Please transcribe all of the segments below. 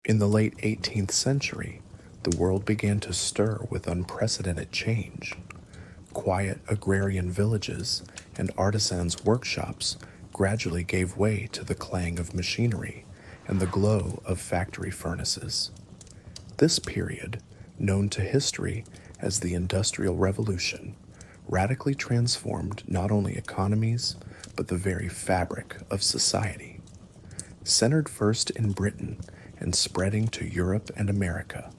In the late 18th century, the world began to stir with unprecedented change. Quiet agrarian villages and artisans' workshops gradually gave way to the clang of machinery and the glow of factory furnaces. This period, known to history as the Industrial Revolution, radically transformed not only economies, but the very fabric of society. Centered first in Britain and spreading to Europe and America,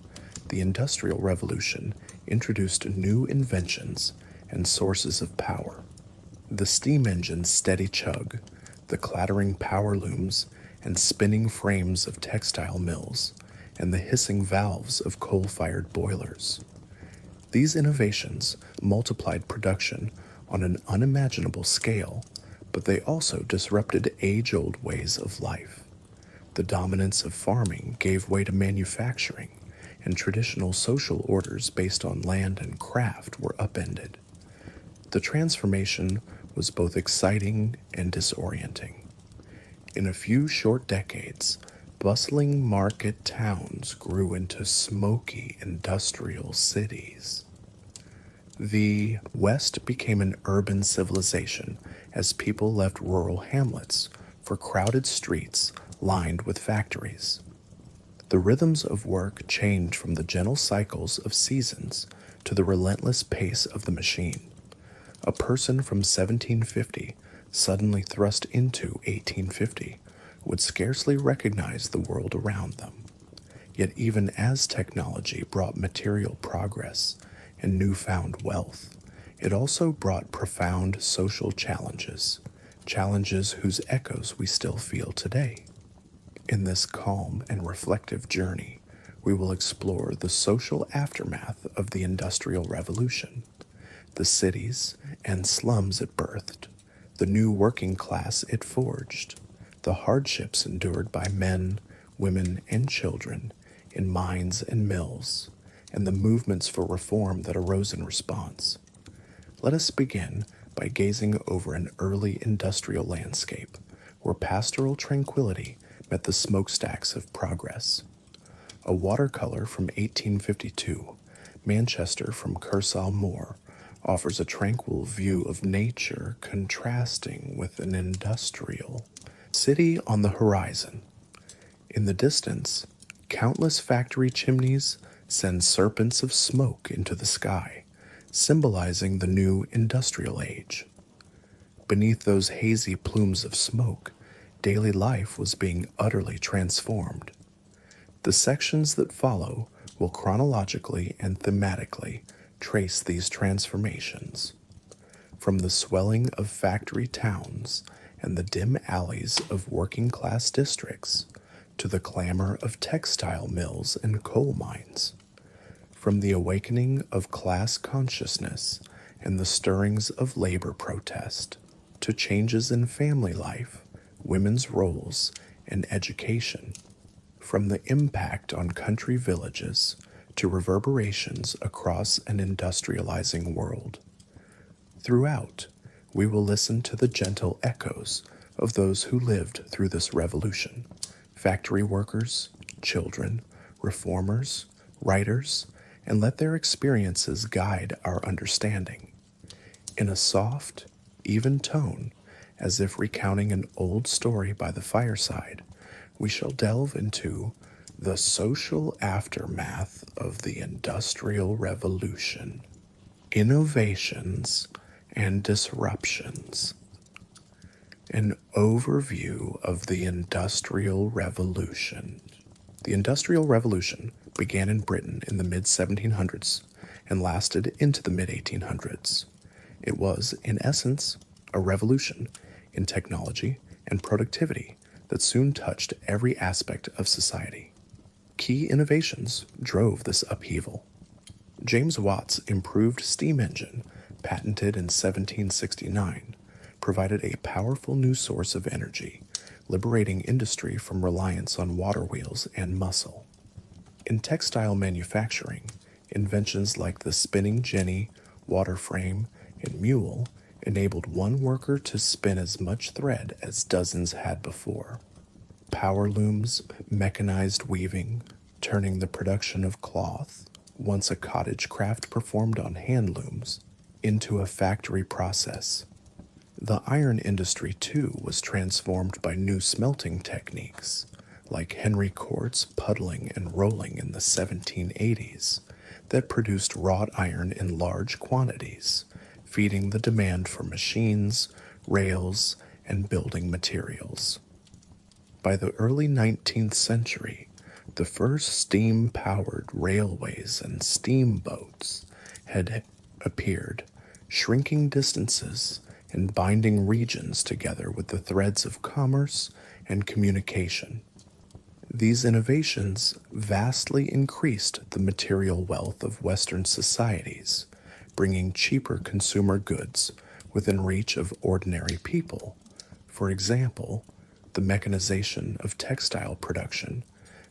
the Industrial Revolution introduced new inventions and sources of power. The steam engine's steady chug, the clattering power looms and spinning frames of textile mills, and the hissing valves of coal-fired boilers. These innovations multiplied production on an unimaginable scale, but they also disrupted age-old ways of life. The dominance of farming gave way to manufacturing, and traditional social orders based on land and craft were upended. The transformation was both exciting and disorienting. In a few short decades, bustling market towns grew into smoky industrial cities. The West became an urban civilization as people left rural hamlets for crowded streets lined with factories. The rhythms of work changed from the gentle cycles of seasons to the relentless pace of the machine. A person from 1750 suddenly thrust into 1850 would scarcely recognize the world around them. Yet even as technology brought material progress and newfound wealth, it also brought profound social challenges, challenges whose echoes we still feel today. In this calm and reflective journey, we will explore the social aftermath of the Industrial Revolution, the cities and slums it birthed, the new working class it forged, the hardships endured by men, women, and children in mines and mills, and the movements for reform that arose in response. Let us begin by gazing over an early industrial landscape where pastoral tranquility met the smokestacks of progress. A watercolor from 1852, Manchester from Kersal Moor, offers a tranquil view of nature contrasting with an industrial city on the horizon. In the distance, countless factory chimneys send serpents of smoke into the sky, symbolizing the new industrial age. Beneath those hazy plumes of smoke, daily life was being utterly transformed. The sections that follow will chronologically and thematically trace these transformations. From the swelling of factory towns and the dim alleys of working-class districts to the clamor of textile mills and coal mines. From the awakening of class consciousness and the stirrings of labor protest to changes in family life, women's roles, and education. From the impact on country villages to reverberations across an industrializing world. Throughout, we will listen to the gentle echoes of those who lived through this revolution: factory workers, children, reformers, writers, and let their experiences guide our understanding. In a soft, even tone, as if recounting an old story by the fireside, we shall delve into the social aftermath of the Industrial Revolution, innovations and disruptions. An overview of the Industrial Revolution. The Industrial Revolution began in Britain in the mid-1700s and lasted into the mid-1800s. It was, in essence, a revolution in technology and productivity that soon touched every aspect of society. Key innovations drove this upheaval. James Watt's improved steam engine, patented in 1769, provided a powerful new source of energy, liberating industry from reliance on water wheels and muscle. In textile manufacturing, inventions like the spinning jenny, water frame, and mule enabled one worker to spin as much thread as dozens had before. Power looms, mechanized weaving, turning the production of cloth, once a cottage craft performed on hand looms, into a factory process. The iron industry, too, was transformed by new smelting techniques, like Henry Quartz puddling and rolling in the 1780s, that produced wrought iron in large quantities, feeding the demand for machines, rails, and building materials. By the early 19th century, the first steam-powered railways and steamboats had appeared, shrinking distances and binding regions together with the threads of commerce and communication. These innovations vastly increased the material wealth of Western societies, bringing cheaper consumer goods within reach of ordinary people. For example, the mechanization of textile production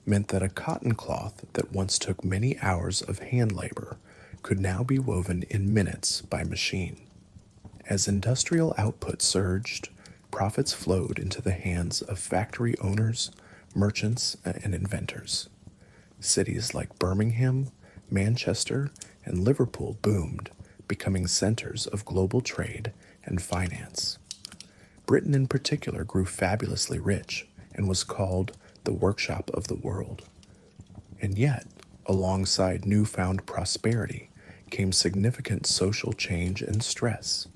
meant that a cotton cloth that once took many hours of hand labor could now be woven in minutes by machine. As industrial output surged, profits flowed into the hands of factory owners, merchants, and inventors. Cities like Birmingham, Manchester, and Liverpool boomed, becoming centers of global trade and finance. Britain in particular grew fabulously rich and was called the workshop of the world. And yet, alongside newfound prosperity came significant social change and stress.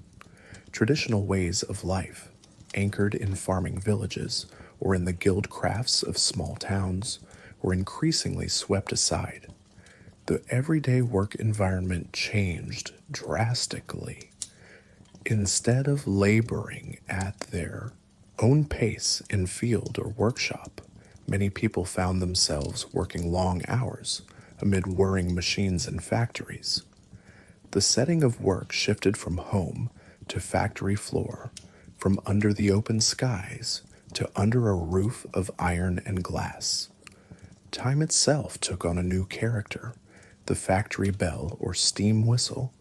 Traditional ways of life, anchored in farming villages or in the guild crafts of small towns, were increasingly swept aside. The everyday work environment changed drastically. Instead of laboring at their own pace in field or workshop, many people found themselves working long hours amid whirring machines and factories. The setting of work shifted from home to factory floor, from under the open skies to under a roof of iron and glass. Time itself took on a new character, the factory bell or steam whistle,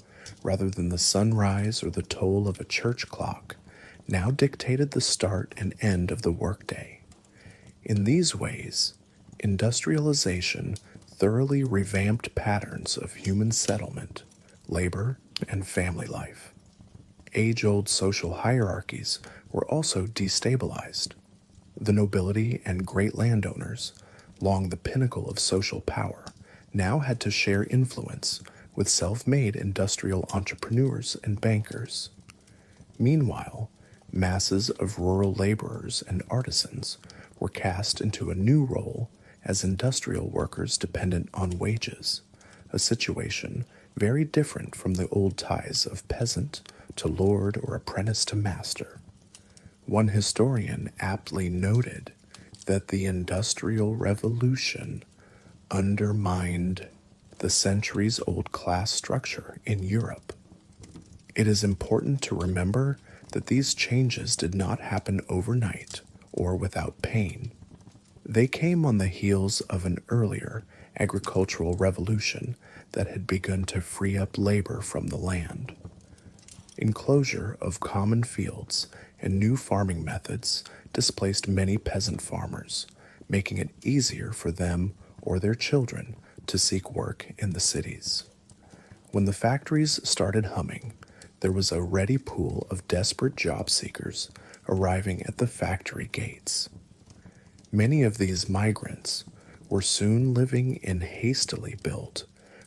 rather than the sunrise or the toll of a church clock, now dictated the start and end of the workday. In these ways, industrialization thoroughly revamped patterns of human settlement, labor, and family life. Age-old social hierarchies were also destabilized. The nobility and great landowners, long the pinnacle of social power, now had to share influence with self-made industrial entrepreneurs and bankers. Meanwhile, masses of rural laborers and artisans were cast into a new role as industrial workers dependent on wages, a situation very different from the old ties of peasant to lord or apprentice to master. One historian aptly noted that the Industrial Revolution undermined the centuries-old class structure in Europe. It is important to remember that these changes did not happen overnight or without pain. They came on the heels of an earlier agricultural revolution that had begun to free up labor from the land. Enclosure of common fields and new farming methods displaced many peasant farmers, making it easier for them or their children to seek work in the cities. When the factories started humming, there was a ready pool of desperate job seekers arriving at the factory gates. Many of these migrants were soon living in hastily built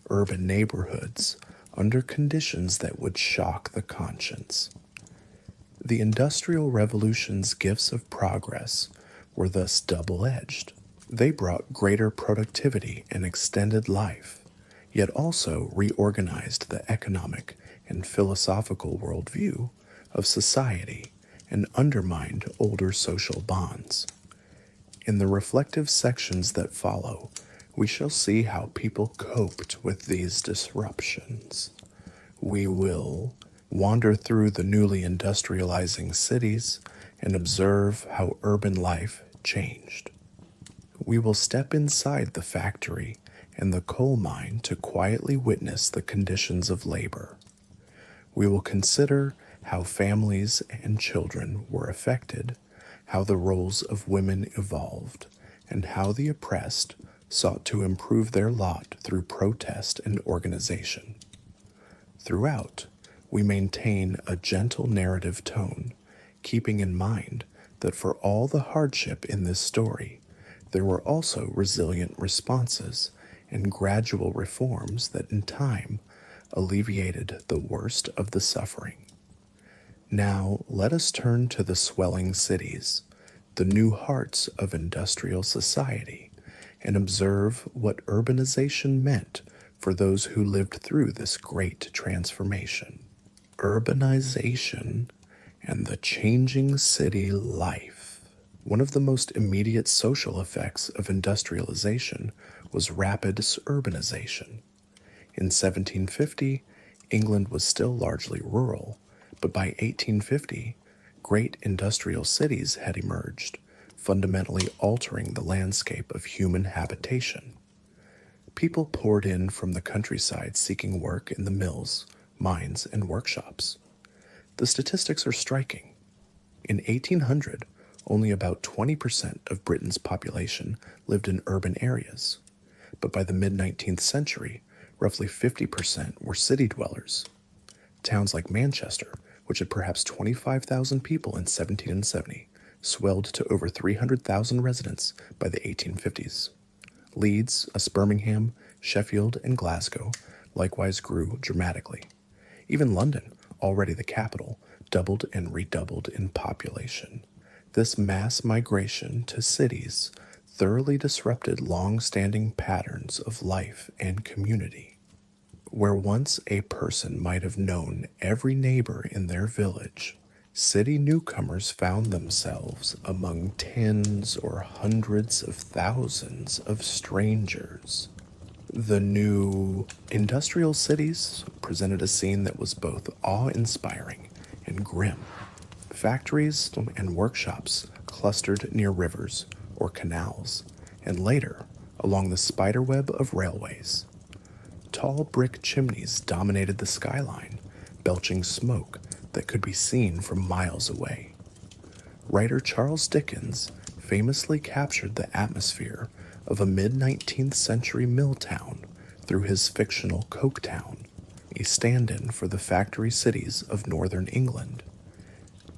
urban neighborhoods under conditions that would shock the conscience. The Industrial Revolution's gifts of progress were thus double-edged. They brought greater productivity and extended life, yet also reorganized the economic and philosophical worldview of society and undermined older social bonds. In the reflective sections that follow, we shall see how people coped with these disruptions. We will wander through the newly industrializing cities and observe how urban life changed. We will step inside the factory and the coal mine to quietly witness the conditions of labor. We will consider how families and children were affected, how the roles of women evolved, and how the oppressed sought to improve their lot through protest and organization. Throughout, we maintain a gentle narrative tone, keeping in mind that for all the hardship in this story, there were also resilient responses and gradual reforms that in time alleviated the worst of the suffering. Now let us turn to the swelling cities, the new hearts of industrial society, and observe what urbanization meant for those who lived through this great transformation. Urbanization and the changing city life. One of the most immediate social effects of industrialization was rapid urbanization. In 1750, England was still largely rural, but by 1850, great industrial cities had emerged, fundamentally altering the landscape of human habitation. People poured in from the countryside seeking work in the mills, mines, and workshops. The statistics are striking. In 1800, only about 20% of Britain's population lived in urban areas, but by the mid-19th century, roughly 50% were city dwellers. Towns like Manchester, which had perhaps 25,000 people in 1770, swelled to over 300,000 residents by the 1850s. Leeds, Birmingham, Sheffield, and Glasgow likewise grew dramatically. Even London, already the capital, doubled and redoubled in population. This mass migration to cities thoroughly disrupted long-standing patterns of life and community. Where once a person might have known every neighbor in their village, city newcomers found themselves among tens or hundreds of thousands of strangers. The new industrial cities presented a scene that was both awe-inspiring and grim. Factories and workshops clustered near rivers or canals, and later along the spiderweb of railways. Tall brick chimneys dominated the skyline, belching smoke that could be seen from miles away. Writer Charles Dickens famously captured the atmosphere of a mid-19th century mill town through his fictional Coketown, a stand-in for the factory cities of northern England.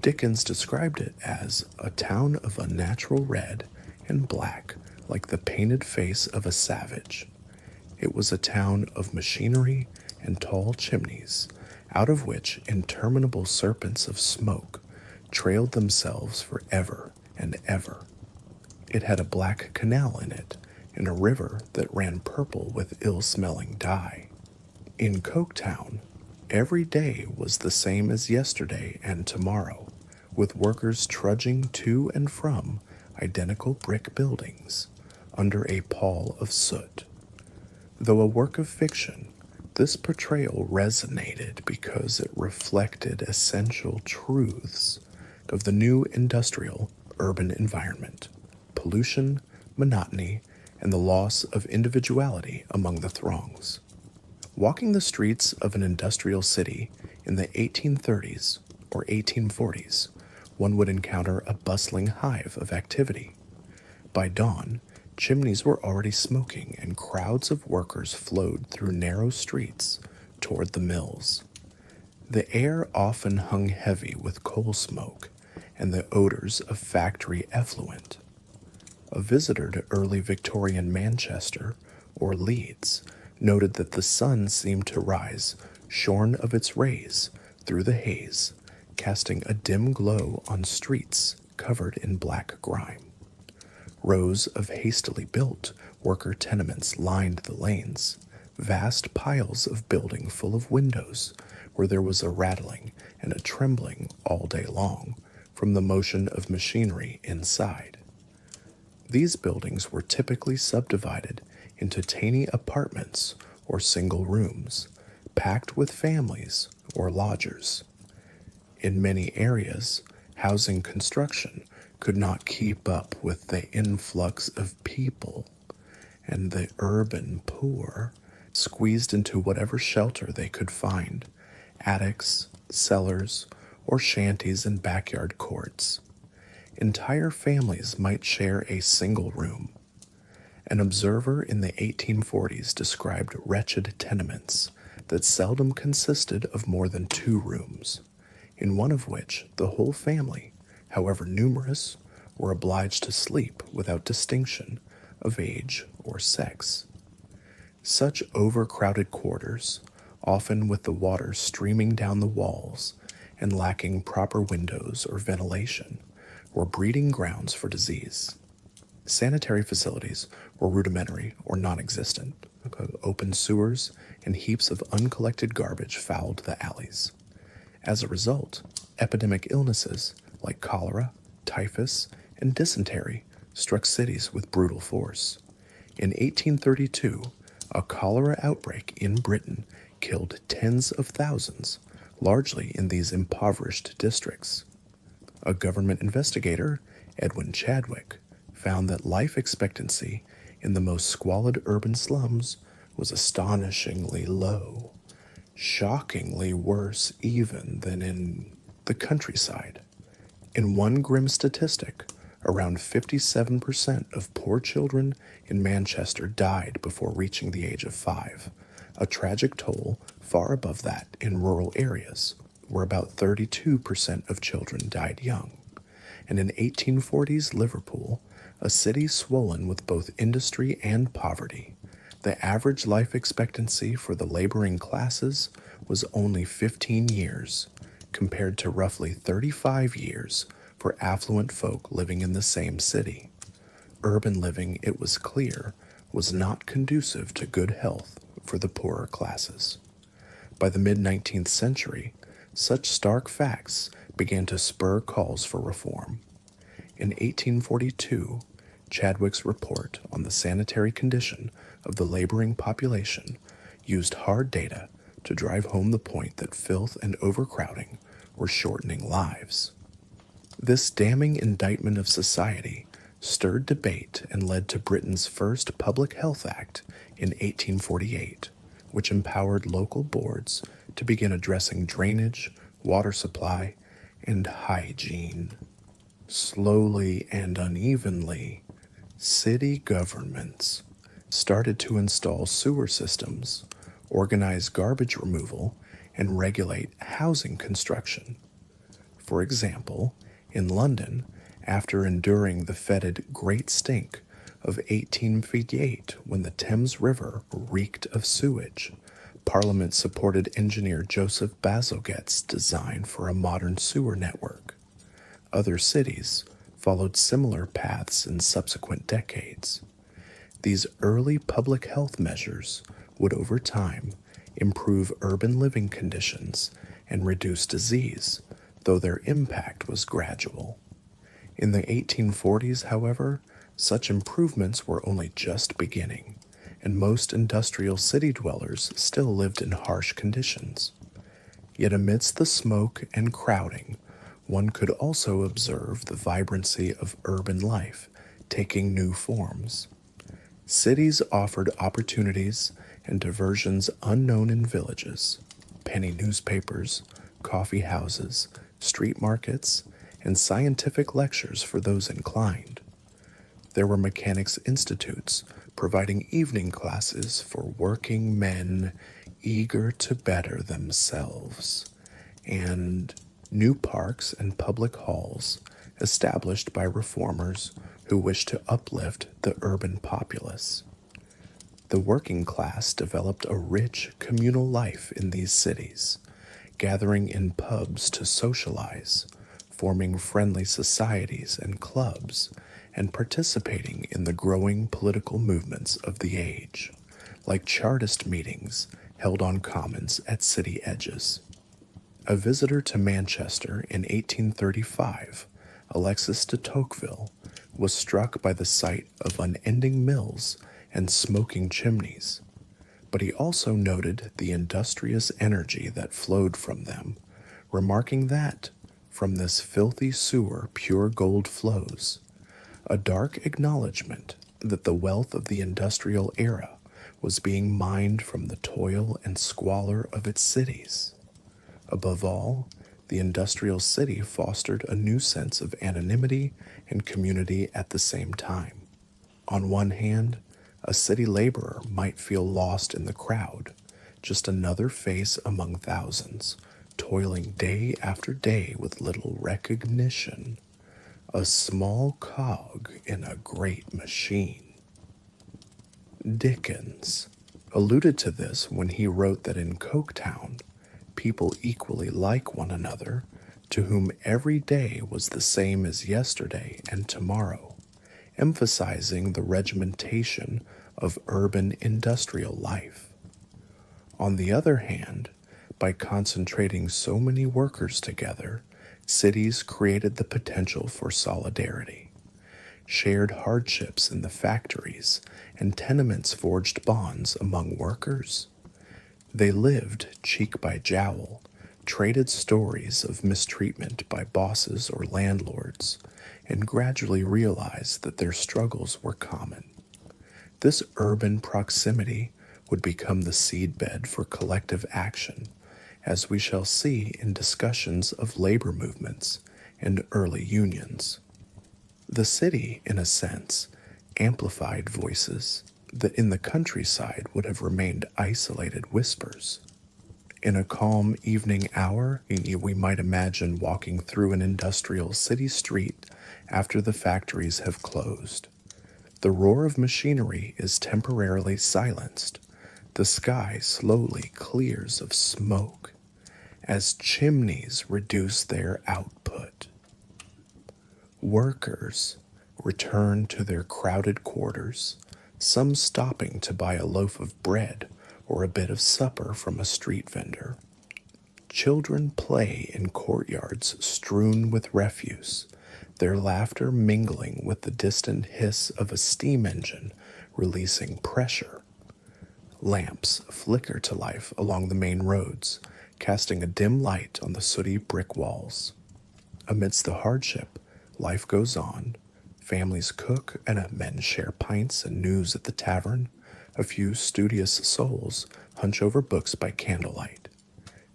Dickens described it as a town of unnatural red and black like the painted face of a savage. It was a town of machinery and tall chimneys, out of which interminable serpents of smoke trailed themselves for ever and ever. It had a black canal in it, and a river that ran purple with ill-smelling dye. In Coketown, every day was the same as yesterday and tomorrow, with workers trudging to and from identical brick buildings under a pall of soot. Though a work of fiction, this portrayal resonated because it reflected essential truths of the new industrial urban environment: pollution, monotony, and the loss of individuality among the throngs. Walking the streets of an industrial city in the 1830s or 1840s, one would encounter a bustling hive of activity. By dawn, chimneys were already smoking and crowds of workers flowed through narrow streets toward the mills. The air often hung heavy with coal smoke and the odors of factory effluent. A visitor to early Victorian Manchester or Leeds noted that the sun seemed to rise, shorn of its rays, through the haze, casting a dim glow on streets covered in black grime. Rows of hastily built worker tenements lined the lanes, vast piles of building full of windows where there was a rattling and a trembling all day long from the motion of machinery inside. These buildings were typically subdivided into tiny apartments or single rooms, packed with families or lodgers. In many areas, housing construction could not keep up with the influx of people, and the urban poor squeezed into whatever shelter they could find: attics, cellars, or shanties and backyard courts. Entire families might share a single room. An observer in the 1840s described wretched tenements that seldom consisted of more than 2 rooms, in one of which the whole family, however numerous, were obliged to sleep without distinction of age or sex. Such overcrowded quarters, often with the water streaming down the walls and lacking proper windows or ventilation, were breeding grounds for disease. Sanitary facilities were rudimentary or non existent. Open sewers and heaps of uncollected garbage fouled the alleys. As a result, epidemic illnesses like cholera, typhus, and dysentery struck cities with brutal force. In 1832, a cholera outbreak in Britain killed tens of thousands, largely in these impoverished districts. A government investigator, Edwin Chadwick, found that life expectancy in the most squalid urban slums was astonishingly low, shockingly worse even than in the countryside. In one grim statistic, around 57% of poor children in Manchester died before reaching the age of 5, a tragic toll far above that in rural areas, where about 32% of children died young. And in 1840s Liverpool, a city swollen with both industry and poverty, the average life expectancy for the laboring classes was only 15 years, compared to roughly 35 years for affluent folk living in the same city. Urban living, it was clear, was not conducive to good health for the poorer classes. By the mid-19th century, such stark facts began to spur calls for reform. In 1842, Chadwick's report on the sanitary condition of the laboring population used hard data to drive home the point that filth and overcrowding were shortening lives. This damning indictment of society stirred debate and led to Britain's first Public Health Act in 1848, which empowered local boards to begin addressing drainage, water supply, and hygiene. Slowly and unevenly, city governments started to install sewer systems, organize garbage removal, and regulate housing construction. For example, in London, after enduring the fetid Great Stink of 1858 when the Thames River reeked of sewage, Parliament supported engineer Joseph Bazalgette's design for a modern sewer network. Other cities followed similar paths in subsequent decades. These early public health measures would over time improve urban living conditions and reduce disease, though their impact was gradual. In the 1840s, however, such improvements were only just beginning, and most industrial city dwellers still lived in harsh conditions. Yet amidst the smoke and crowding, one could also observe the vibrancy of urban life taking new forms. Cities offered opportunities and diversions unknown in villages: penny newspapers, coffee houses, street markets, and scientific lectures for those inclined. There were mechanics institutes providing evening classes for working men eager to better themselves, and new parks and public halls established by reformers who wished to uplift the urban populace. The working class developed a rich communal life in these cities, gathering in pubs to socialize, forming friendly societies and clubs, and participating in the growing political movements of the age, like Chartist meetings held on commons at city edges. A visitor to Manchester in 1835, Alexis de Tocqueville, was struck by the sight of unending mills and smoking chimneys, but he also noted the industrious energy that flowed from them, remarking that, from this filthy sewer pure gold flows, a dark acknowledgment that the wealth of the industrial era was being mined from the toil and squalor of its cities. Above all, the industrial city fostered a new sense of anonymity and community at the same time. On one hand, a city laborer might feel lost in the crowd, just another face among thousands, toiling day after day with little recognition, a small cog in a great machine. Dickens alluded to this when he wrote that in Coketown, people equally like one another, to whom every day was the same as yesterday and tomorrow, emphasizing the regimentation of urban industrial life. On the other hand, by concentrating so many workers together, cities created the potential for solidarity. Shared hardships in the factories and tenements forged bonds among workers. They lived cheek by jowl, traded stories of mistreatment by bosses or landlords, and gradually realized that their struggles were common. This urban proximity would become the seedbed for collective action, as we shall see in discussions of labor movements and early unions. The city, in a sense, amplified voices that in the countryside would have remained isolated whispers. In a calm evening hour, we might imagine walking through an industrial city street after the factories have closed. The roar of machinery is temporarily silenced. The sky slowly clears of smoke as chimneys reduce their output. Workers return to their crowded quarters, some stopping to buy a loaf of bread or a bit of supper from a street vendor. Children play in courtyards strewn with refuse, their laughter mingling with the distant hiss of a steam engine releasing pressure. Lamps flicker to life along the main roads, casting a dim light on the sooty brick walls. Amidst the hardship, life goes on. Families cook and men share pints and news at the tavern. A few studious souls hunch over books by candlelight.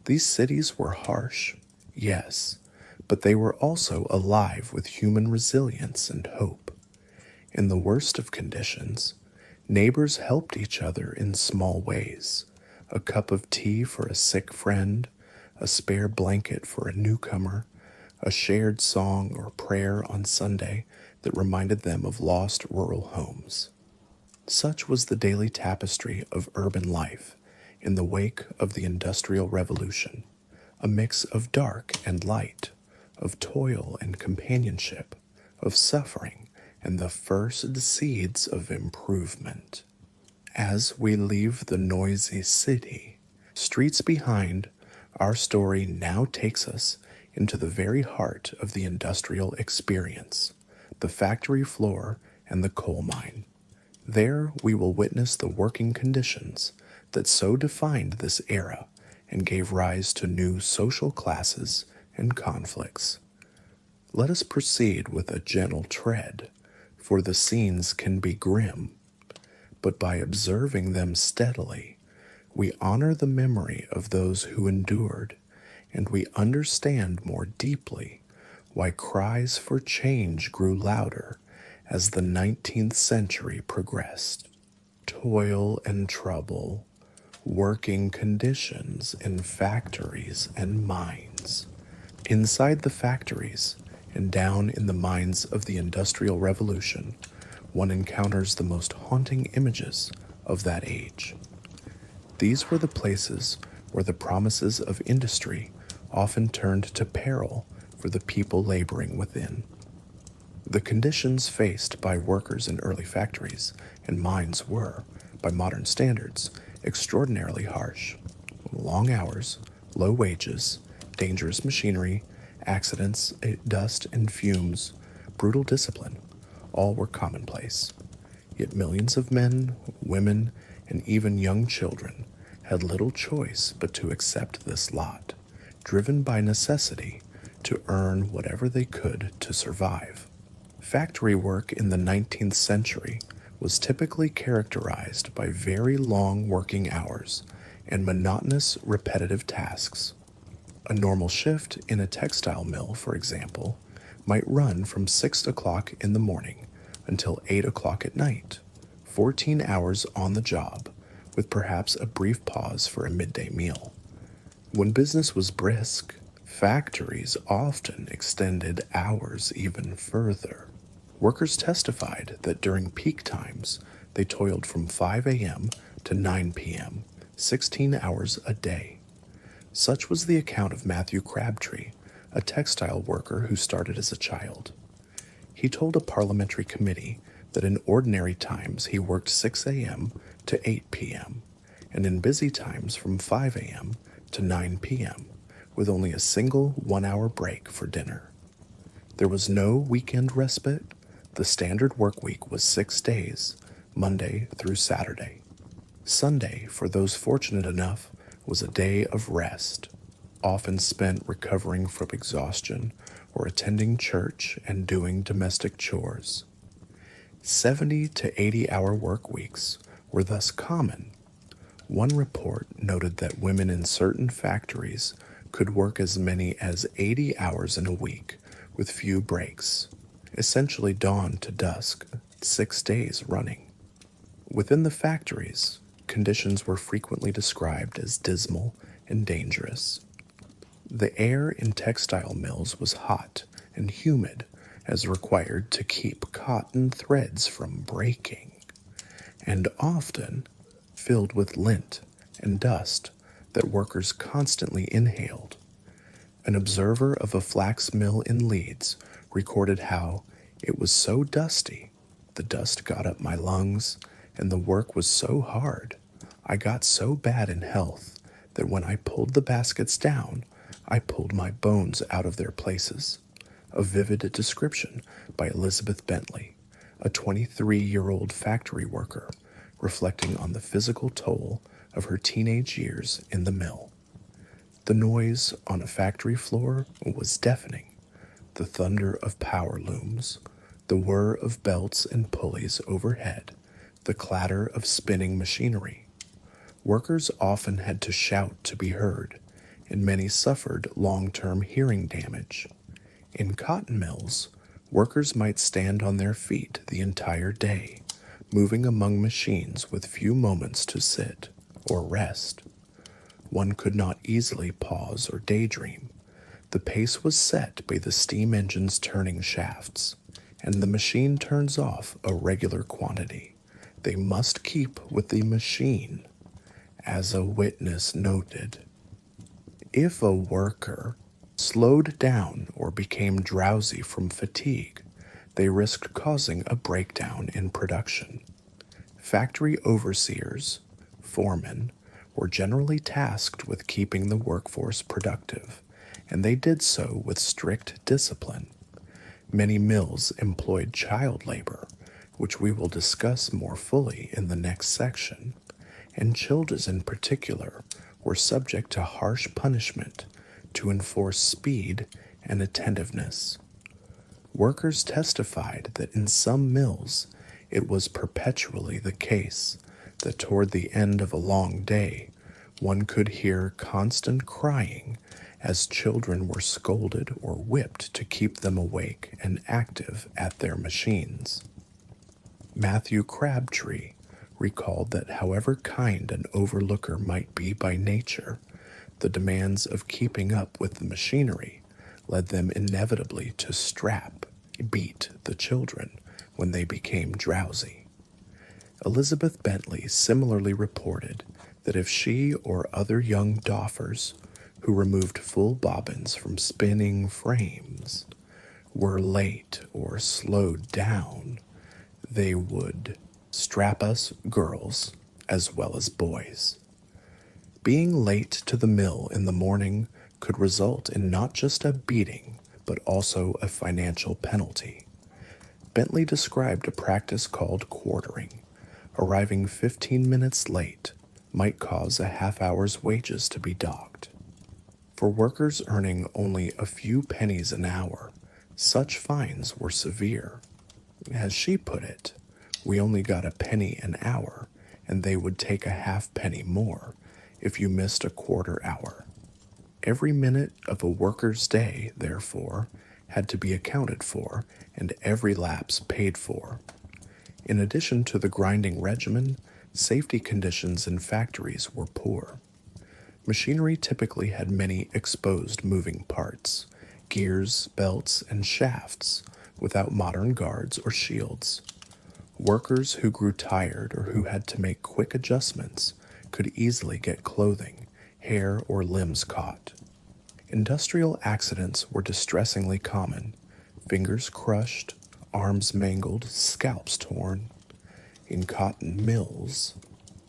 These cities were harsh, yes, but they were also alive with human resilience and hope. In the worst of conditions, neighbors helped each other in small ways. A cup of tea for a sick friend, a spare blanket for a newcomer, a shared song or prayer on Sunday that reminded them of lost rural homes. Such was the daily tapestry of urban life in the wake of the Industrial Revolution, a mix of dark and light, of toil and companionship, of suffering and the first seeds of improvement. As we leave the noisy city, streets behind, our story now takes us into the very heart of the industrial experience, the factory floor and the coal mine. There we will witness the working conditions that so defined this era and gave rise to new social classes and conflicts. Let us proceed with a gentle tread, for the scenes can be grim, but by observing them steadily, we honor the memory of those who endured, and we understand more deeply why cries for change grew louder as the 19th century progressed. Toil and trouble, working conditions in factories and mines. Inside the factories and down in the mines of the Industrial Revolution, one encounters the most haunting images of that age. These were the places where the promises of industry often turned to peril for the people laboring within. The conditions faced by workers in early factories and mines were, by modern standards, extraordinarily harsh. Long hours, low wages, dangerous machinery, accidents, dust and fumes, brutal discipline, all were commonplace. Yet millions of men, women, and even young children had little choice but to accept this lot, driven by necessity to earn whatever they could to survive. Factory work in the 19th century was typically characterized by very long working hours and monotonous, repetitive tasks. A normal shift in a textile mill, for example, might run from 6 o'clock in the morning until 8 o'clock at night, 14 hours on the job, with perhaps a brief pause for a midday meal. When business was brisk, factories often extended hours even further. Workers testified that during peak times, they toiled from 5 a.m. to 9 p.m., 16 hours a day. Such was the account of Matthew Crabtree, a textile worker who started as a child. He told a parliamentary committee that in ordinary times he worked 6 a.m. to 8 p.m., and in busy times from 5 a.m. to 9 p.m., with only a single 1-hour break for dinner. There was no weekend respite. The standard work week was 6 days, Monday through Saturday. Sunday, for those fortunate enough, was a day of rest, often spent recovering from exhaustion or attending church and doing domestic chores. 70 to 80-hour work weeks were thus common. One report noted that women in certain factories could work as many as 80 hours in a week with few breaks, essentially dawn to dusk, 6 days running. Within the factories, conditions were frequently described as dismal and dangerous. The air in textile mills was hot and humid, as required to keep cotton threads from breaking, and often filled with lint and dust that workers constantly inhaled. An observer of a flax mill in Leeds recorded how it was so dusty, the dust got up my lungs, and the work was so hard, I got so bad in health that when I pulled the baskets down, I pulled my bones out of their places. A vivid description by Elizabeth Bentley, a 23-year-old factory worker, reflecting on the physical toll of her teenage years in the mill. The noise on a factory floor was deafening. The thunder of power looms, the whir of belts and pulleys overhead, the clatter of spinning machinery. Workers often had to shout to be heard, and many suffered long-term hearing damage. In cotton mills, workers might stand on their feet the entire day, moving among machines with few moments to sit or rest. One could not easily pause or daydream. The pace was set by the steam engine's turning shafts, and the machine turns off a regular quantity. They must keep with the machine, as a witness noted. If a worker slowed down or became drowsy from fatigue, they risked causing a breakdown in production. Factory overseers, foremen, were generally tasked with keeping the workforce productive, and they did so with strict discipline. Many mills employed child labor, which we will discuss more fully in the next section, and children in particular were subject to harsh punishment to enforce speed and attentiveness. Workers testified that in some mills it was perpetually the case that toward the end of a long day one could hear constant crying as children were scolded or whipped to keep them awake and active at their machines. Matthew Crabtree recalled that however kind an overlooker might be by nature, the demands of keeping up with the machinery led them inevitably to beat the children when they became drowsy. Elizabeth Bentley similarly reported that if she or other young doffers who removed full bobbins from spinning frames were late or slowed down, they would strap us girls as well as boys. Being late to the mill in the morning could result in not just a beating, but also a financial penalty. Bentley described a practice called quartering. Arriving 15 minutes late might cause a half-hour's wages to be docked. For workers earning only a few pennies an hour, such fines were severe. As she put it, we only got a penny an hour, and they would take a half penny more if you missed a quarter hour. Every minute of a worker's day, therefore, had to be accounted for and every lapse paid for. In addition to the grinding regimen, safety conditions in factories were poor. Machinery typically had many exposed moving parts, gears, belts, and shafts, without modern guards or shields. Workers who grew tired or who had to make quick adjustments could easily get clothing, hair, or limbs caught. Industrial accidents were distressingly common: fingers crushed, arms mangled, scalps torn. In cotton mills,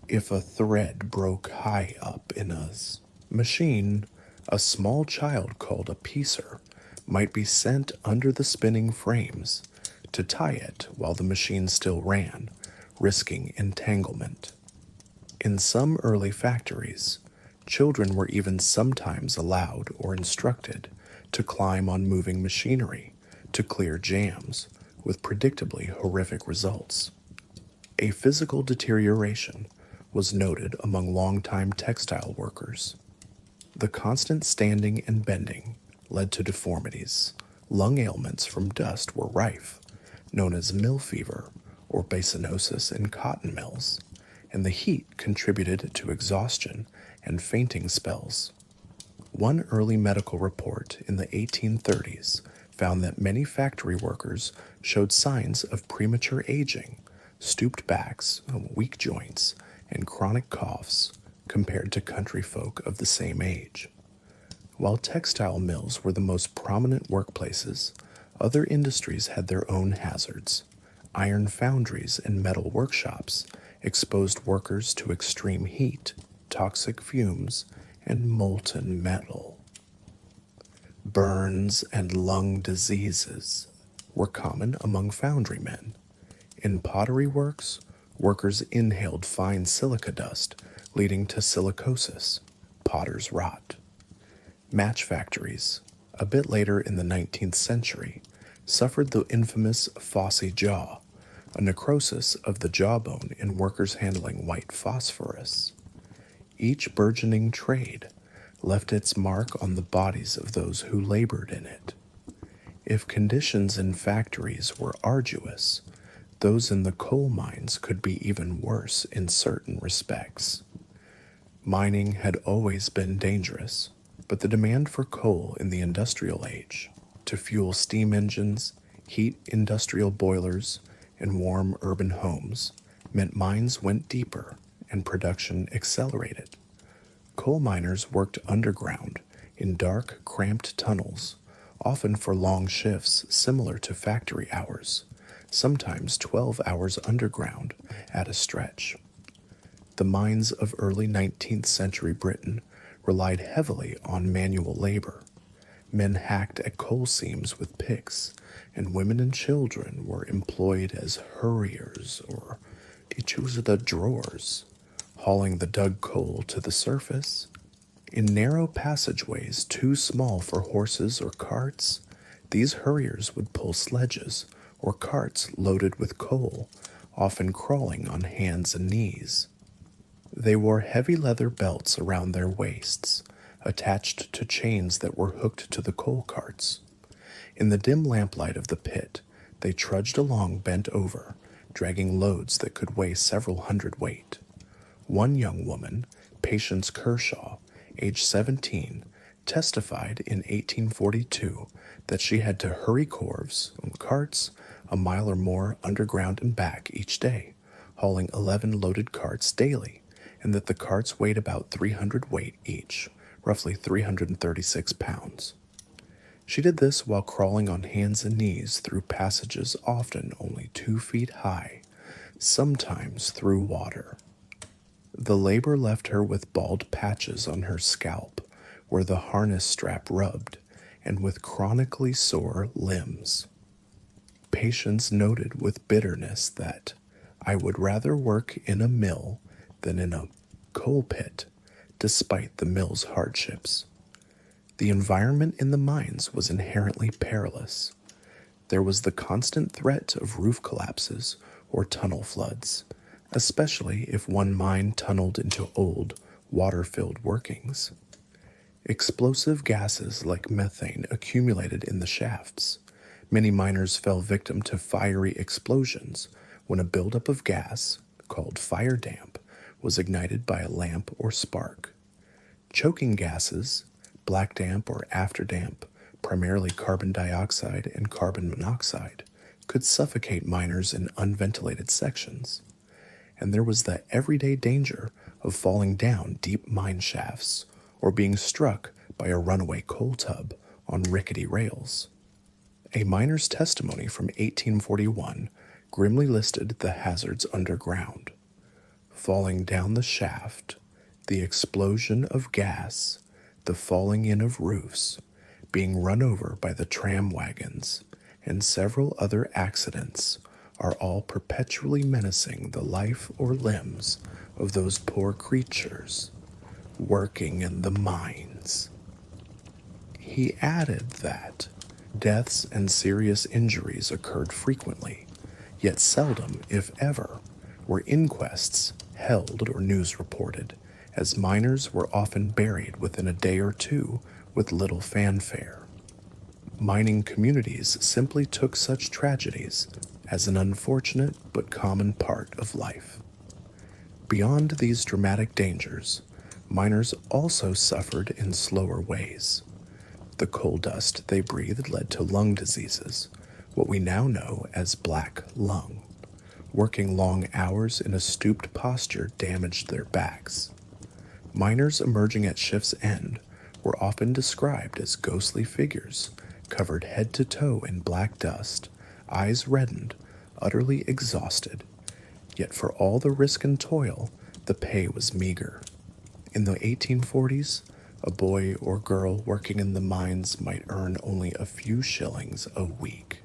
if a thread broke high up in a machine, a small child called a piecer might be sent under the spinning frames to tie it while the machine still ran, risking entanglement. In some early factories, children were even sometimes allowed or instructed to climb on moving machinery to clear jams, with predictably horrific results. A physical deterioration was noted among longtime textile workers. The constant standing and bending led to deformities. Lung ailments from dust were rife, known as mill fever or basinosis in cotton mills, and the heat contributed to exhaustion and fainting spells. One early medical report in the 1830s found that many factory workers showed signs of premature aging, stooped backs, weak joints, and chronic coughs compared to country folk of the same age. While textile mills were the most prominent workplaces, other industries had their own hazards. Iron foundries and metal workshops exposed workers to extreme heat, toxic fumes, and molten metal. Burns and lung diseases were common among foundrymen. In pottery works, workers inhaled fine silica dust, leading to silicosis, potter's rot. Match factories, a bit later in the 19th century, suffered the infamous phossy jaw, a necrosis of the jawbone in workers handling white phosphorus. Each burgeoning trade left its mark on the bodies of those who labored in it. If conditions in factories were arduous, those in the coal mines could be even worse in certain respects. Mining had always been dangerous, but the demand for coal in the industrial age, to fuel steam engines, heat industrial boilers, and warm urban homes, meant mines went deeper and production accelerated. Coal miners worked underground in dark, cramped tunnels, often for long shifts similar to factory hours, sometimes 12 hours underground at a stretch. The mines of early 19th century Britain relied heavily on manual labor. Men hacked at coal seams with picks, and women and children were employed as hurriers or the drawers, hauling the dug coal to the surface. In narrow passageways too small for horses or carts, these hurriers would pull sledges or carts loaded with coal, often crawling on hands and knees. They wore heavy leather belts around their waists, attached to chains that were hooked to the coal carts. In the dim lamplight of the pit, they trudged along bent over, dragging loads that could weigh several hundredweight. One young woman, Patience Kershaw, age 17, testified in 1842 that she had to hurry carts a mile or more underground and back each day, hauling 11 loaded carts daily, and that the carts weighed about 300 weight each, roughly 336 pounds. She did this while crawling on hands and knees through passages often only 2 feet high, sometimes through water. The labor left her with bald patches on her scalp where the harness strap rubbed, and with chronically sore limbs. Patience noted with bitterness that, "I would rather work in a mill than in a coal pit, despite the mill's hardships." The environment in the mines was inherently perilous. There was the constant threat of roof collapses or tunnel floods, especially if one mine tunneled into old, water-filled workings. Explosive gases like methane accumulated in the shafts. Many miners fell victim to fiery explosions when a buildup of gas, called fire damp, was ignited by a lamp or spark. Choking gases, black damp or afterdamp, primarily carbon dioxide and carbon monoxide, could suffocate miners in unventilated sections. And there was the everyday danger of falling down deep mine shafts or being struck by a runaway coal tub on rickety rails. A miner's testimony from 1841 grimly listed the hazards underground: falling down the shaft, the explosion of gas, the falling in of roofs, being run over by the tram wagons, and several other accidents are all perpetually menacing the life or limbs of those poor creatures working in the mines. He added that deaths and serious injuries occurred frequently, yet seldom, if ever, were inquests held or news reported, as miners were often buried within a day or two with little fanfare. Mining communities simply took such tragedies as an unfortunate but common part of life. Beyond these dramatic dangers, miners also suffered in slower ways. The coal dust they breathed led to lung diseases, what we now know as black lung. Working long hours in a stooped posture damaged their backs. Miners emerging at shift's end were often described as ghostly figures, covered head to toe in black dust, eyes reddened, utterly exhausted. Yet for all the risk and toil, the pay was meager. In the 1840s, a boy or girl working in the mines might earn only a few shillings a week.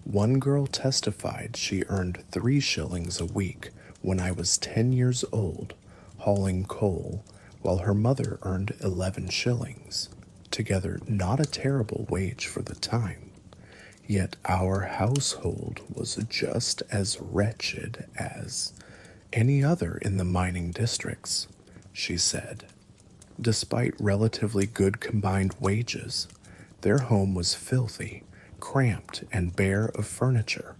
One girl testified she earned 3 shillings a week when I was 10 years old, hauling coal, while her mother earned 11 shillings. Together, not a terrible wage for the time. Yet our household was just as wretched as any other in the mining districts, she said. Despite relatively good combined wages, their home was filthy, cramped, and bare of furniture.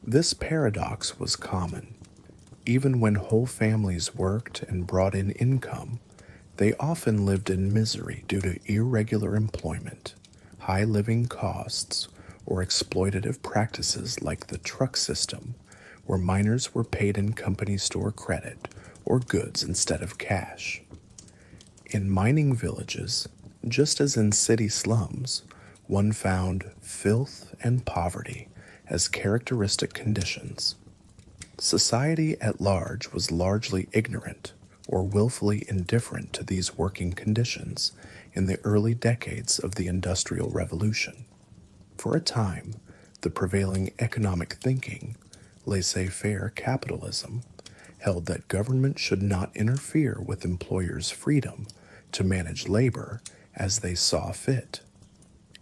This paradox was common. Even when whole families worked and brought in income, they often lived in misery due to irregular employment, high living costs, or exploitative practices like the truck system, where miners were paid in company store credit or goods instead of cash. In mining villages, just as in city slums, one found filth and poverty as characteristic conditions. Society at large was largely ignorant or willfully indifferent to these working conditions in the early decades of the Industrial Revolution. For a time, the prevailing economic thinking, laissez-faire capitalism, held that government should not interfere with employers' freedom to manage labor as they saw fit.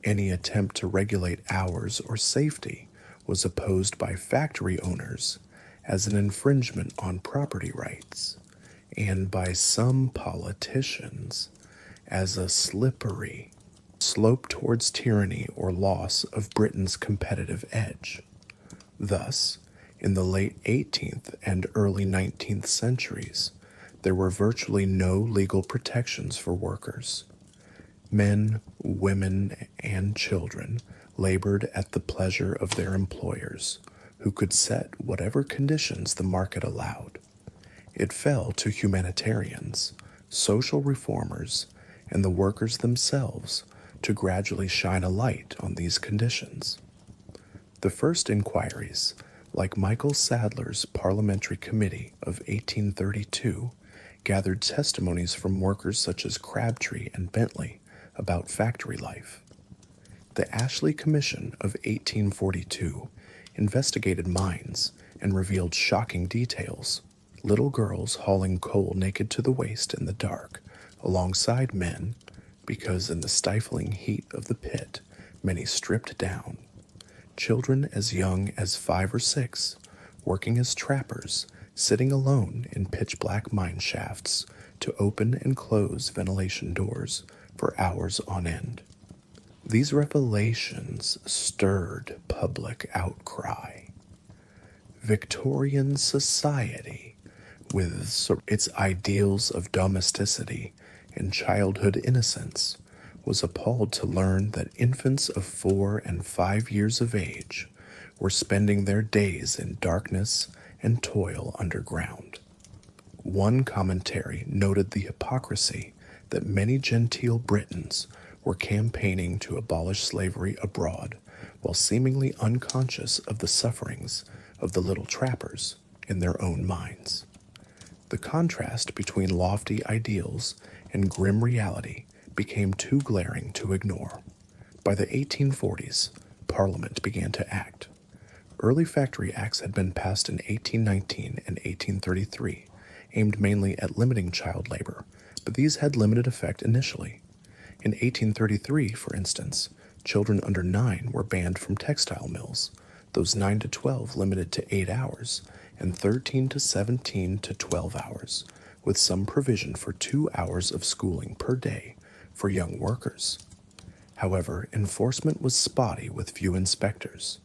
Any attempt to regulate hours or safety was opposed by factory owners as an infringement on property rights, and by some politicians as a slippery slope towards tyranny or loss of Britain's competitive edge. Thus, in the late 18th and early 19th centuries, there were virtually no legal protections for workers. Men, women, and children labored at the pleasure of their employers, who could set whatever conditions the market allowed. It fell to humanitarians, social reformers, and the workers themselves to gradually shine a light on these conditions. The first inquiries, like Michael Sadler's Parliamentary Committee of 1832, gathered testimonies from workers such as Crabtree and Bentley about factory life. The Ashley Commission of 1842 investigated mines and revealed shocking details: little girls hauling coal naked to the waist in the dark, alongside men, because in the stifling heat of the pit, many stripped down. Children as young as 5 or 6, working as trappers, sitting alone in pitch-black mine shafts to open and close ventilation doors for hours on end. These revelations stirred public outcry. Victorian society, with its ideals of domesticity and childhood innocence, was appalled to learn that infants of 4 and 5 years of age were spending their days in darkness and toil underground. One commentary noted the hypocrisy that many genteel Britons were campaigning to abolish slavery abroad while seemingly unconscious of the sufferings of the little trappers in their own minds. The contrast between lofty ideals and grim reality became too glaring to ignore. By the 1840s, Parliament began to act. Early factory acts had been passed in 1819 and 1833, aimed mainly at limiting child labor, but these had limited effect initially. In 1833, for instance, children under 9 were banned from textile mills, those 9 to 12 limited to 8 hours, and 13 to 17 to 12 hours, with some provision for 2 hours of schooling per day for young workers. However, enforcement was spotty with few inspectors.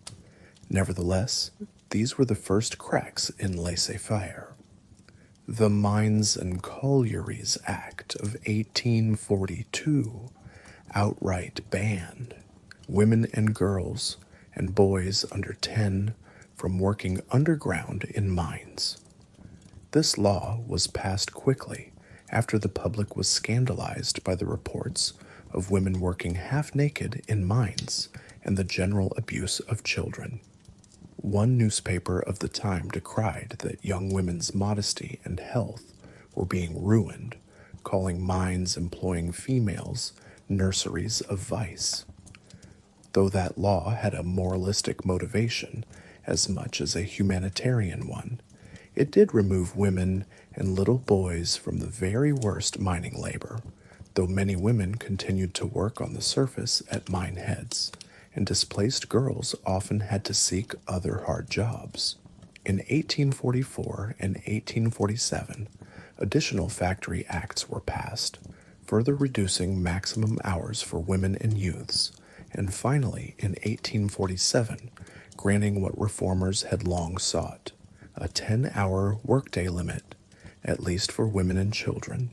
Nevertheless, these were the first cracks in laissez-faire. The Mines and Collieries Act of 1842 outright banned women and girls and boys under 10 from working underground in mines. This law was passed quickly after the public was scandalized by the reports of women working half-naked in mines and the general abuse of children. One newspaper of the time decried that young women's modesty and health were being ruined, calling mines employing females nurseries of vice. Though that law had a moralistic motivation as much as a humanitarian one, it did remove women and little boys from the very worst mining labor, though many women continued to work on the surface at mine heads, and displaced girls often had to seek other hard jobs. In 1844 and 1847, additional factory acts were passed, further reducing maximum hours for women and youths, and finally, in 1847, granting what reformers had long sought, a 10-hour workday limit, at least for women and children.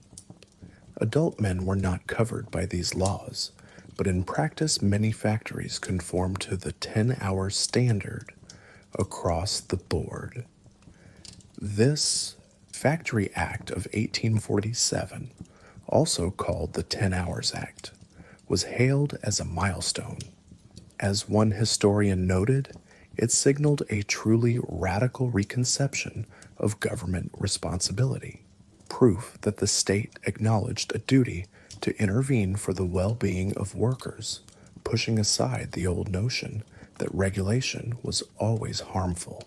Adult men were not covered by these laws, but in practice many factories conformed to the 10-hour standard across the board. This Factory Act of 1847, also called the 10 Hours Act, was hailed as a milestone. As one historian noted, it signaled a truly radical reconception of government responsibility, proof that the state acknowledged a duty to intervene for the well-being of workers, pushing aside the old notion that regulation was always harmful.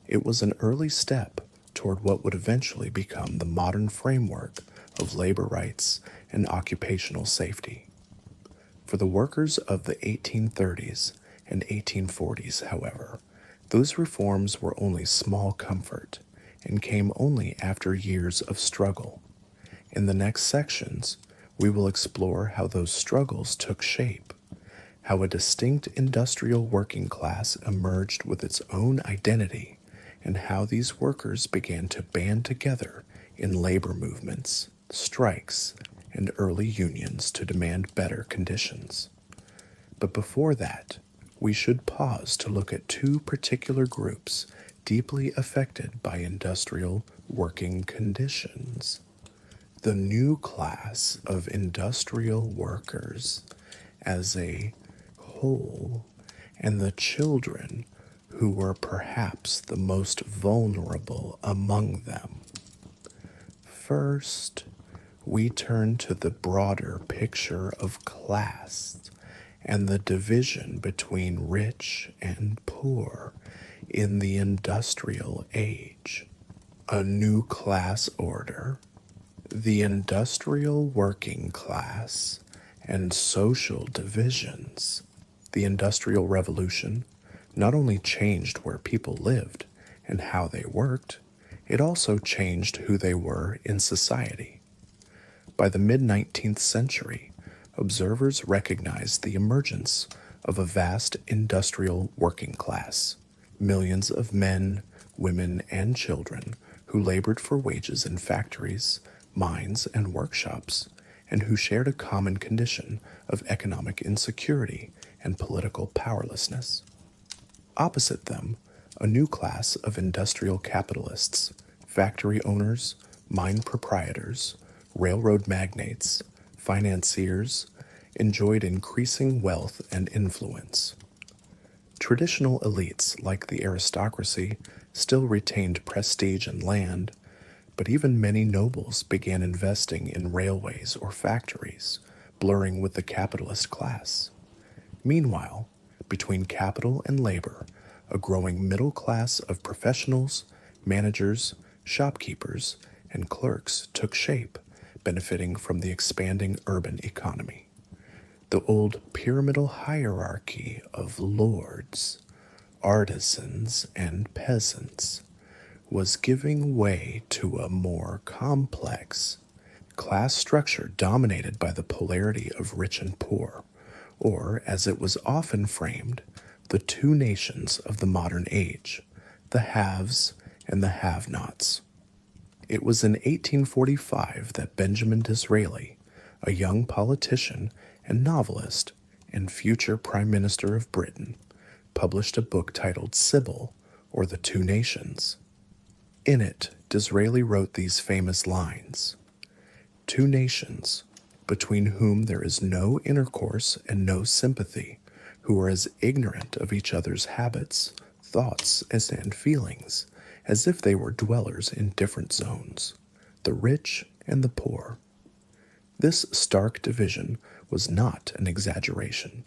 It was an early step toward what would eventually become the modern framework of labor rights and occupational safety. For the workers of the 1830s and 1840s, however, those reforms were only small comfort and came only after years of struggle. In the next sections, we will explore how those struggles took shape, how a distinct industrial working class emerged with its own identity, and how these workers began to band together in labor movements, strikes, and early unions to demand better conditions. But before that, we should pause to look at two particular groups deeply affected by industrial working conditions. The new class of industrial workers as a whole, and the children who were perhaps the most vulnerable among them. First, we turn to the broader picture of class and the division between rich and poor in the industrial age. A new class order, the industrial working class, and social divisions. The Industrial Revolution not only changed where people lived and how they worked, it also changed who they were in society. By the mid-19th century, observers recognized the emergence of a vast industrial working class, millions of men, women, and children who labored for wages in factories, mines, and workshops, and who shared a common condition of economic insecurity and political powerlessness. Opposite them, a new class of industrial capitalists, factory owners, mine proprietors, railroad magnates, financiers, enjoyed increasing wealth and influence. Traditional elites like the aristocracy still retained prestige and land, but even many nobles began investing in railways or factories, blurring with the capitalist class. Meanwhile, between capital and labor, a growing middle class of professionals, managers, shopkeepers, and clerks took shape, benefiting from the expanding urban economy. The old pyramidal hierarchy of lords, artisans, and peasants was giving way to a more complex class structure dominated by the polarity of rich and poor, or, as it was often framed, the two nations of the modern age, the haves and the have-nots. It was in 1845 that Benjamin Disraeli, a young politician and novelist and future Prime Minister of Britain, published a book titled Sybil, or The Two Nations. In it, Disraeli wrote these famous lines: "Two nations, between whom there is no intercourse and no sympathy, who are as ignorant of each other's habits, thoughts, and feelings, as if they were dwellers in different zones, the rich and the poor." This stark division was not an exaggeration.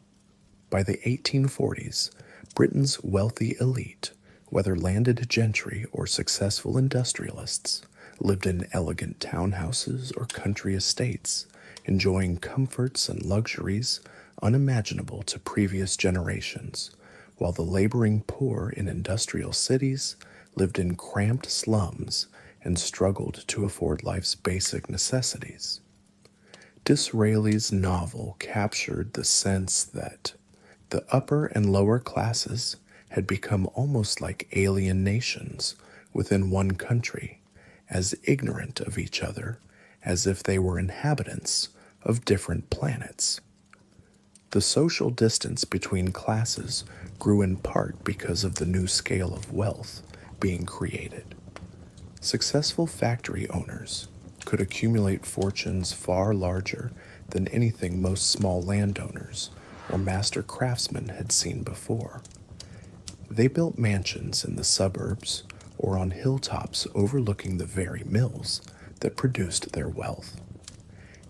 By the 1840s, Britain's wealthy elite, whether landed gentry or successful industrialists, lived in elegant townhouses or country estates, enjoying comforts and luxuries unimaginable to previous generations, while the laboring poor in industrial cities lived in cramped slums and struggled to afford life's basic necessities. Disraeli's novel captured the sense that the upper and lower classes had become almost like alien nations within one country, as ignorant of each other as if they were inhabitants of different planets. The social distance between classes grew in part because of the new scale of wealth being created. Successful factory owners could accumulate fortunes far larger than anything most small landowners or master craftsmen had seen before. They built mansions in the suburbs or on hilltops overlooking the very mills that produced their wealth.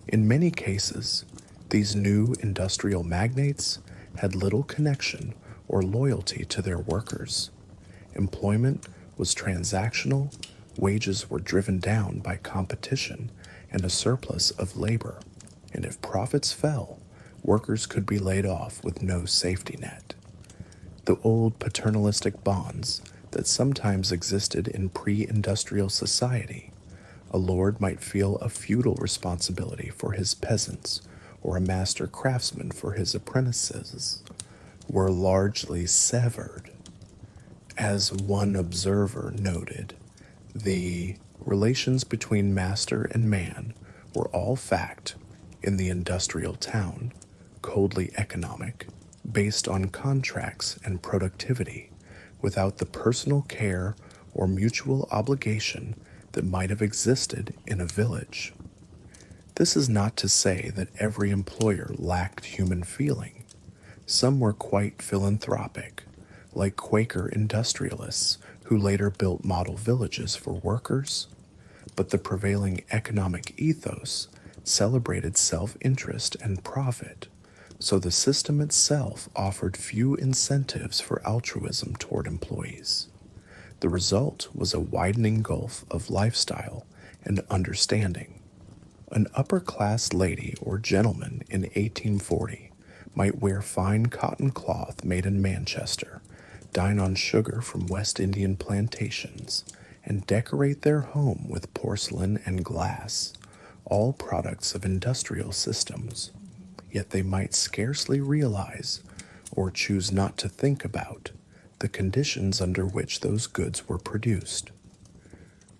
In many cases, these new industrial magnates had little connection or loyalty to their workers. Employment was transactional, wages were driven down by competition and a surplus of labor, and if profits fell, workers could be laid off with no safety net. The old paternalistic bonds that sometimes existed in pre-industrial society. A lord might feel a feudal responsibility for his peasants, or a master craftsman for his apprentices, were largely severed. As one observer noted, the relations between master and man were all fact in the industrial town, coldly economic, based on contracts and productivity, without the personal care or mutual obligation that might have existed in a village. This is not to say that every employer lacked human feeling. Some were quite philanthropic, like Quaker industrialists who later built model villages for workers, but the prevailing economic ethos celebrated self-interest and profit, so the system itself offered few incentives for altruism toward employees. The result was a widening gulf of lifestyle and understanding. An upper-class lady or gentleman in 1840 might wear fine cotton cloth made in Manchester, dine on sugar from West Indian plantations, and decorate their home with porcelain and glass, all products of industrial systems. yet they might scarcely realize, or choose not to think about, the conditions under which those goods were produced.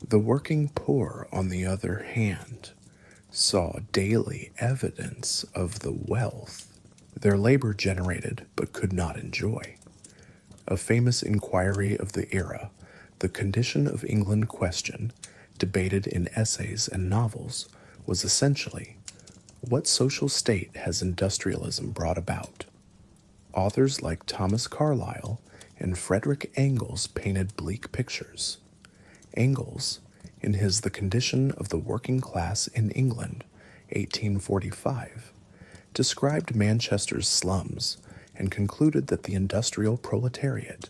The working poor, on the other hand, saw daily evidence of the wealth their labor generated but could not enjoy. A famous inquiry of the era, the condition of England question, debated in essays and novels, was essentially, what social state has industrialism brought about? Authors like Thomas Carlyle and Frederick Engels painted bleak pictures. Engels, in his The Condition of the Working Class in England, 1845, described Manchester's slums and concluded that the industrial proletariat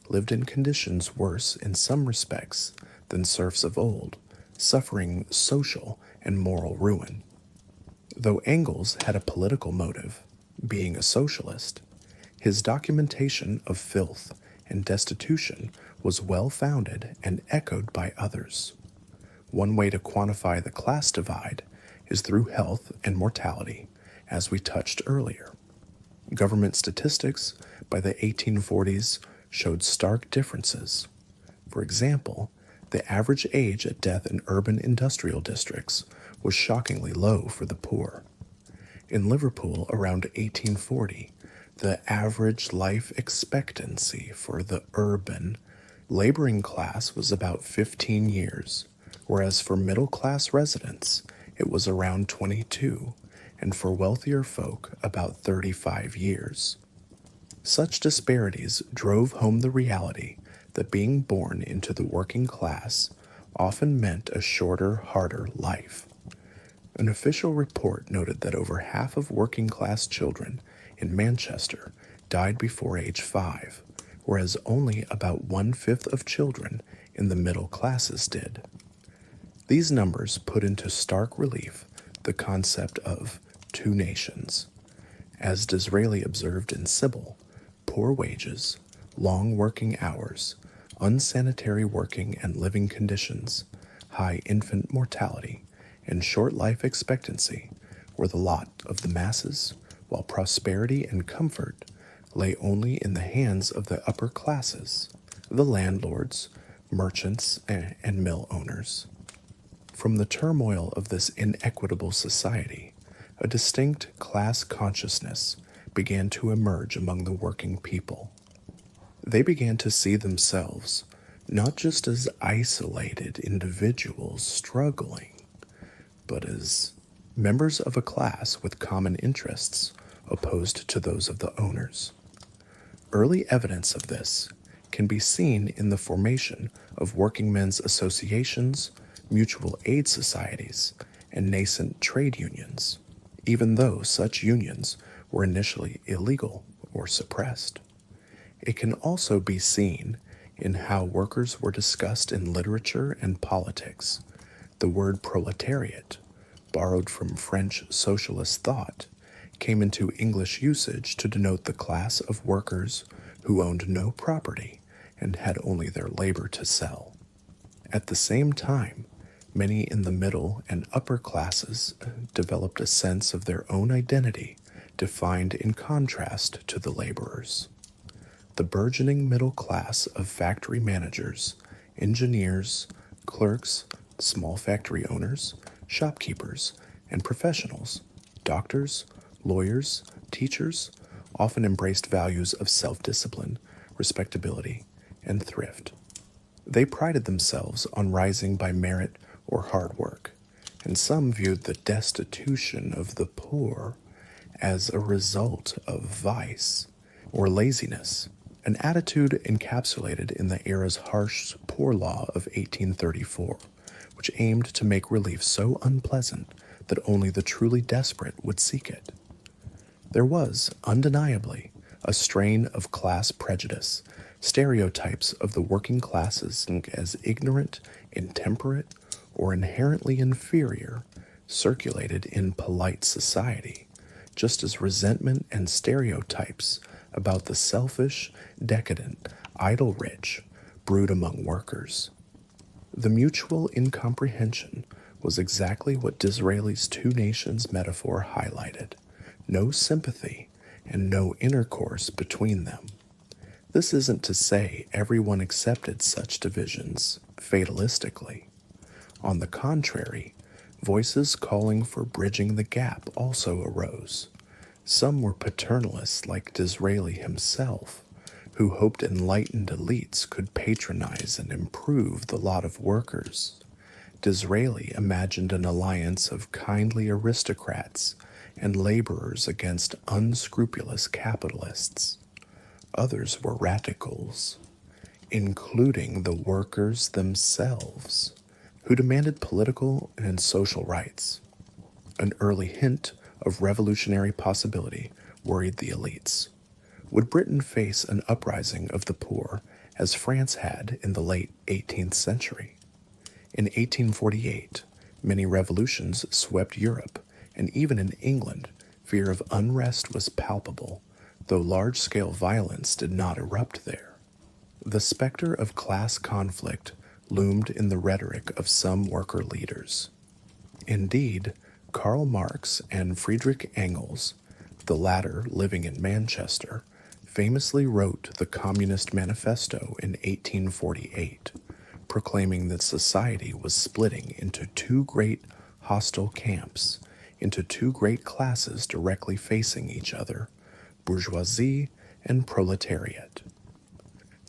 lived in conditions worse in some respects than serfs of old, suffering social and moral ruin. Though Engels had a political motive, being a socialist, his documentation of filth and destitution was well-founded and echoed by others. One way to quantify the class divide is through health and mortality, as we touched earlier. Government statistics by the 1840s showed stark differences. For example, the average age at death in urban industrial districts was shockingly low for the poor. In Liverpool around 1840, the average life expectancy for the urban, laboring class was about 15 years, whereas for middle-class residents it was around 22, and for wealthier folk about 35 years. Such disparities drove home the reality that being born into the working class often meant a shorter, harder life. An official report noted that over half of working-class children in Manchester died before age 5, whereas only about 1/5 of children in the middle classes did. These numbers put into stark relief the concept of two nations. As Disraeli observed in Sybil, poor wages, long working hours, unsanitary working and living conditions, high infant mortality, and short life expectancy were the lot of the masses, while prosperity and comfort lay only in the hands of the upper classes, the landlords, merchants, and mill owners. From the turmoil of this inequitable society, a distinct class consciousness began to emerge among the working people. They began to see themselves not just as isolated individuals struggling, but as members of a class with common interests opposed to those of the owners. Early evidence of this can be seen in the formation of working men's associations, mutual aid societies, and nascent trade unions, even though such unions were initially illegal or suppressed. It can also be seen in how workers were discussed in literature and politics. The word proletariat, borrowed from French socialist thought, came into English usage to denote the class of workers who owned no property and had only their labor to sell. At the same time, many in the middle and upper classes developed a sense of their own identity, defined in contrast to the laborers. The burgeoning middle class of factory managers, engineers, clerks, small factory owners, shopkeepers, and professionals, doctors, lawyers, teachers, often embraced values of self-discipline, respectability, and thrift. They prided themselves on rising by merit or hard work, and some viewed the destitution of the poor as a result of vice or laziness, an attitude encapsulated in the era's harsh poor law of 1834, which aimed to make relief so unpleasant that only the truly desperate would seek it. There was, undeniably, a strain of class prejudice, stereotypes of the working classes as ignorant, intemperate, or inherently inferior, circulated in polite society, just as resentment and stereotypes about the selfish, decadent, idle rich brewed among workers. The mutual incomprehension was exactly what Disraeli's two nations metaphor highlighted. no sympathy, and no intercourse between them. This isn't to say everyone accepted such divisions fatalistically. On the contrary, voices calling for bridging the gap also arose. Some were paternalists like Disraeli himself, who hoped enlightened elites could patronize and improve the lot of workers. Disraeli imagined an alliance of kindly aristocrats and laborers against unscrupulous capitalists. Others were radicals, including the workers themselves, who demanded political and social rights. An early hint of revolutionary possibility worried the elites. Would Britain face an uprising of the poor as France had in the late 18th century? In 1848, many revolutions swept Europe, and even in England, fear of unrest was palpable, though large-scale violence did not erupt there. The specter of class conflict loomed in the rhetoric of some worker leaders. Indeed, Karl Marx and Friedrich Engels, the latter living in Manchester, famously wrote the Communist Manifesto in 1848, proclaiming that society was splitting into two great hostile camps, into two great classes directly facing each other, bourgeoisie and proletariat.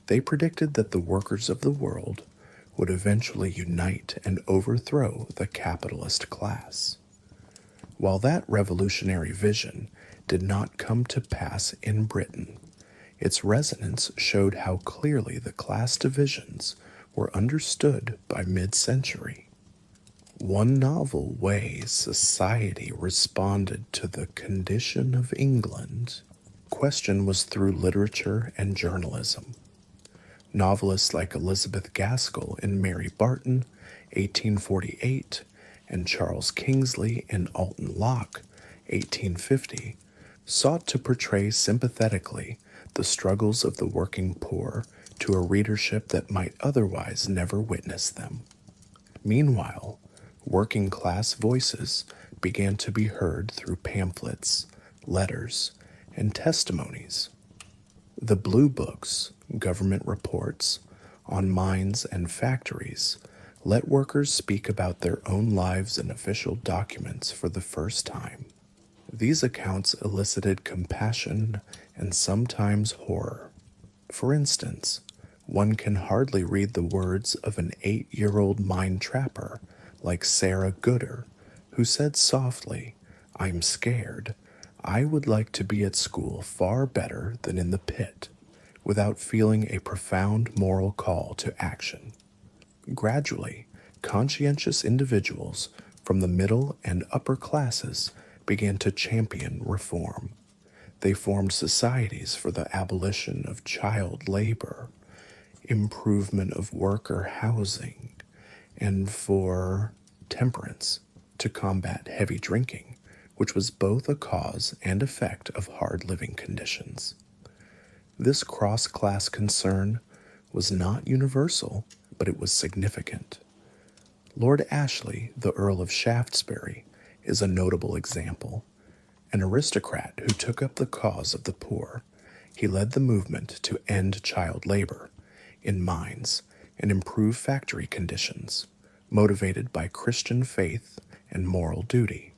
They predicted that the workers of the world would eventually unite and overthrow the capitalist class. While that revolutionary vision did not come to pass in Britain, its resonance showed how clearly the class divisions were understood by mid-century. One novel way society responded to the condition of England question was through literature and journalism. Novelists like Elizabeth Gaskell in Mary Barton, 1848, and Charles Kingsley in Alton Locke, 1850, sought to portray sympathetically the struggles of the working poor to a readership that might otherwise never witness them. Meanwhile, working-class voices began to be heard through pamphlets, letters, and testimonies. The Blue Books, government reports, on mines and factories let workers speak about their own lives in official documents for the first time. These accounts elicited compassion and sometimes horror. For instance, one can hardly read the words of an 8-year-old mine trapper like Sarah Gooder, who said softly, "I'm scared. I would like to be at school far better than in the pit," without feeling a profound moral call to action. Gradually, conscientious individuals from the middle and upper classes began to champion reform. They formed societies for the abolition of child labor, improvement of worker housing, and for temperance to combat heavy drinking, which was both a cause and effect of hard living conditions. This cross-class concern was not universal, but it was significant. Lord Ashley, the Earl of Shaftesbury, is a notable example. An aristocrat who took up the cause of the poor, he led the movement to end child labor in mines and improve factory conditions, motivated by Christian faith and moral duty.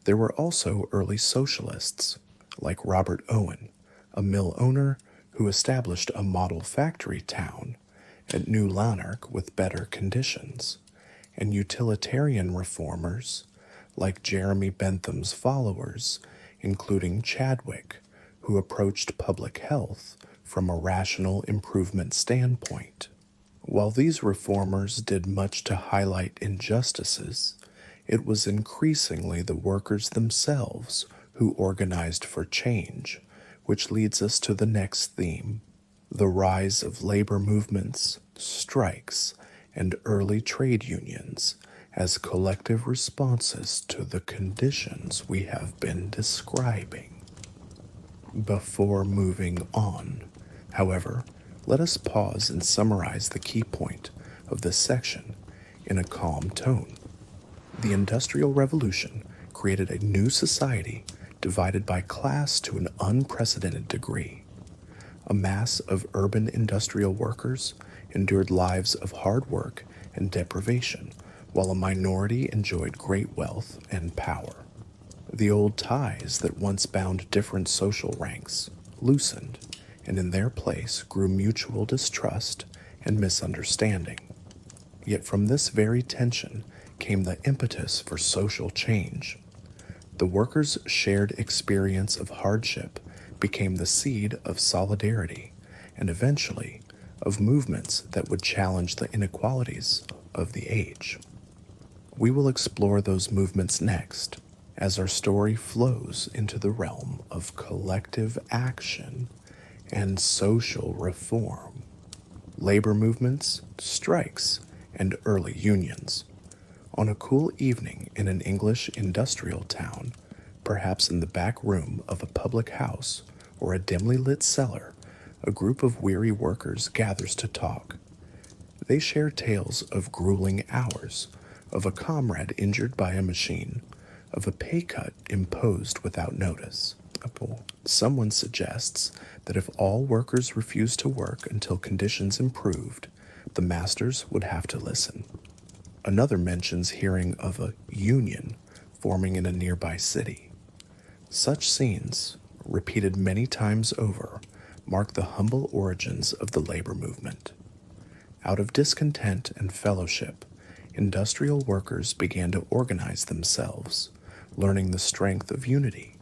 There were also early socialists, like Robert Owen, a mill owner who established a model factory town at New Lanark with better conditions, and utilitarian reformers like Jeremy Bentham's followers, including Chadwick, who approached public health from a rational improvement standpoint. While these reformers did much to highlight injustices, it was increasingly the workers themselves who organized for change, which leads us to the next theme: the rise of labor movements, strikes, and early trade unions as collective responses to the conditions we have been describing. Before moving on, however, let us pause and summarize the key point of this section in a calm tone. The Industrial Revolution created a new society divided by class to an unprecedented degree. A mass of urban industrial workers endured lives of hard work and deprivation, while a minority enjoyed great wealth and power. The old ties that once bound different social ranks loosened, and in their place grew mutual distrust and misunderstanding. Yet from this very tension came the impetus for social change. The workers' shared experience of hardship became the seed of solidarity and eventually of movements that would challenge the inequalities of the age. We will explore those movements next as our story flows into the realm of collective action and social reform, labor movements, strikes, and early unions. On a cool evening in an English industrial town, perhaps in the back room of a public house or a dimly lit cellar, a group of weary workers gathers to talk. They share tales of grueling hours, of a comrade injured by a machine, of a pay cut imposed without notice. Someone suggests that if all workers refused to work until conditions improved, the masters would have to listen. Another mentions hearing of a union forming in a nearby city. Such scenes, repeated many times over, mark the humble origins of the labor movement. Out of discontent and fellowship, industrial workers began to organize themselves, learning the strength of unity.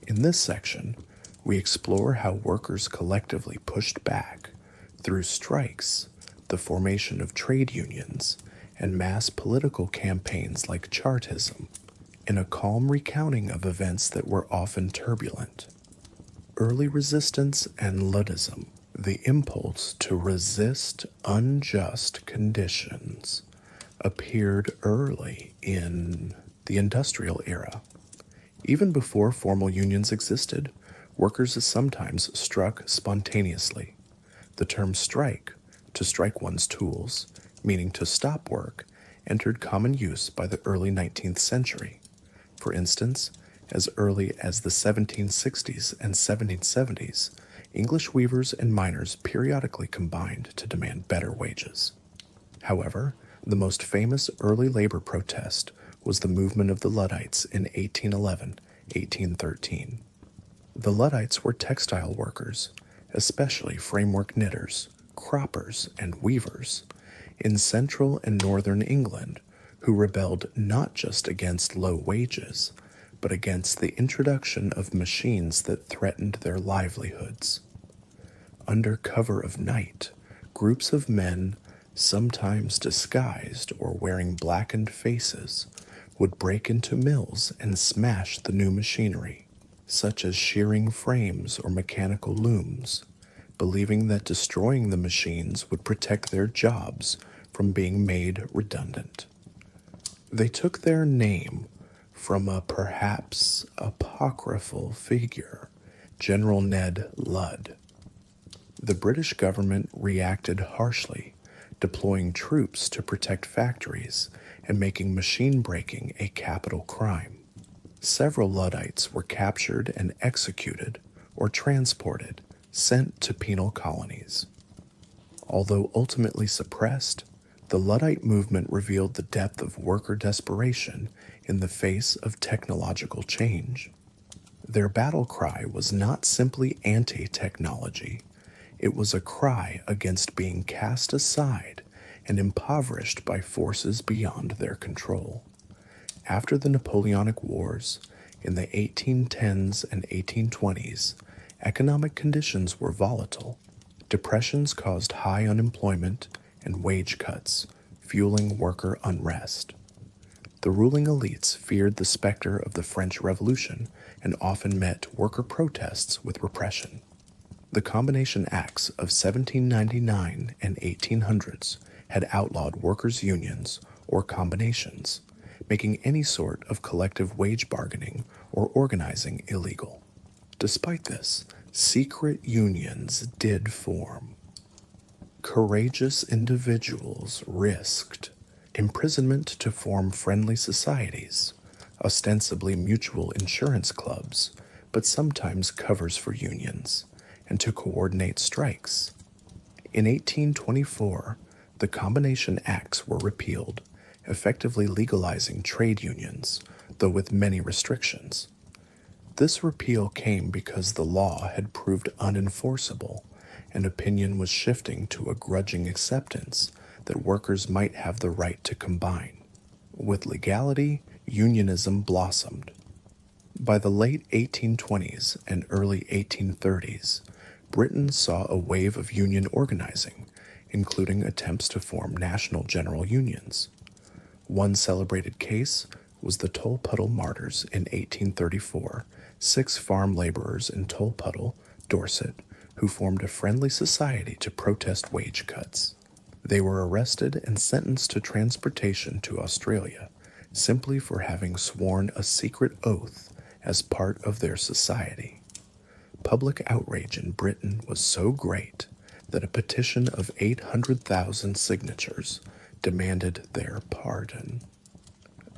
In this section, we explore how workers collectively pushed back through strikes, the formation of trade unions, and mass political campaigns like Chartism, in a calm recounting of events that were often turbulent. Early resistance and Luddism, the impulse to resist unjust conditions, appeared early in the industrial era. Even before formal unions existed, workers sometimes struck spontaneously. The term strike, to strike one's tools, meaning to stop work, entered common use by the early 19th century. For instance, as early as the 1760s and 1770s, English weavers and miners periodically combined to demand better wages. However, the most famous early labor protest was the movement of the Luddites in 1811-1813. The Luddites were textile workers, especially framework knitters, croppers, and weavers, in central and northern England, who rebelled not just against low wages, but against the introduction of machines that threatened their livelihoods. Under cover of night, groups of men, sometimes disguised or wearing blackened faces, would break into mills and smash the new machinery, such as shearing frames or mechanical looms, believing that destroying the machines would protect their jobs from being made redundant. They took their name from a perhaps apocryphal figure, General Ned Ludd. The British government reacted harshly, deploying troops to protect factories and making machine breaking a capital crime. Several Luddites were captured and executed or transported, sent to penal colonies. Although ultimately suppressed, the Luddite movement revealed the depth of worker desperation in the face of technological change. Their battle cry was not simply anti-technology, it was a cry against being cast aside and impoverished by forces beyond their control. After the Napoleonic Wars, in the 1810s and 1820s, economic conditions were volatile. Depressions caused high unemployment and wage cuts, fueling worker unrest. The ruling elites feared the specter of the French Revolution and often met worker protests with repression. The Combination Acts of 1799 and 1800s had outlawed workers' unions or combinations, making any sort of collective wage bargaining or organizing illegal. Despite this, secret unions did form. Courageous individuals risked imprisonment to form friendly societies, ostensibly mutual insurance clubs, but sometimes covers for unions, and to coordinate strikes. In 1824, the Combination Acts were repealed, effectively legalizing trade unions, though with many restrictions. This repeal came because the law had proved unenforceable, and opinion was shifting to a grudging acceptance that workers might have the right to combine. With legality, unionism blossomed. By the late 1820s and early 1830s, Britain saw a wave of union organizing, including attempts to form national general unions. One celebrated case was the Tolpuddle Martyrs in 1834, 6 farm laborers in Tolpuddle, Dorset, who formed a friendly society to protest wage cuts. They were arrested and sentenced to transportation to Australia, simply for having sworn a secret oath as part of their society. Public outrage in Britain was so great that a petition of 800,000 signatures demanded their pardon.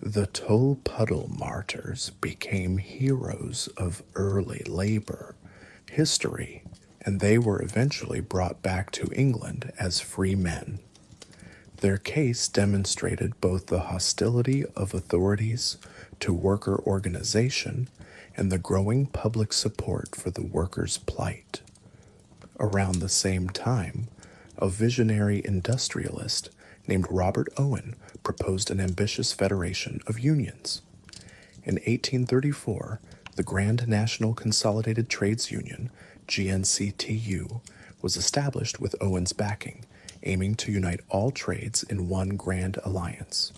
The Tolpuddle Martyrs became heroes of early labor history, and they were eventually brought back to England as free men. Their case demonstrated both the hostility of authorities to worker organization and the growing public support for the workers' plight. Around the same time, a visionary industrialist named Robert Owen proposed an ambitious federation of unions. In 1834, the Grand National Consolidated Trades Union, GNCTU, was established with Owen's backing, aiming to unite all trades in one grand alliance.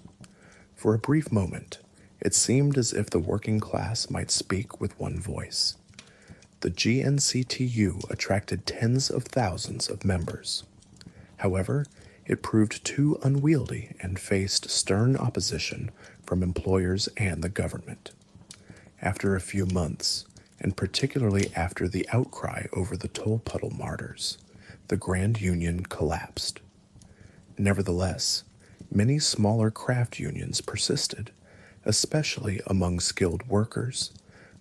For a brief moment, it seemed as if the working class might speak with one voice. The GNCTU attracted tens of thousands of members. However, it proved too unwieldy and faced stern opposition from employers and the government. After a few months, and particularly after the outcry over the Tolpuddle Martyrs, the Grand Union collapsed. Nevertheless, many smaller craft unions persisted, especially among skilled workers,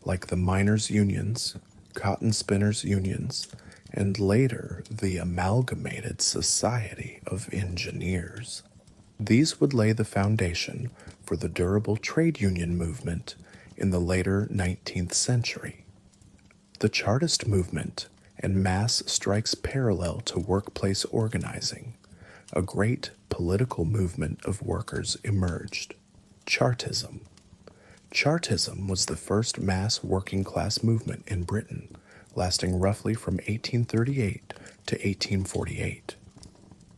like the miners' unions, cotton spinners' unions, and later the Amalgamated Society of Engineers. These would lay the foundation for the durable trade union movement in the later 19th century. The Chartist movement and mass strikes parallel to workplace organizing, a great political movement of workers emerged. Chartism. Chartism was the first mass working class movement in Britain, lasting roughly from 1838 to 1848.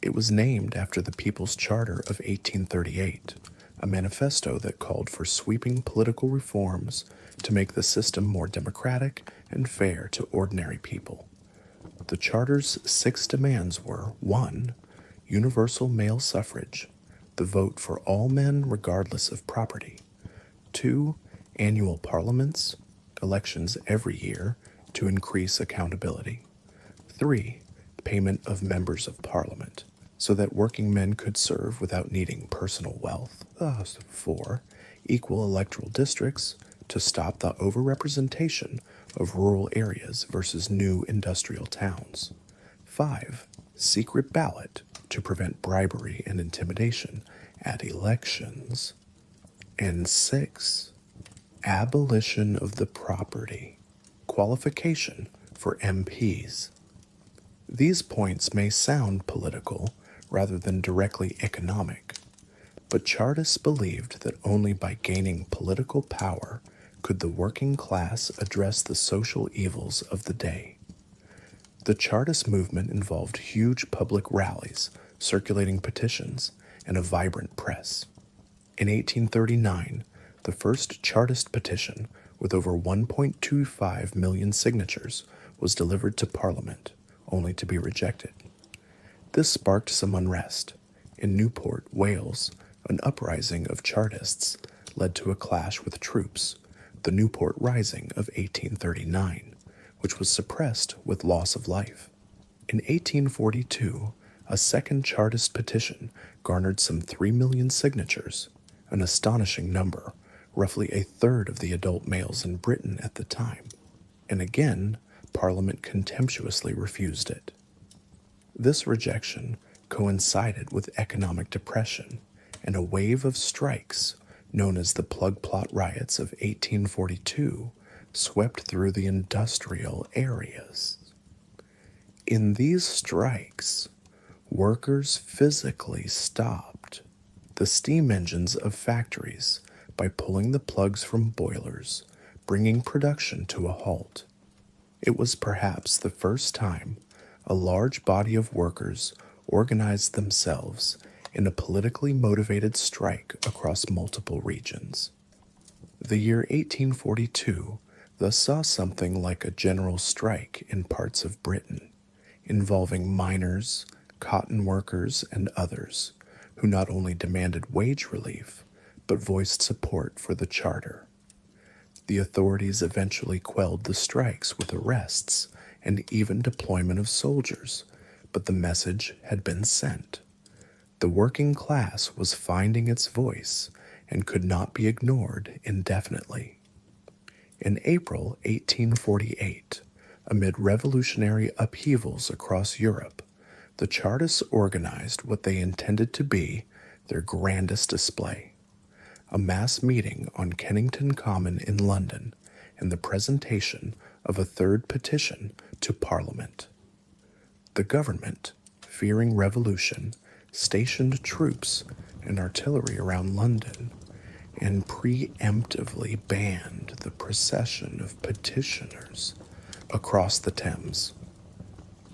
It was named after the People's Charter of 1838, a manifesto that called for sweeping political reforms to make the system more democratic and fair to ordinary people. The Charter's 6 demands were: 1. Universal male suffrage, the vote for all men regardless of property; 2. Annual parliaments, elections every year to increase accountability; 3. Payment of members of parliament, so that working men could serve without needing personal wealth; 4. Equal electoral districts to stop the overrepresentation of rural areas versus new industrial towns; 5. Secret ballot to prevent bribery and intimidation at elections; and 6. Abolition of the property qualification for MPs. These points may sound political rather than directly economic, but Chartists believed that only by gaining political power could the working class address the social evils of the day. The Chartist movement involved huge public rallies, circulating petitions, and a vibrant press. In 1839, the first Chartist petition, with over 1.25 million signatures, was delivered to Parliament, only to be rejected. This sparked some unrest. In Newport, Wales, an uprising of Chartists led to a clash with troops, the Newport Rising of 1839, which was suppressed with loss of life. In 1842, a second Chartist petition garnered some 3 million signatures, an astonishing number, roughly a third of the adult males in Britain at the time, and again, Parliament contemptuously refused it. This rejection coincided with economic depression and a wave of strikes known as the Plug Plot Riots of 1842 swept through the industrial areas. In these strikes, workers physically stopped the steam engines of factories by pulling the plugs from boilers, bringing production to a halt. It was perhaps the first time a large body of workers organized themselves in a politically motivated strike across multiple regions. The year 1842 thus saw something like a general strike in parts of Britain, involving miners, cotton workers, and others, who not only demanded wage relief, but voiced support for the charter. The authorities eventually quelled the strikes with arrests and even deployment of soldiers, but the message had been sent. The working class was finding its voice and could not be ignored indefinitely. In April 1848, amid revolutionary upheavals across Europe, the Chartists organized what they intended to be their grandest display: a mass meeting on Kennington Common in London and the presentation of a third petition to Parliament. The government, fearing revolution, stationed troops and artillery around London and preemptively banned the procession of petitioners across the Thames.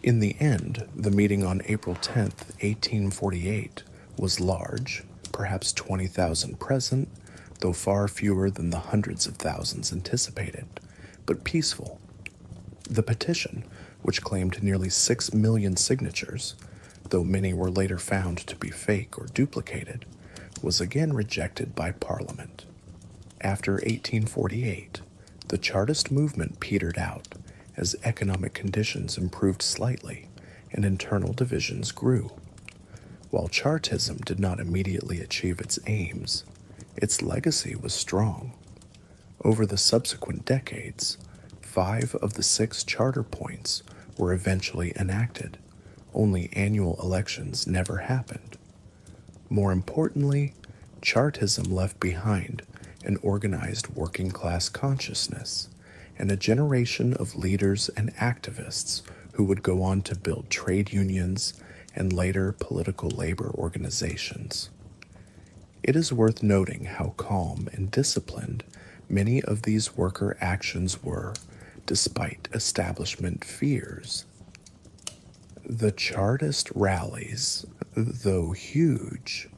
In the end, the meeting on April 10th, 1848 was large, perhaps 20,000 present, though far fewer than the hundreds of thousands anticipated, but peaceful. The petition, which claimed nearly 6 million signatures, though many were later found to be fake or duplicated, was again rejected by Parliament. After 1848, the Chartist movement petered out as economic conditions improved slightly and internal divisions grew. While Chartism did not immediately achieve its aims, its legacy was strong. Over the subsequent decades, 5 of the 6 charter points were eventually enacted. Only annual elections never happened. More importantly, Chartism left behind an organized working-class consciousness and a generation of leaders and activists who would go on to build trade unions and later political labor organizations. It is worth noting how calm and disciplined many of these worker actions were, despite establishment fears. The Chartist rallies, though huge,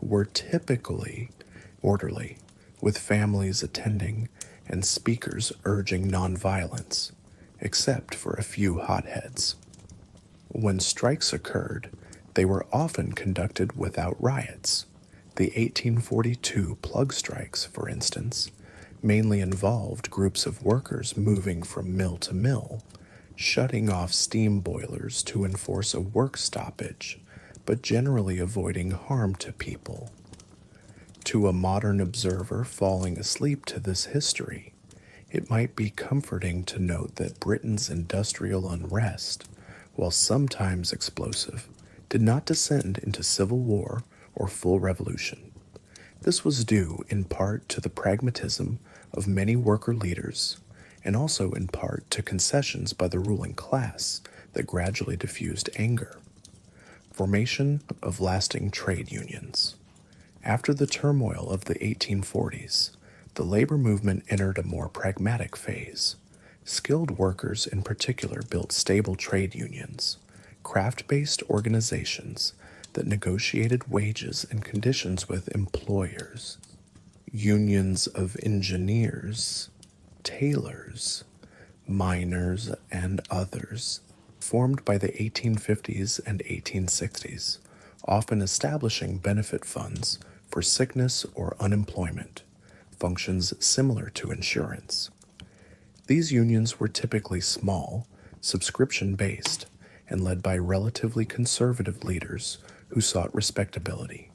were typically orderly, with families attending and speakers urging nonviolence, except for a few hotheads. When strikes occurred, they were often conducted without riots. The 1842 plug strikes, for instance, mainly involved groups of workers moving from mill to mill, shutting off steam boilers to enforce a work stoppage, but generally avoiding harm to people. To a modern observer falling asleep to this history, it might be comforting to note that Britain's industrial unrest, while sometimes explosive, did not descend into civil war or full revolution. This was due in part to the pragmatism of many worker leaders, and also in part to concessions by the ruling class that gradually diffused anger. Formation of lasting trade unions. After the turmoil of the 1840s, the labor movement entered a more pragmatic phase. Skilled workers in particular built stable trade unions, craft-based organizations that negotiated wages and conditions with employers. Unions of engineers, tailors, miners, and others, formed by the 1850s and 1860s, often establishing benefit funds for sickness or unemployment, functions similar to insurance. These unions were typically small, subscription-based, and led by relatively conservative leaders who sought respectability.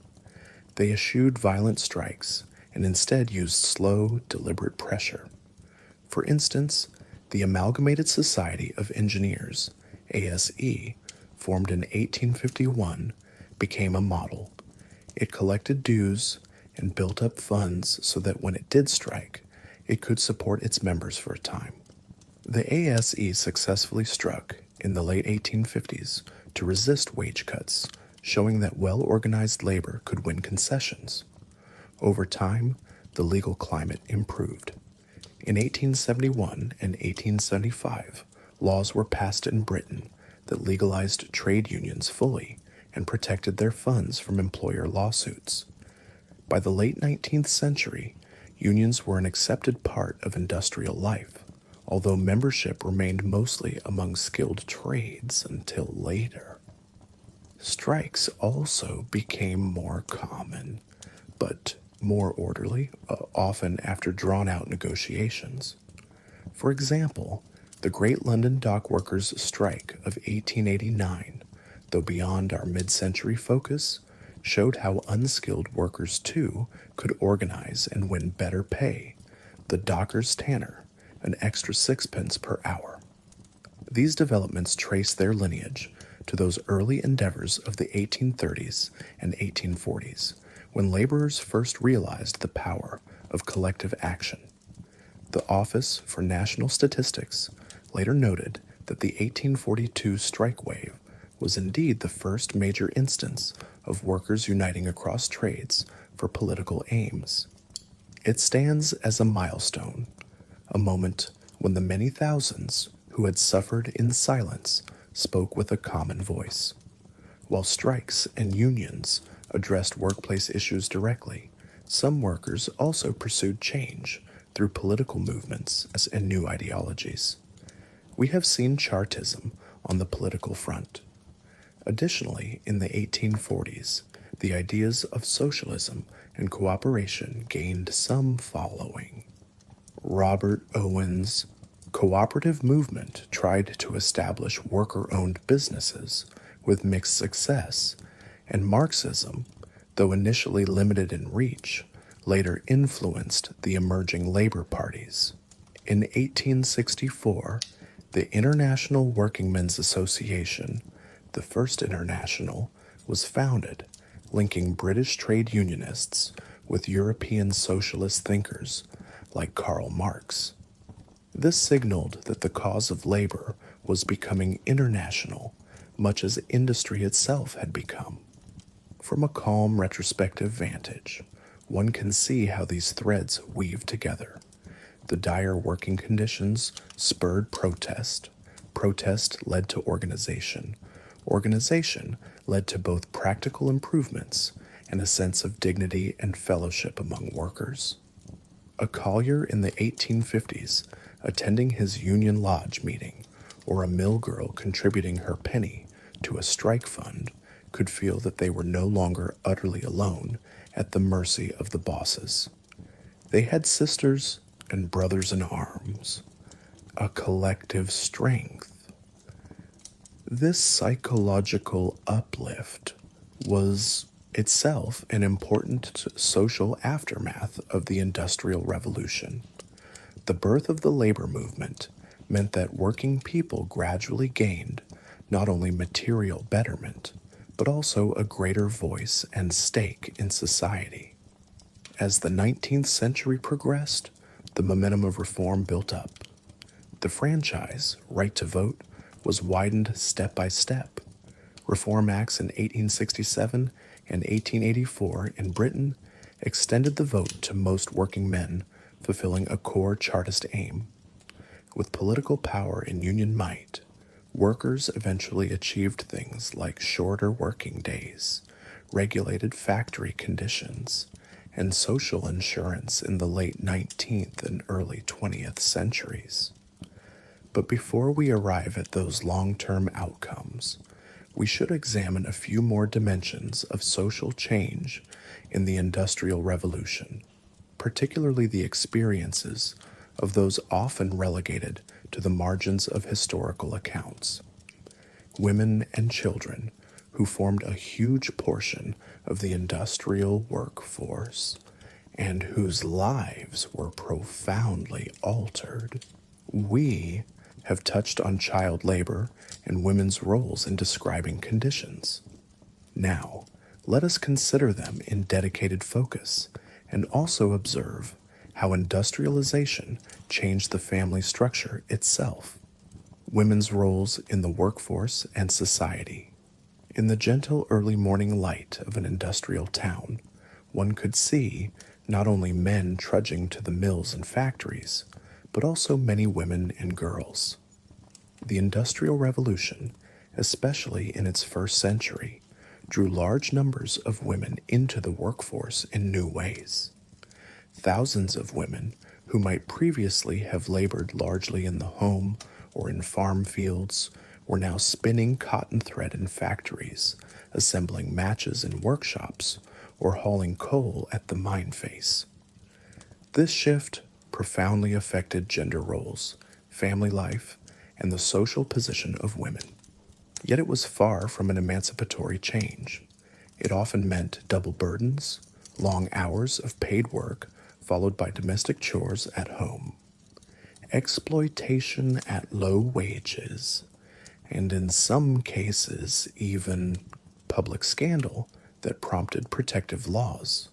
They eschewed violent strikes and instead used slow, deliberate pressure. For instance, the Amalgamated Society of Engineers, ASE, formed in 1851, became a model. It collected dues and built up funds so that when it did strike, it could support its members for a time. The ASE successfully struck in the late 1850s to resist wage cuts, showing that well-organized labor could win concessions. Over time, the legal climate improved. In 1871 and 1875, laws were passed in Britain that legalized trade unions fully and protected their funds from employer lawsuits. By the late 19th century, unions were an accepted part of industrial life, although membership remained mostly among skilled trades until later. Strikes also became more common, but more orderly, often after drawn-out negotiations. For example, the Great London Dock Workers' Strike of 1889, though beyond our mid-century focus, showed how unskilled workers too could organize and win better pay, the docker's tanner, an extra 6 pence per hour. These developments trace their lineage to those early endeavors of the 1830s and 1840s, when laborers first realized the power of collective action. The Office for National Statistics later noted that the 1842 strike wave was indeed the first major instance of workers uniting across trades for political aims. It stands as a milestone, a moment when the many thousands who had suffered in silence spoke with a common voice. While strikes and unions addressed workplace issues directly, some workers also pursued change through political movements and new ideologies. We have seen Chartism on the political front. Additionally, in the 1840s, the ideas of socialism and cooperation gained some following. Robert Owen's cooperative movement tried to establish worker-owned businesses with mixed success, and Marxism, though initially limited in reach, later influenced the emerging labor parties. In 1864, the International Workingmen's Association, the first international, was founded, linking British trade unionists with European socialist thinkers like Karl Marx. This signaled that the cause of labor was becoming international, much as industry itself had become. From a calm retrospective vantage, one can see how these threads weave together. The dire working conditions spurred protest. Protest led to organization. Organization led to both practical improvements and a sense of dignity and fellowship among workers. A collier in the 1850s attending his Union Lodge meeting, or a mill girl contributing her penny to a strike fund, could feel that they were no longer utterly alone at the mercy of the bosses. They had sisters and brothers in arms, a collective strength. This psychological uplift was itself an important social aftermath of the Industrial Revolution. The birth of the labor movement meant that working people gradually gained not only material betterment, but also a greater voice and stake in society. As the 19th century progressed, the momentum of reform built up. The franchise, right to vote, was widened step by step. Reform Acts in 1867 and 1884 in Britain extended the vote to most working men, fulfilling a core Chartist aim. With political power and union might, workers eventually achieved things like shorter working days, regulated factory conditions, and social insurance in the late 19th and early 20th centuries. But before we arrive at those long-term outcomes, we should examine a few more dimensions of social change in the Industrial Revolution, particularly the experiences of those often relegated to the margins of historical accounts. Women and children, who formed a huge portion of the industrial workforce, and whose lives were profoundly altered. We have touched on child labor and women's roles in describing conditions. Now, let us consider them in dedicated focus and also observe how industrialization changed the family structure itself. Women's roles in the workforce and society. In the gentle early morning light of an industrial town, one could see not only men trudging to the mills and factories, but also many women and girls. The Industrial Revolution, especially in its first century, drew large numbers of women into the workforce in new ways. Thousands of women who might previously have labored largely in the home or in farm fields were now spinning cotton thread in factories, assembling matches in workshops, or hauling coal at the mine face. This shift profoundly affected gender roles, family life, and the social position of women. Yet it was far from an emancipatory change. It often meant double burdens, long hours of paid work, followed by domestic chores at home, exploitation at low wages, and in some cases even public scandal that prompted protective laws.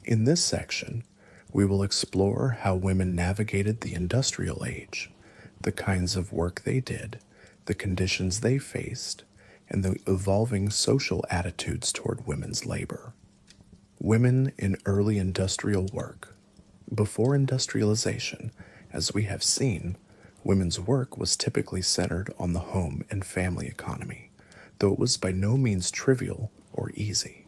In this section, we will explore how women navigated the industrial age, the kinds of work they did, the conditions they faced, and the evolving social attitudes toward women's labor. Women in early industrial work. Before industrialization, as we have seen, women's work was typically centered on the home and family economy, though it was by no means trivial or easy.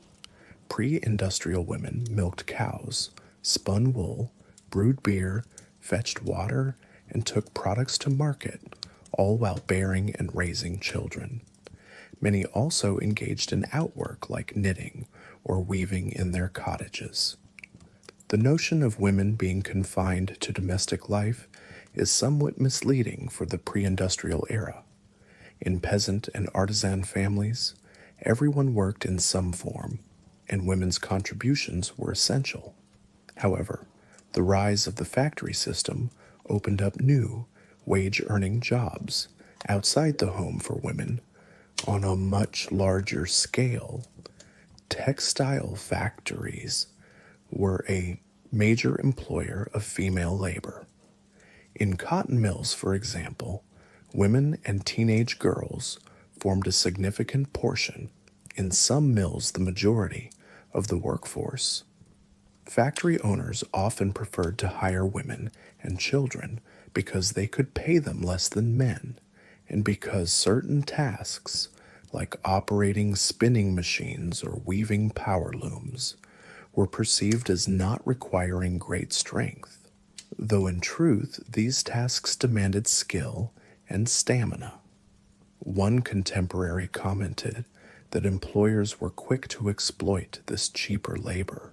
Pre-industrial women milked cows, spun wool, brewed beer, fetched water, and took products to market, all while bearing and raising children. Many also engaged in outwork like knitting or weaving in their cottages. The notion of women being confined to domestic life is somewhat misleading for the pre-industrial era. In peasant and artisan families, everyone worked in some form, and women's contributions were essential. However, the rise of the factory system opened up new, wage-earning jobs outside the home for women on a much larger scale. Textile factories were a major employer of female labor. In cotton mills, for example, women and teenage girls formed a significant portion, in some mills the majority, of the workforce. Factory owners often preferred to hire women and children because they could pay them less than men, and because certain tasks, like operating spinning machines or weaving power looms, were perceived as not requiring great strength, though in truth these tasks demanded skill and stamina. One contemporary commented that employers were quick to exploit this cheaper labor,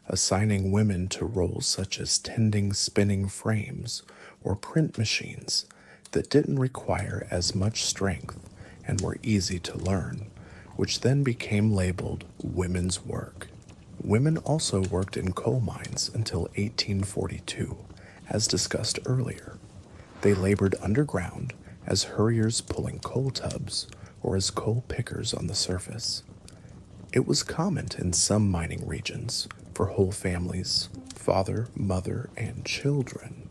assigning women to roles such as tending spinning frames or print machines that didn't require as much strength and were easy to learn, which then became labeled women's work. Women also worked in coal mines until 1842, as discussed earlier. They labored underground as hurriers pulling coal tubs or as coal pickers on the surface. It was common in some mining regions for whole families, father, mother, and children,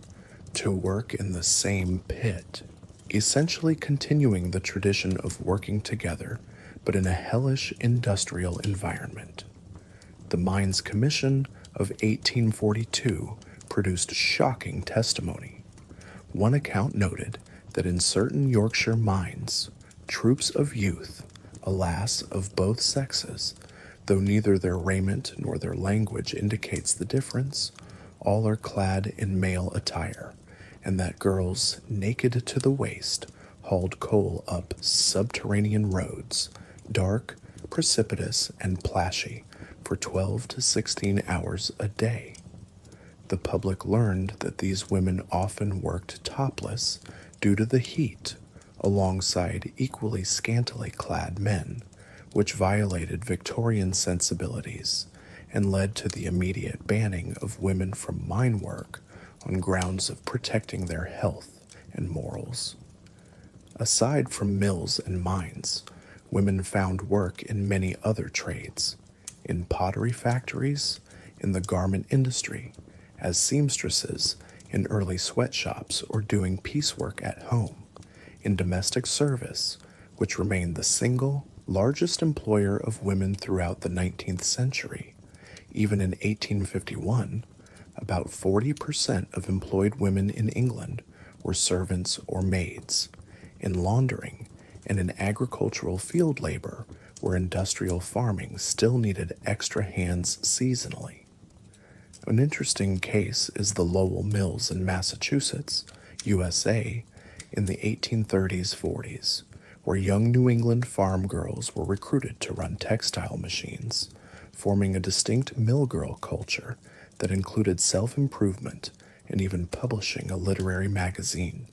to work in the same pit, essentially continuing the tradition of working together, but in a hellish industrial environment. The Mines Commission of 1842 produced shocking testimony. One account noted that in certain Yorkshire mines, troops of youth, alas, of both sexes, though neither their raiment nor their language indicates the difference, all are clad in male attire, and that girls, naked to the waist, hauled coal up subterranean roads, dark, precipitous, and plashy, for 12 to 16 hours a day. The public learned that these women often worked topless due to the heat, alongside equally scantily clad men, which violated Victorian sensibilities and led to the immediate banning of women from mine work on grounds of protecting their health and morals. Aside from mills and mines, women found work in many other trades, in pottery factories, in the garment industry, as seamstresses, in early sweatshops or doing piecework at home, in domestic service, which remained the single largest employer of women throughout the 19th century. Even in 1851, about 40% of employed women in England were servants or maids, in laundering, and in agricultural field labor, where industrial farming still needed extra hands seasonally. An interesting case is the Lowell Mills in Massachusetts, USA, in the 1830s-40s, where young New England farm girls were recruited to run textile machines, forming a distinct mill girl culture that included self-improvement and even publishing a literary magazine.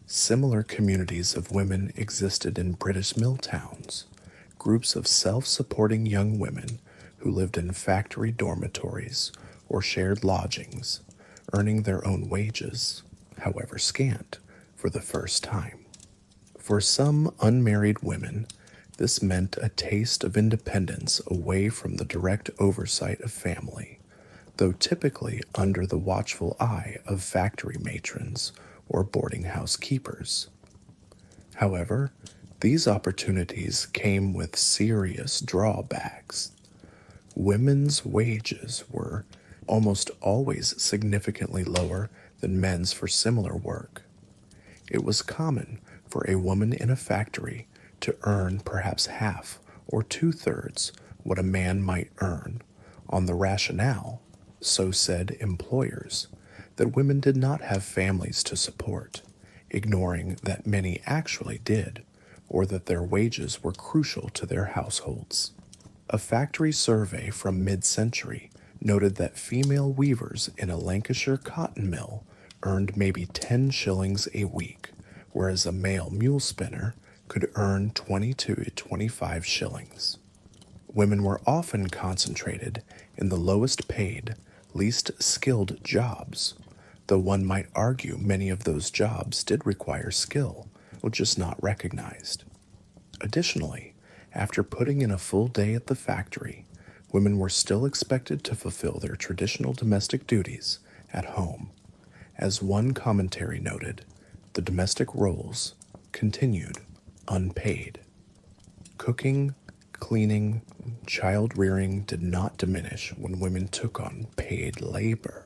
Similar communities of women existed in British mill towns, groups of self-supporting young women who lived in factory dormitories or shared lodgings, earning their own wages, however scant, for the first time. For some unmarried women, this meant a taste of independence away from the direct oversight of family, though typically under the watchful eye of factory matrons or boarding house keepers. However, these opportunities came with serious drawbacks. Women's wages were almost always significantly lower than men's for similar work. It was common for a woman in a factory to earn perhaps half or two-thirds what a man might earn, on the rationale, so said employers, that women did not have families to support, ignoring that many actually did, or that their wages were crucial to their households. A factory survey from mid-century noted that female weavers in a Lancashire cotton mill earned maybe 10 shillings a week, whereas a male mule spinner could earn 22 to 25 shillings. Women were often concentrated in the lowest paid, least skilled jobs, though one might argue many of those jobs did require skill, which is not recognized. Additionally, after putting in a full day at the factory, women were still expected to fulfill their traditional domestic duties at home. As one commentary noted, the domestic roles continued unpaid. Cooking, cleaning, child rearing did not diminish when women took on paid labor.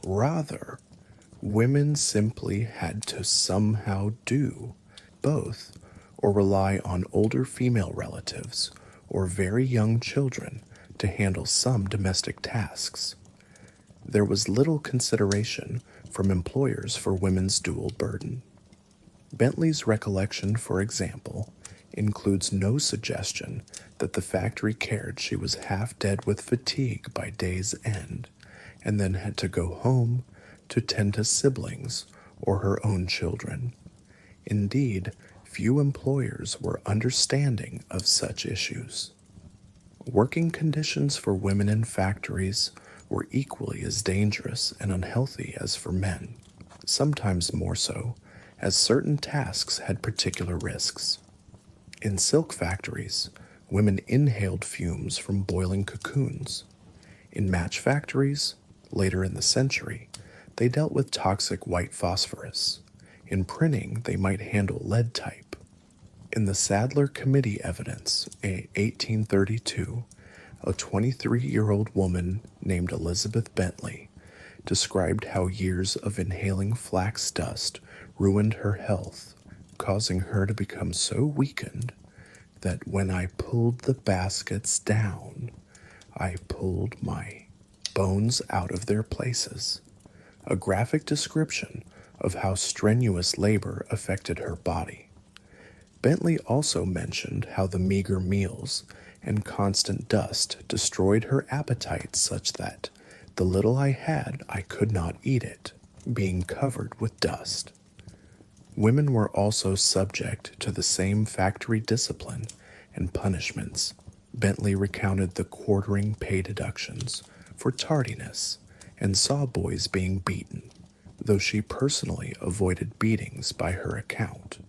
Rather, women simply had to somehow do both, or rely on older female relatives or very young children to handle some domestic tasks. There was little consideration from employers for women's dual burden. Bentley's recollection, for example, includes no suggestion that the factory cared she was half dead with fatigue by day's end, and then had to go home to tend to siblings or her own children. Indeed, few employers were understanding of such issues. Working conditions for women in factories were equally as dangerous and unhealthy as for men, sometimes more so, as certain tasks had particular risks. In silk factories, women inhaled fumes from boiling cocoons. In match factories, later in the century, they dealt with toxic white phosphorus. In printing, they might handle lead type. In the Sadler Committee evidence, 1832, a 23-year-old woman named Elizabeth Bentley described how years of inhaling flax dust ruined her health, causing her to become so weakened that when I pulled the baskets down, I pulled my bones out of their places. A graphic description of how strenuous labor affected her body. Bentley also mentioned how the meager meals and constant dust destroyed her appetite such that the little I had, I could not eat it, being covered with dust. Women were also subject to the same factory discipline and punishments. Bentley recounted the quartering pay deductions for tardiness and saw boys being beaten, though she personally avoided beatings by her account.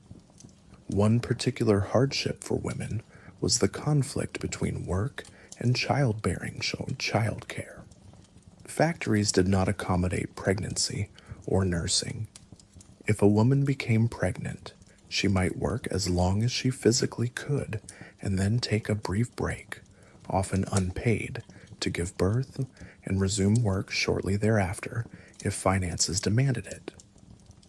One particular hardship for women was the conflict between work and childbearing childcare. Factories did not accommodate pregnancy or nursing. If a woman became pregnant, she might work as long as she physically could and then take a brief break, often unpaid, to give birth and resume work shortly thereafter if finances demanded it.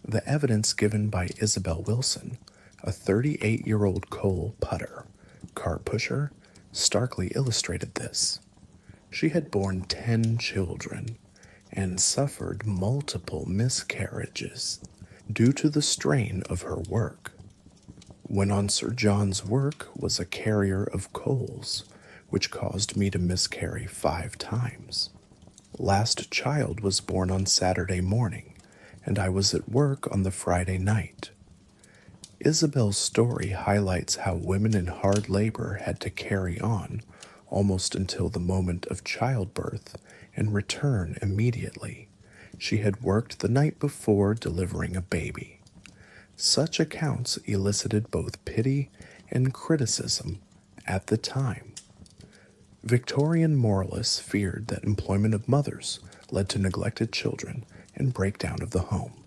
The evidence given by Isabel Wilson, a 38-year-old coal putter, car pusher, starkly illustrated this. She had borne 10 children and suffered multiple miscarriages due to the strain of her work. Went on Sir John's work was a carrier of coals, which caused me to miscarry 5 times. Last child was born on Saturday morning, and I was at work on the Friday night. Isabel's story highlights how women in hard labor had to carry on almost until the moment of childbirth and return immediately. She had worked the night before delivering a baby. Such accounts elicited both pity and criticism at the time. Victorian moralists feared that employment of mothers led to neglected children and breakdown of the home.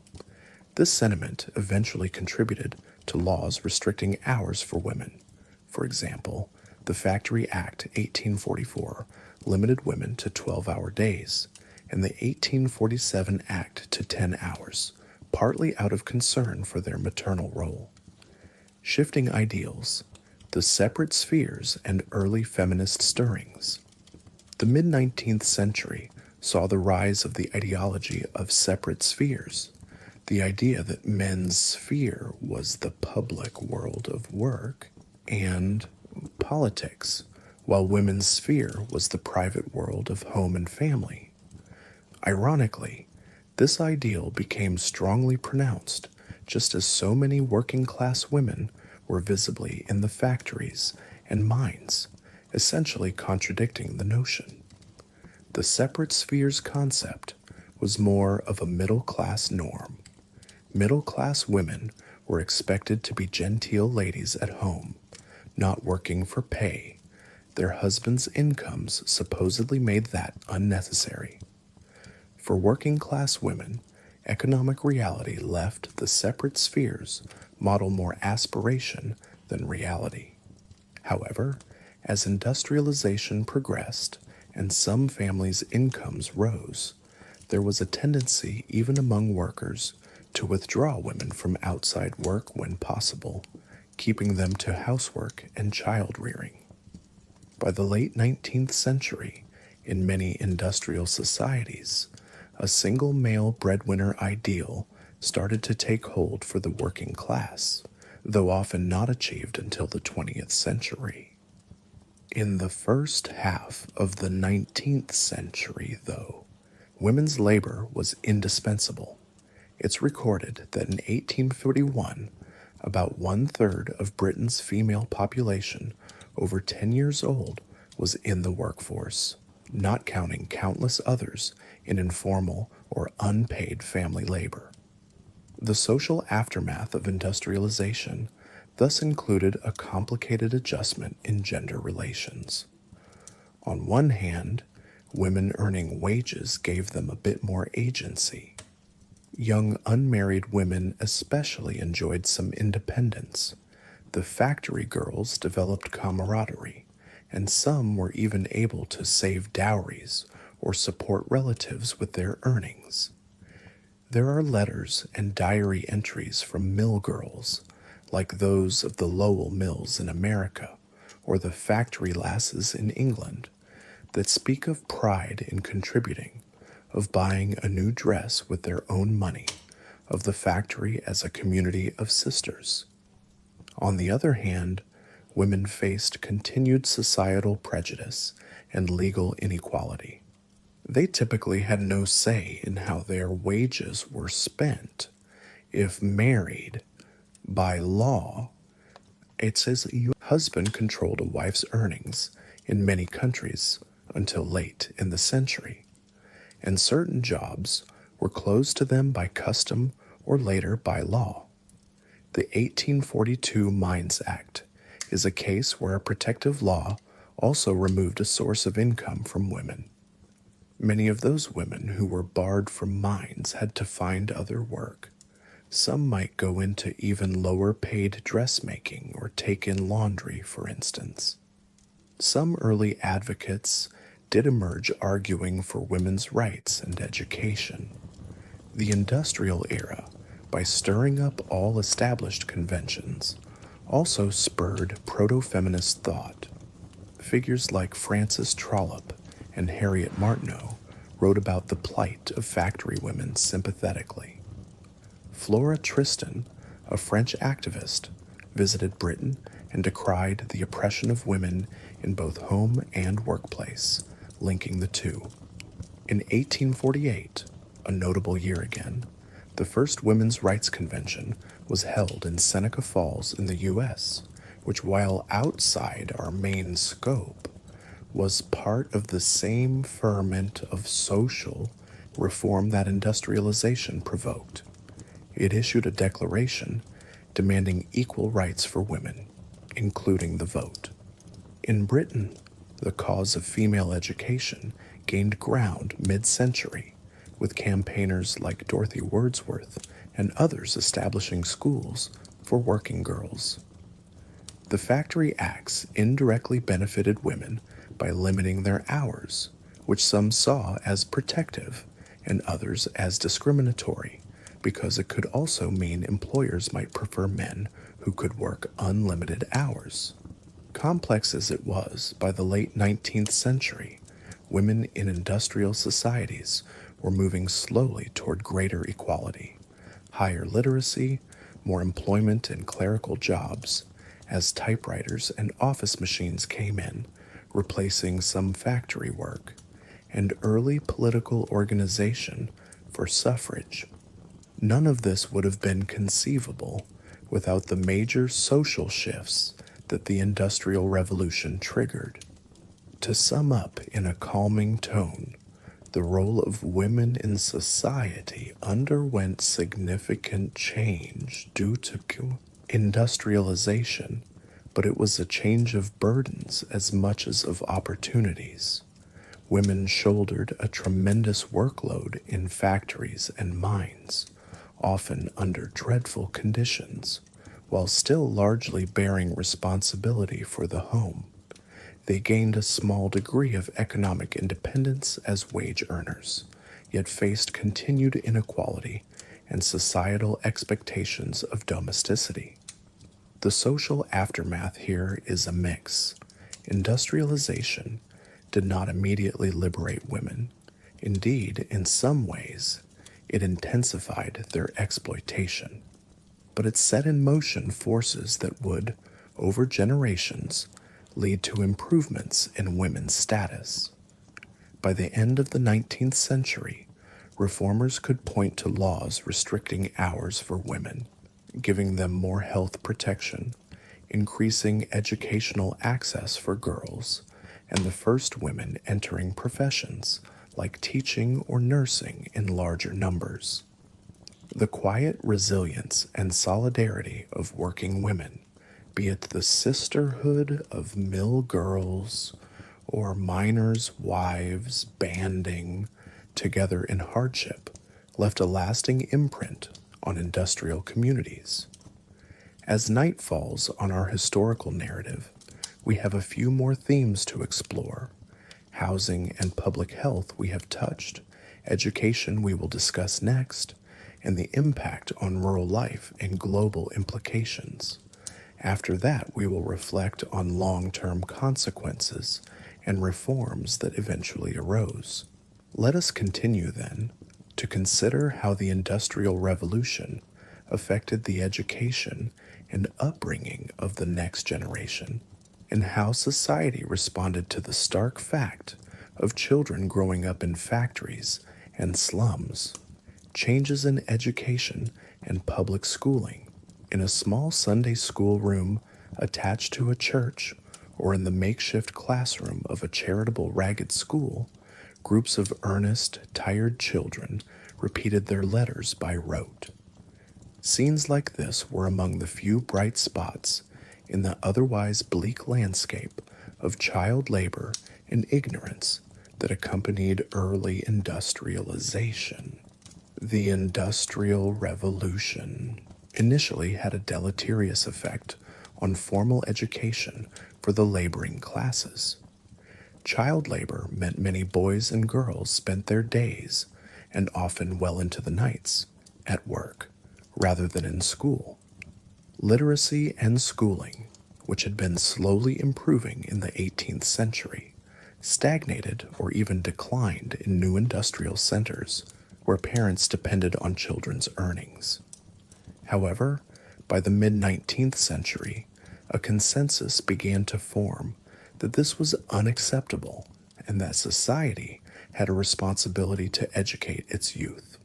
This sentiment eventually contributed to laws restricting hours for women. For example, the Factory Act 1844 limited women to 12-hour days, and the 1847 Act to 10 hours, partly out of concern for their maternal role. Shifting ideals, the separate spheres, and early feminist stirrings. The mid-19th century saw the rise of the ideology of separate spheres, the idea that men's sphere was the public world of work and politics, while women's sphere was the private world of home and family. Ironically, this ideal became strongly pronounced just as so many working-class women were visibly in the factories and mines, essentially contradicting the notion. The separate spheres concept was more of a middle-class norm. Middle-class women were expected to be genteel ladies at home, not working for pay. Their husbands' incomes supposedly made that unnecessary. For working-class women, economic reality left the separate spheres model more aspiration than reality. However, as industrialization progressed and some families' incomes rose, there was a tendency even among workers to withdraw women from outside work when possible, keeping them to housework and child-rearing. By the late 19th century, in many industrial societies, a single male breadwinner ideal started to take hold for the working class, though often not achieved until the 20th century. In the first half of the 19th century, though, women's labor was indispensable. It's recorded that in 1841, about 1/3 of Britain's female population over 10 years old was in the workforce, not counting countless others in informal or unpaid family labor. The social aftermath of industrialization thus included a complicated adjustment in gender relations. On one hand, women earning wages gave them a bit more agency. Young unmarried women especially enjoyed some independence. The factory girls developed camaraderie, and some were even able to save dowries or support relatives with their earnings. There are letters and diary entries from mill girls, like those of the Lowell mills in America or the factory lasses in England, that speak of pride in contributing, of buying a new dress with their own money, of the factory as a community of sisters. On the other hand, women faced continued societal prejudice and legal inequality. They typically had no say in how their wages were spent. If married, by law, it says your husband controlled a wife's earnings in many countries until late in the century, and certain jobs were closed to them by custom or later by law. The 1842 Mines Act is a case where a protective law also removed a source of income from women. Many of those women who were barred from mines had to find other work. Some might go into even lower paid dressmaking or take in laundry, for instance. Some early advocates did emerge arguing for women's rights and education. The industrial era, by stirring up all established conventions, also spurred proto-feminist thought. Figures like Frances Trollope and Harriet Martineau wrote about the plight of factory women sympathetically. Flora Tristan, a French activist, visited Britain and decried the oppression of women in both home and workplace, linking the two. In 1848, a notable year again, the first Women's Rights Convention was held in Seneca Falls in the U.S., which, while outside our main scope, was part of the same ferment of social reform that industrialization provoked. It issued a declaration demanding equal rights for women, including the vote. In Britain, the cause of female education gained ground mid-century, with campaigners like Dorothy Wordsworth and others establishing schools for working girls. The Factory Acts indirectly benefited women by limiting their hours, which some saw as protective and others as discriminatory, because it could also mean employers might prefer men who could work unlimited hours. Complex as it was, by the late 19th century, women in industrial societies were moving slowly toward greater equality, higher literacy, more employment in clerical jobs, as typewriters and office machines came in, replacing some factory work, and early political organization for suffrage. None of this would have been conceivable without the major social shifts that the Industrial Revolution triggered. To sum up in a calming tone, the role of women in society underwent significant change due to industrialization, but it was a change of burdens as much as of opportunities. Women shouldered a tremendous workload in factories and mines, often under dreadful conditions, while still largely bearing responsibility for the home. They gained a small degree of economic independence as wage earners, yet faced continued inequality and societal expectations of domesticity. The social aftermath here is a mix. Industrialization did not immediately liberate women. Indeed, in some ways, it intensified their exploitation. But it set in motion forces that would, over generations, lead to improvements in women's status. By the end of the 19th century, reformers could point to laws restricting hours for women, giving them more health protection, increasing educational access for girls, and the first women entering professions like teaching or nursing in larger numbers. The quiet resilience and solidarity of working women, be it the sisterhood of mill girls or miners' wives banding together in hardship, left a lasting imprint on industrial communities. As night falls on our historical narrative, we have a few more themes to explore. Housing and public health we have touched, education we will discuss next, and the impact on rural life and global implications. After that, we will reflect on long-term consequences and reforms that eventually arose. Let us continue, then, to consider how the Industrial Revolution affected the education and upbringing of the next generation, and how society responded to the stark fact of children growing up in factories and slums. Changes in education and public schooling, in a small Sunday school room attached to a church, or in the makeshift classroom of a charitable ragged school, groups of earnest, tired children repeated their letters by rote. Scenes like this were among the few bright spots in the otherwise bleak landscape of child labor and ignorance that accompanied early industrialization. The Industrial Revolution initially had a deleterious effect on formal education for the laboring classes. Child labor meant many boys and girls spent their days, and often well into the nights, at work, rather than in school. Literacy and schooling, which had been slowly improving in the 18th century, stagnated or even declined in new industrial centers where parents depended on children's earnings. However, by the mid-19th century, a consensus began to form that this was unacceptable and that society had a responsibility to educate its youth.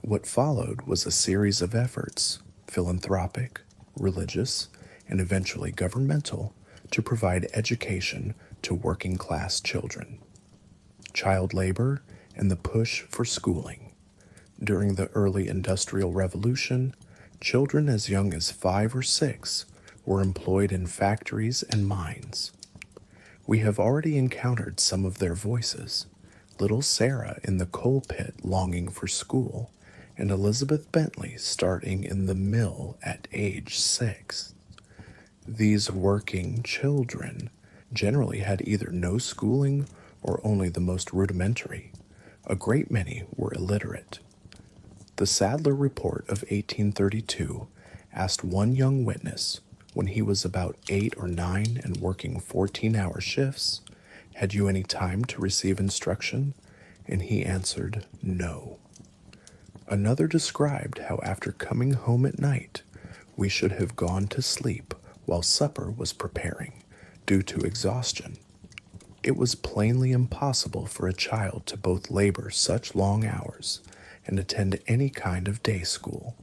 What followed was a series of efforts, philanthropic, religious, and eventually governmental, to provide education to working class children. Child labor and the push for schooling. During the early Industrial Revolution, children as young as 5 or 6 were employed in factories and mines. We have already encountered some of their voices, little Sarah in the coal pit longing for school, and Elizabeth Bentley starting in the mill at age 6. These working children generally had either no schooling or only the most rudimentary. A great many were illiterate. The Sadler Report of 1832 asked one young witness, when he was about 8 or 9 and working 14-hour shifts, "Had you any time to receive instruction?" And he answered, "No." Another described how after coming home at night, we should have gone to sleep while supper was preparing, due to exhaustion. It was plainly impossible for a child to both labor such long hours and attend any kind of day school.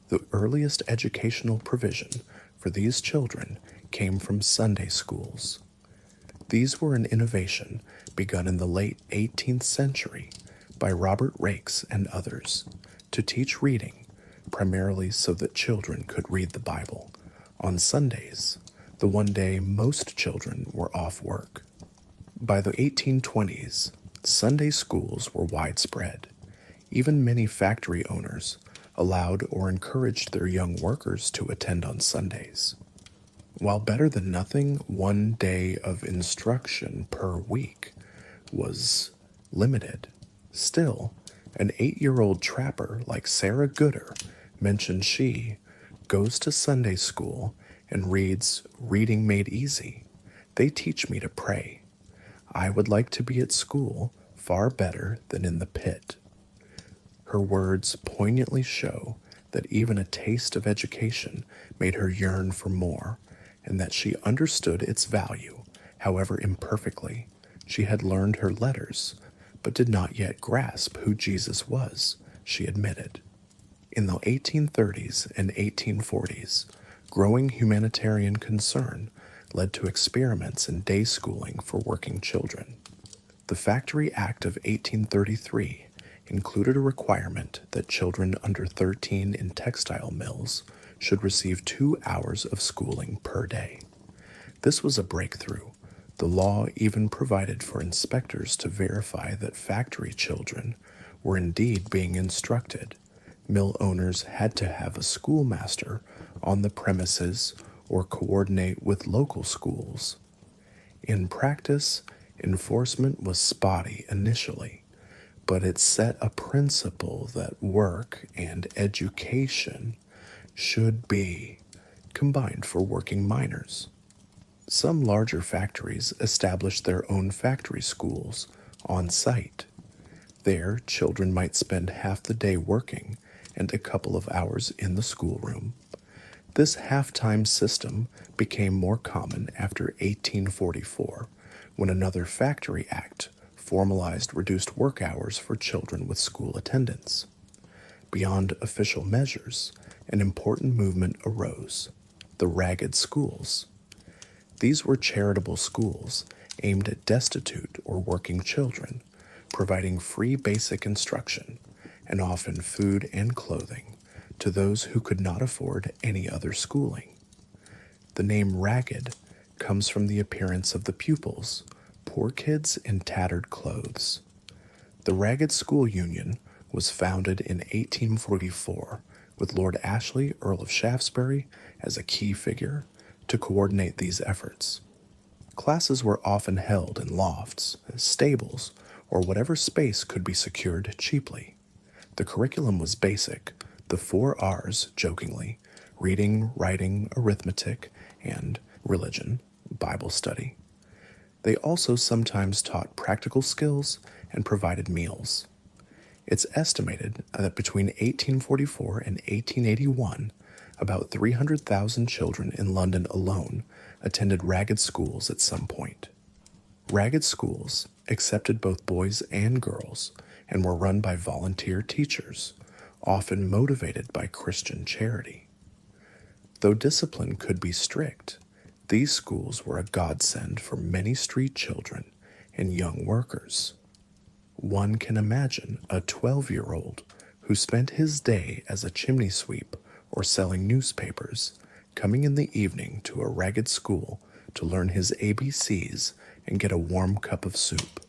The earliest educational provision for these children came from Sunday schools. These were an innovation begun in the late 18th century by Robert Raikes and others to teach reading, primarily so that children could read the Bible on Sundays, the one day most children were off work. By the 1820s, Sunday schools were widespread. Even many factory owners allowed or encouraged their young workers to attend on Sundays. While better than nothing, one day of instruction per week was limited. Still, an 8-year-old trapper like Sarah Gooder mentioned she goes to Sunday school and reads Reading Made Easy. They teach me to pray. I would like to be at school far better than in the pit. Her words poignantly show that even a taste of education made her yearn for more, and that she understood its value, however imperfectly. She had learned her letters, but did not yet grasp who Jesus was, she admitted. In the 1830s and 1840s, growing humanitarian concern led to experiments in day schooling for working children. The Factory Act of 1833 included a requirement that children under 13 in textile mills should receive 2 hours of schooling per day. This was a breakthrough. The law even provided for inspectors to verify that factory children were indeed being instructed. Mill owners had to have a schoolmaster on the premises or coordinate with local schools. In practice, enforcement was spotty initially, but it set a principle that work and education should be combined for working miners. Some larger factories established their own factory schools on site. There, children might spend half the day working and a couple of hours in the schoolroom. This half-time system became more common after 1844, when another Factory Act formalized reduced work hours for children with school attendance. Beyond official measures, an important movement arose: the ragged schools. These were charitable schools aimed at destitute or working children, providing free basic instruction and often food and clothing to those who could not afford any other schooling. The name ragged comes from the appearance of the pupils, poor kids in tattered clothes. The Ragged School Union was founded in 1844 with Lord Ashley, Earl of Shaftesbury, as a key figure to coordinate these efforts. Classes were often held in lofts, stables, or whatever space could be secured cheaply. The curriculum was basic, the 4 R's, jokingly, reading, writing, arithmetic, and religion, Bible study. They also sometimes taught practical skills and provided meals. It's estimated that between 1844 and 1881, about 300,000 children in London alone attended ragged schools at some point. Ragged schools accepted both boys and girls and were run by volunteer teachers, often motivated by Christian charity. Though discipline could be strict, these schools were a godsend for many street children and young workers. One can imagine a 12-year-old who spent his day as a chimney sweep or selling newspapers, coming in the evening to a ragged school to learn his ABCs and get a warm cup of soup.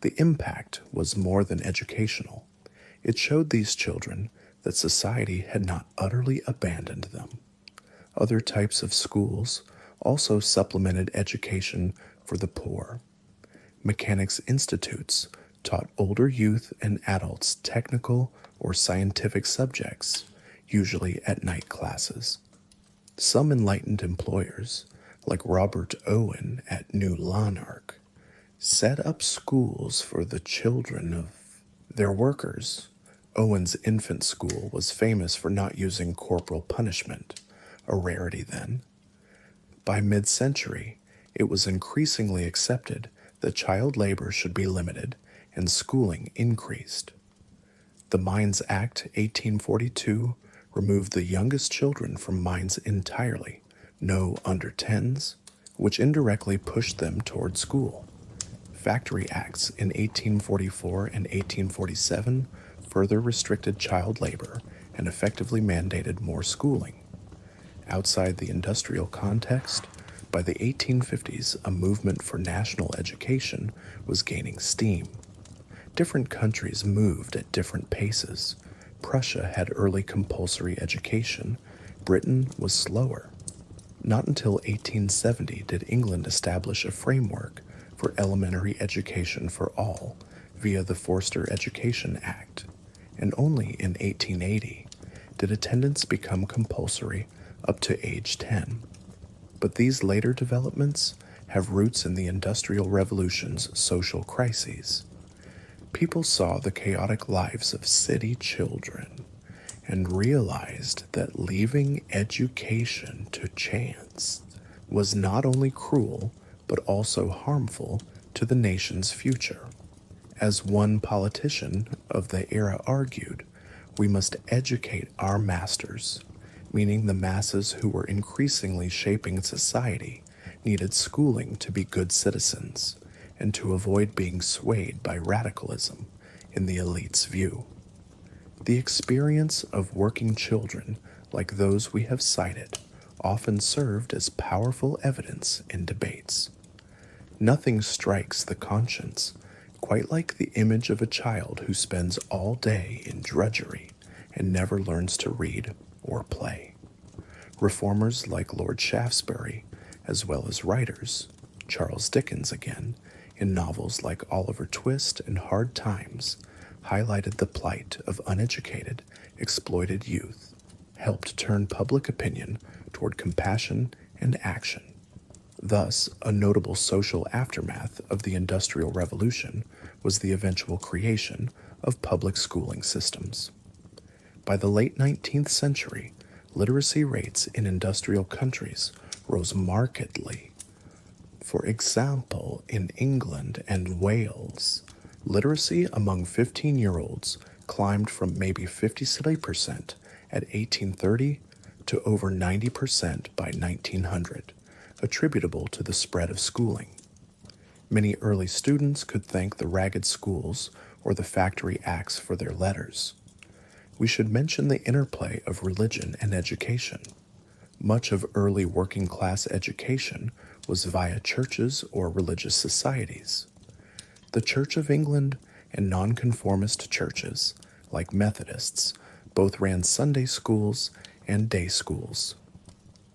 The impact was more than educational. It showed these children that society had not utterly abandoned them. Other types of schools also supplemented education for the poor. Mechanics institutes taught older youth and adults technical or scientific subjects, usually at night classes. Some enlightened employers, like Robert Owen at New Lanark, set up schools for the children of their workers. Owen's infant school was famous for not using corporal punishment, a rarity then. By mid-century, it was increasingly accepted that child labor should be limited and schooling increased. The Mines Act 1842 removed the youngest children from mines entirely, no under 10s, which indirectly pushed them toward school. Factory Acts in 1844 and 1847 further restricted child labor and effectively mandated more schooling. Outside the industrial context, by the 1850s, a movement for national education was gaining steam. Different countries moved at different paces. Prussia had early compulsory education. Britain was slower. Not until 1870 did England establish a framework for elementary education for all via the Forster Education Act, and only in 1880 did attendance become compulsory up to age 10. But these later developments have roots in the Industrial Revolution's social crises. People saw the chaotic lives of city children and realized that leaving education to chance was not only cruel but also harmful to the nation's future. As one politician of the era argued, we must educate our masters, meaning the masses who were increasingly shaping society needed schooling to be good citizens and to avoid being swayed by radicalism in the elite's view. The experience of working children like those we have cited often served as powerful evidence in debates. Nothing strikes the conscience quite like the image of a child who spends all day in drudgery and never learns to read or play. Reformers like Lord Shaftesbury, as well as writers, Charles Dickens again, in novels like Oliver Twist and Hard Times, highlighted the plight of uneducated, exploited youth, helped turn public opinion toward compassion and action. Thus, a notable social aftermath of the Industrial Revolution was the eventual creation of public schooling systems. By the late 19th century, literacy rates in industrial countries rose markedly. For example, in England and Wales, literacy among 15-year-olds climbed from maybe 53% at 1830 to over 90% by 1900, attributable to the spread of schooling. Many early students could thank the ragged schools or the factory acts for their letters. We should mention the interplay of religion and education. Much of early working class education was via churches or religious societies. The Church of England and nonconformist churches, like Methodists, both ran Sunday schools and day schools.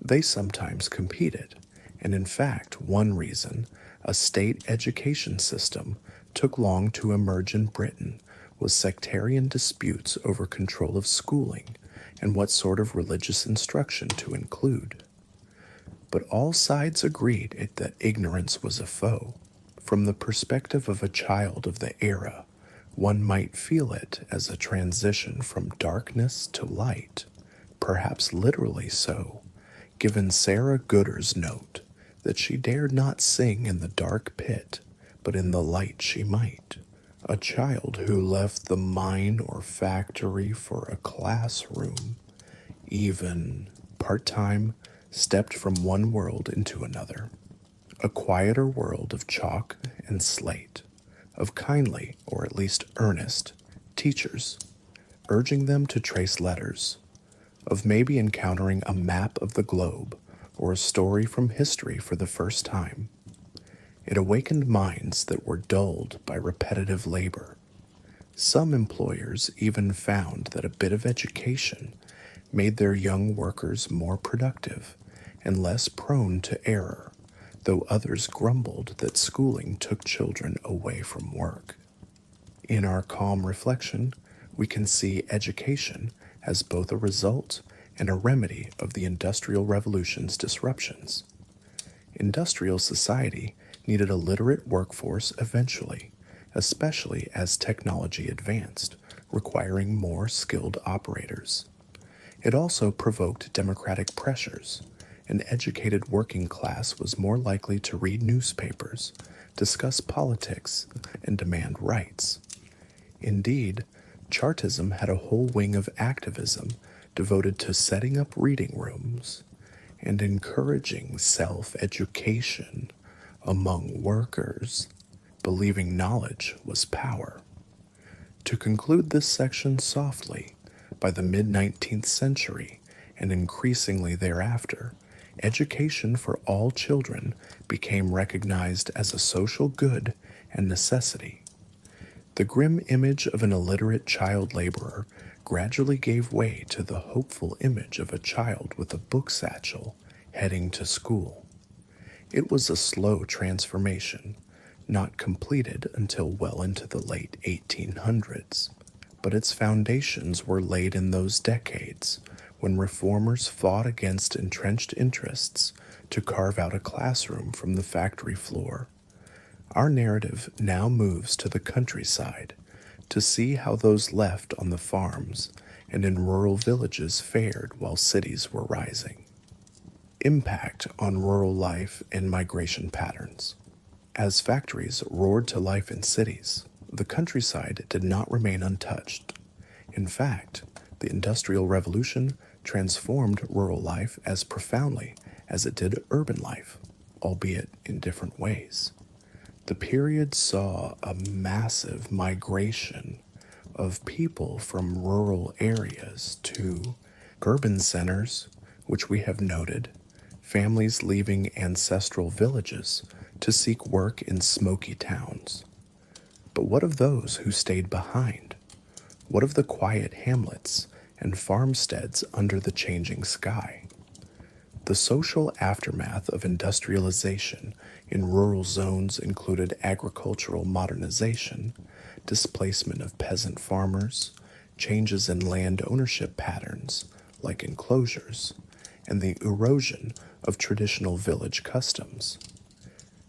They sometimes competed, and in fact, one reason a state education system took long to emerge in Britain was sectarian disputes over control of schooling and what sort of religious instruction to include. But all sides agreed that ignorance was a foe. From the perspective of a child of the era, one might feel it as a transition from darkness to light, perhaps literally so, given Sarah Gooder's note that she dared not sing in the dark pit, but in the light she might. A child who left the mine or factory for a classroom, even part-time, stepped from one world into another. A quieter world of chalk and slate, of kindly, or at least earnest, teachers, urging them to trace letters, of maybe encountering a map of the globe or a story from history for the first time. It awakened minds that were dulled by repetitive labor. Some employers even found that a bit of education made their young workers more productive and less prone to error, though others grumbled that schooling took children away from work. In our calm reflection, we can see education as both a result and a remedy of the Industrial Revolution's disruptions. Industrial society needed a literate workforce eventually, especially as technology advanced, requiring more skilled operators. It also provoked democratic pressures. An educated working class was more likely to read newspapers, discuss politics, and demand rights. Indeed, Chartism had a whole wing of activism devoted to setting up reading rooms and encouraging self-education among workers, believing knowledge was power. To conclude this section softly, by the mid-19th century, and increasingly thereafter, education for all children became recognized as a social good and necessity. The grim image of an illiterate child laborer gradually gave way to the hopeful image of a child with a book satchel heading to school. It was a slow transformation, not completed until well into the late 1800s, but its foundations were laid in those decades when reformers fought against entrenched interests to carve out a classroom from the factory floor. Our narrative now moves to the countryside to see how those left on the farms and in rural villages fared while cities were rising. Impact on rural life and migration patterns. As factories roared to life in cities, the countryside did not remain untouched. In fact, the Industrial Revolution transformed rural life as profoundly as it did urban life, albeit in different ways. The period saw a massive migration of people from rural areas to urban centers, which we have noted, families leaving ancestral villages to seek work in smoky towns. But what of those who stayed behind? What of the quiet hamlets and farmsteads under the changing sky? The social aftermath of industrialization in rural zones included agricultural modernization, displacement of peasant farmers, changes in land ownership patterns, like enclosures, and the erosion of traditional village customs.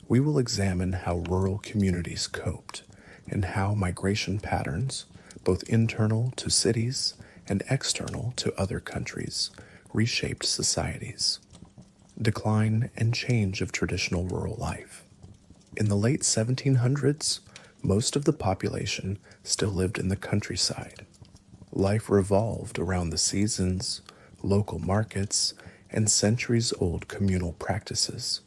We will examine how rural communities coped and how migration patterns, both internal to cities and external to other countries, reshaped societies. Decline and change of traditional rural life. In the late 1700s, most of the population still lived in the countryside. Life revolved around the seasons, local markets, and centuries-old communal practices.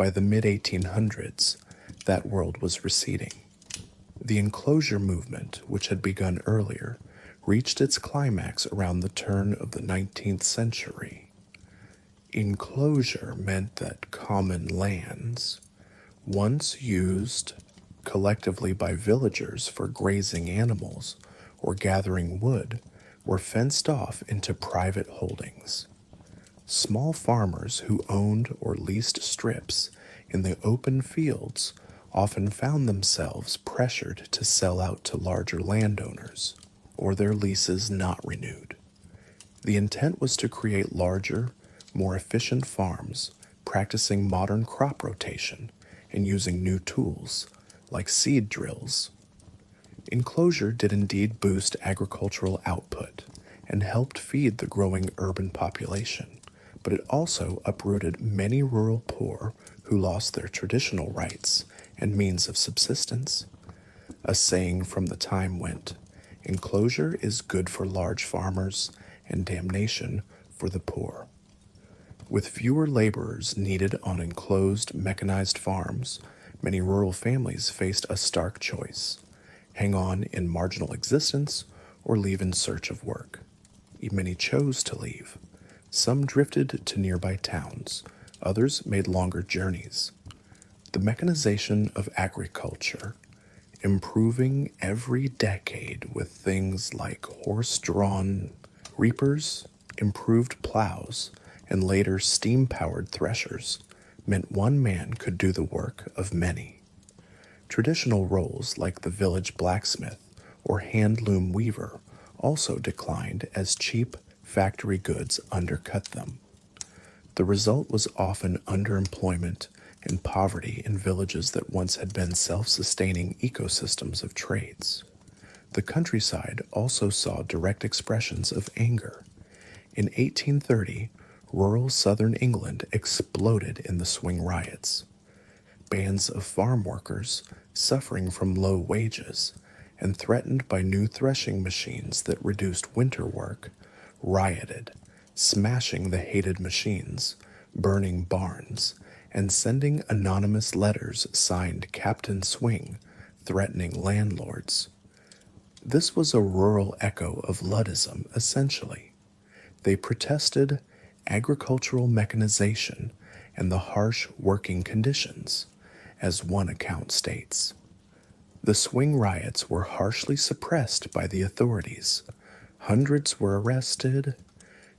by the mid-1800s, that world was receding. The enclosure movement, which had begun earlier, reached its climax around the turn of the 19th century. Enclosure meant that common lands, once used collectively by villagers for grazing animals or gathering wood, were fenced off into private holdings. Small farmers who owned or leased strips in the open fields often found themselves pressured to sell out to larger landowners, or their leases not renewed. The intent was to create larger, more efficient farms, practicing modern crop rotation and using new tools, like seed drills. Enclosure did indeed boost agricultural output and helped feed the growing urban population, but it also uprooted many rural poor who lost their traditional rights and means of subsistence. A saying from the time went, "Enclosure is good for large farmers and damnation for the poor." With fewer laborers needed on enclosed, mechanized farms, many rural families faced a stark choice: hang on in marginal existence or leave in search of work. Many chose to leave. Some drifted to nearby towns, others made longer journeys. The mechanization of agriculture, improving every decade with things like horse-drawn reapers, improved plows, and later steam-powered threshers, meant one man could do the work of many. Traditional roles like the village blacksmith or hand-loom weaver also declined as cheap factory goods undercut them. The result was often underemployment and poverty in villages that once had been self-sustaining ecosystems of trades. The countryside also saw direct expressions of anger. In 1830, rural southern England exploded in the swing riots. Bands of farm workers, suffering from low wages and threatened by new threshing machines that reduced winter work, rioted, smashing the hated machines, burning barns, and sending anonymous letters signed Captain Swing, threatening landlords. This was a rural echo of Luddism, essentially. They protested agricultural mechanization and the harsh working conditions, as one account states. The swing riots were harshly suppressed by the authorities. Hundreds were arrested,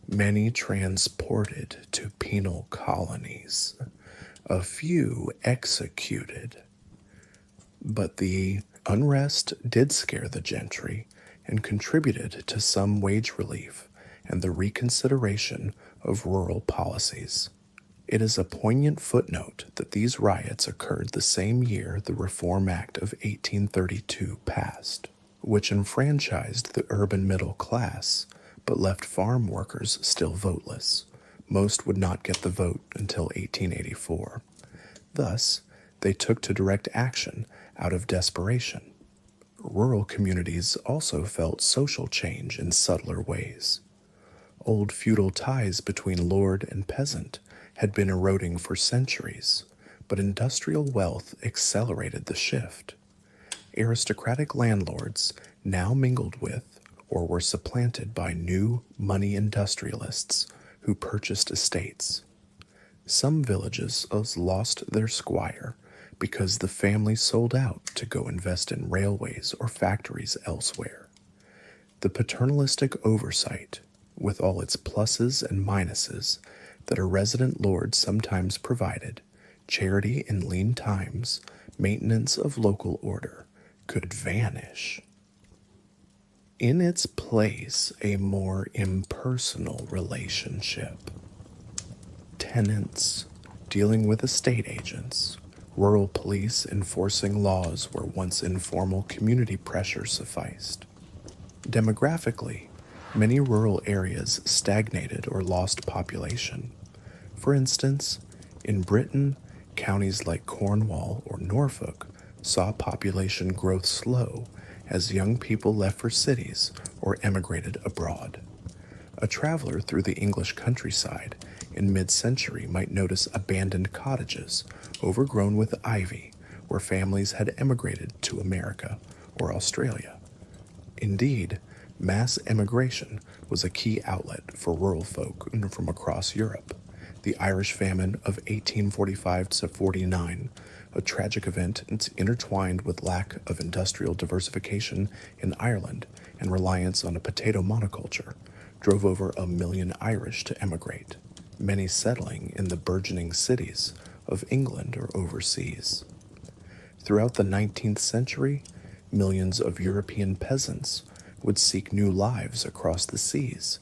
many transported to penal colonies, a few executed. But the unrest did scare the gentry and contributed to some wage relief and the reconsideration of rural policies. It is a poignant footnote that these riots occurred the same year the Reform Act of 1832 passed, which enfranchised the urban middle class but left farm workers still voteless. Most would not get the vote until 1884. Thus, they took to direct action out of desperation. Rural communities also felt social change in subtler ways. Old feudal ties between lord and peasant had been eroding for centuries, but industrial wealth accelerated the shift. Aristocratic landlords now mingled with or were supplanted by new money industrialists who purchased estates. Some villages lost their squire because the family sold out to go invest in railways or factories elsewhere. The paternalistic oversight, with all its pluses and minuses, that a resident lord sometimes provided, charity in lean times, maintenance of local order, could vanish. In its place, a more impersonal relationship. Tenants dealing with estate agents, rural police enforcing laws where once informal community pressure sufficed. Demographically, many rural areas stagnated or lost population. For instance, in Britain, counties like Cornwall or Norfolk saw population growth slow as young people left for cities or emigrated abroad. A traveler through the English countryside in mid-century might notice abandoned cottages overgrown with ivy where families had emigrated to America or Australia. Indeed, mass emigration was a key outlet for rural folk from across Europe. The Irish famine of 1845 to 49, a tragic event intertwined with lack of industrial diversification in Ireland and reliance on a potato monoculture, drove over 1 million Irish to emigrate, many settling in the burgeoning cities of England or overseas. Throughout the 19th century, millions of European peasants would seek new lives across the seas.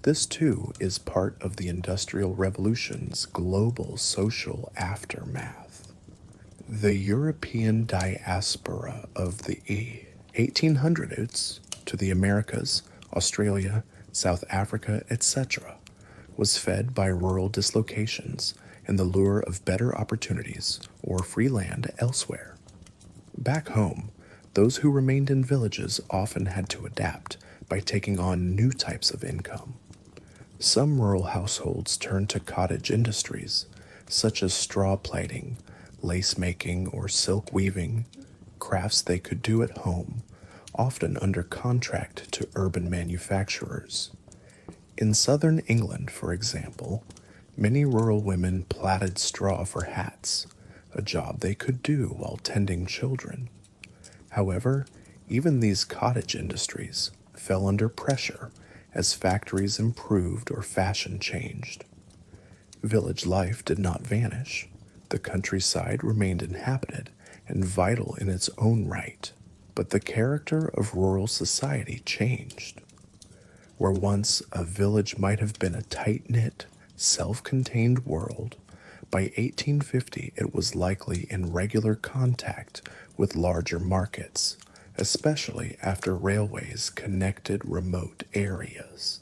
This too is part of the Industrial Revolution's global social aftermath. The European diaspora of the 1800s to the Americas, Australia, South Africa, etc., was fed by rural dislocations and the lure of better opportunities or free land elsewhere. Back home, those who remained in villages often had to adapt by taking on new types of income. Some rural households turned to cottage industries, such as straw plaiting, lace making, or silk weaving, crafts they could do at home, often under contract to urban manufacturers. In southern England, for example, many rural women plaited straw for hats, a job they could do while tending children. However, even these cottage industries fell under pressure as factories improved or fashion changed. Village life did not vanish. The countryside remained inhabited and vital in its own right, but the character of rural society changed. Where once a village might have been a tight-knit, self-contained world, by 1850 it was likely in regular contact with larger markets, especially after railways connected remote areas.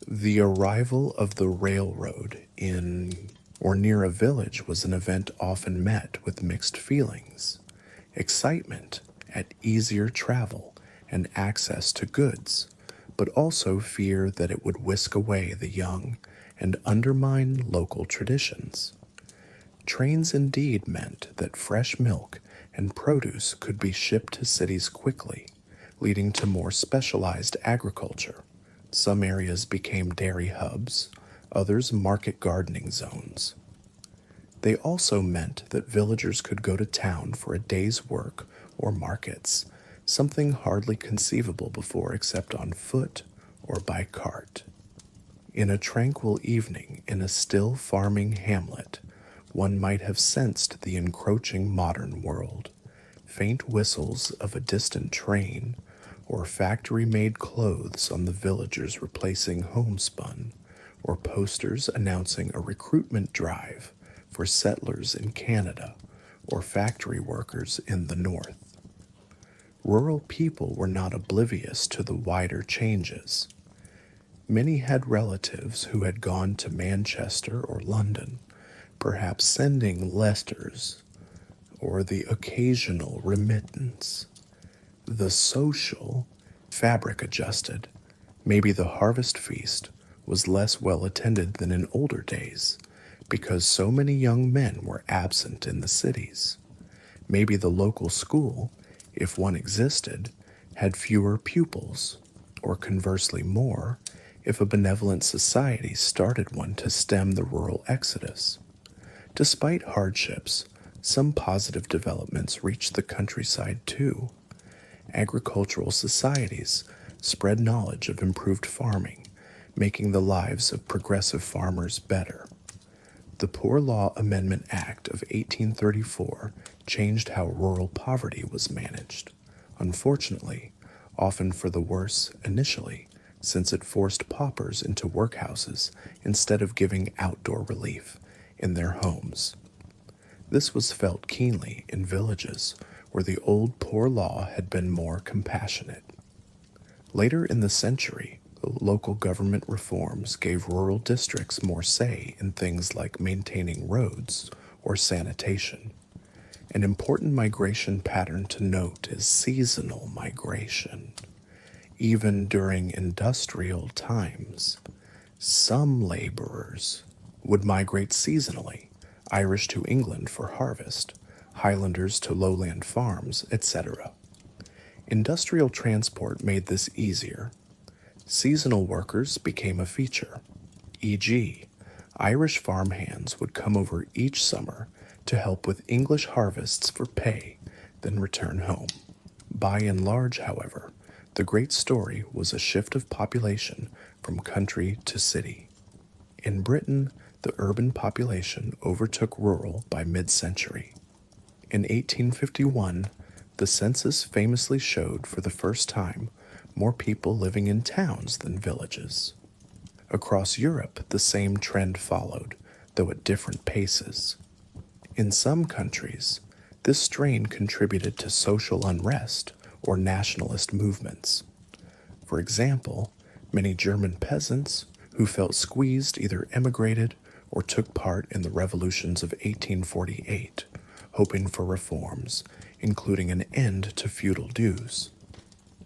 The arrival of the railroad in or near a village was an event often met with mixed feelings: excitement at easier travel and access to goods, but also fear that it would whisk away the young and undermine local traditions. Trains indeed meant that fresh milk and produce could be shipped to cities quickly, leading to more specialized agriculture. Some areas became dairy hubs, others market gardening zones. They also meant that villagers could go to town for a day's work or markets, something hardly conceivable before except on foot or by cart. In a tranquil evening in a still farming hamlet, one might have sensed the encroaching modern world. Faint whistles of a distant train, or factory-made clothes on the villagers replacing homespun, or posters announcing a recruitment drive for settlers in Canada or factory workers in the north. Rural people were not oblivious to the wider changes. Many had relatives who had gone to Manchester or London, perhaps sending letters or the occasional remittance. The social fabric adjusted. Maybe the harvest feast was less well attended than in older days because so many young men were absent in the cities. Maybe the local school, if one existed, had fewer pupils, or conversely more, if a benevolent society started one to stem the rural exodus. Despite hardships, some positive developments reached the countryside too. Agricultural societies spread knowledge of improved farming, making the lives of progressive farmers better. The Poor Law Amendment Act of 1834 changed how rural poverty was managed, unfortunately, often for the worse initially, since it forced paupers into workhouses instead of giving outdoor relief in their homes. This was felt keenly in villages where the old poor law had been more compassionate. Later in the century, local government reforms gave rural districts more say in things like maintaining roads or sanitation. An important migration pattern to note is seasonal migration. Even during industrial times, some laborers would migrate seasonally, Irish to England for harvest, Highlanders to lowland farms, etc. Industrial transport made this easier. Seasonal workers became a feature, e.g., Irish farmhands would come over each summer to help with English harvests for pay, then return home. By and large, however, the great story was a shift of population from country to city. In Britain, the urban population overtook rural by mid-century. In 1851, the census famously showed for the first time more people living in towns than villages. Across Europe, the same trend followed, though at different paces. In some countries, this strain contributed to social unrest or nationalist movements. For example, many German peasants who felt squeezed either emigrated or took part in the revolutions of 1848, hoping for reforms, including an end to feudal dues.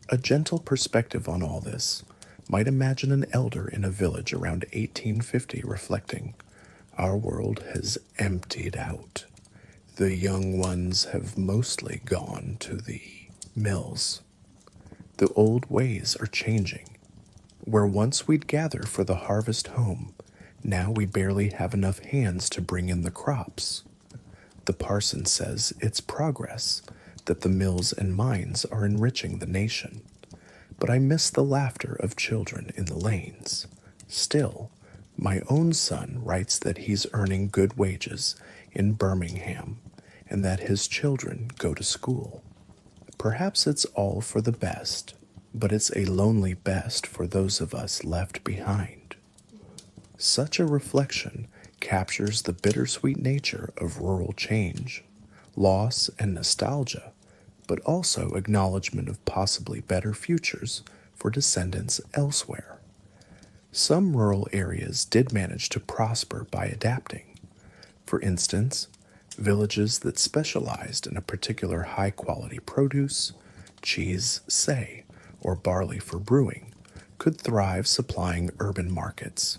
A gentle perspective on all this might imagine an elder in a village around 1850 reflecting, "Our world has emptied out. The young ones have mostly gone to the mills. The old ways are changing. Where once we'd gather for the harvest home, now we barely have enough hands to bring in the crops. The parson says it's progress, that the mills and mines are enriching the nation. But I miss the laughter of children in the lanes. Still, my own son writes that he's earning good wages in Birmingham and that his children go to school. Perhaps it's all for the best, but it's a lonely best for those of us left behind." Such a reflection captures the bittersweet nature of rural change, loss and nostalgia, but also acknowledgement of possibly better futures for descendants elsewhere. Some rural areas did manage to prosper by adapting. For instance, villages that specialized in a particular high-quality produce, cheese, say, or barley for brewing, could thrive supplying urban markets.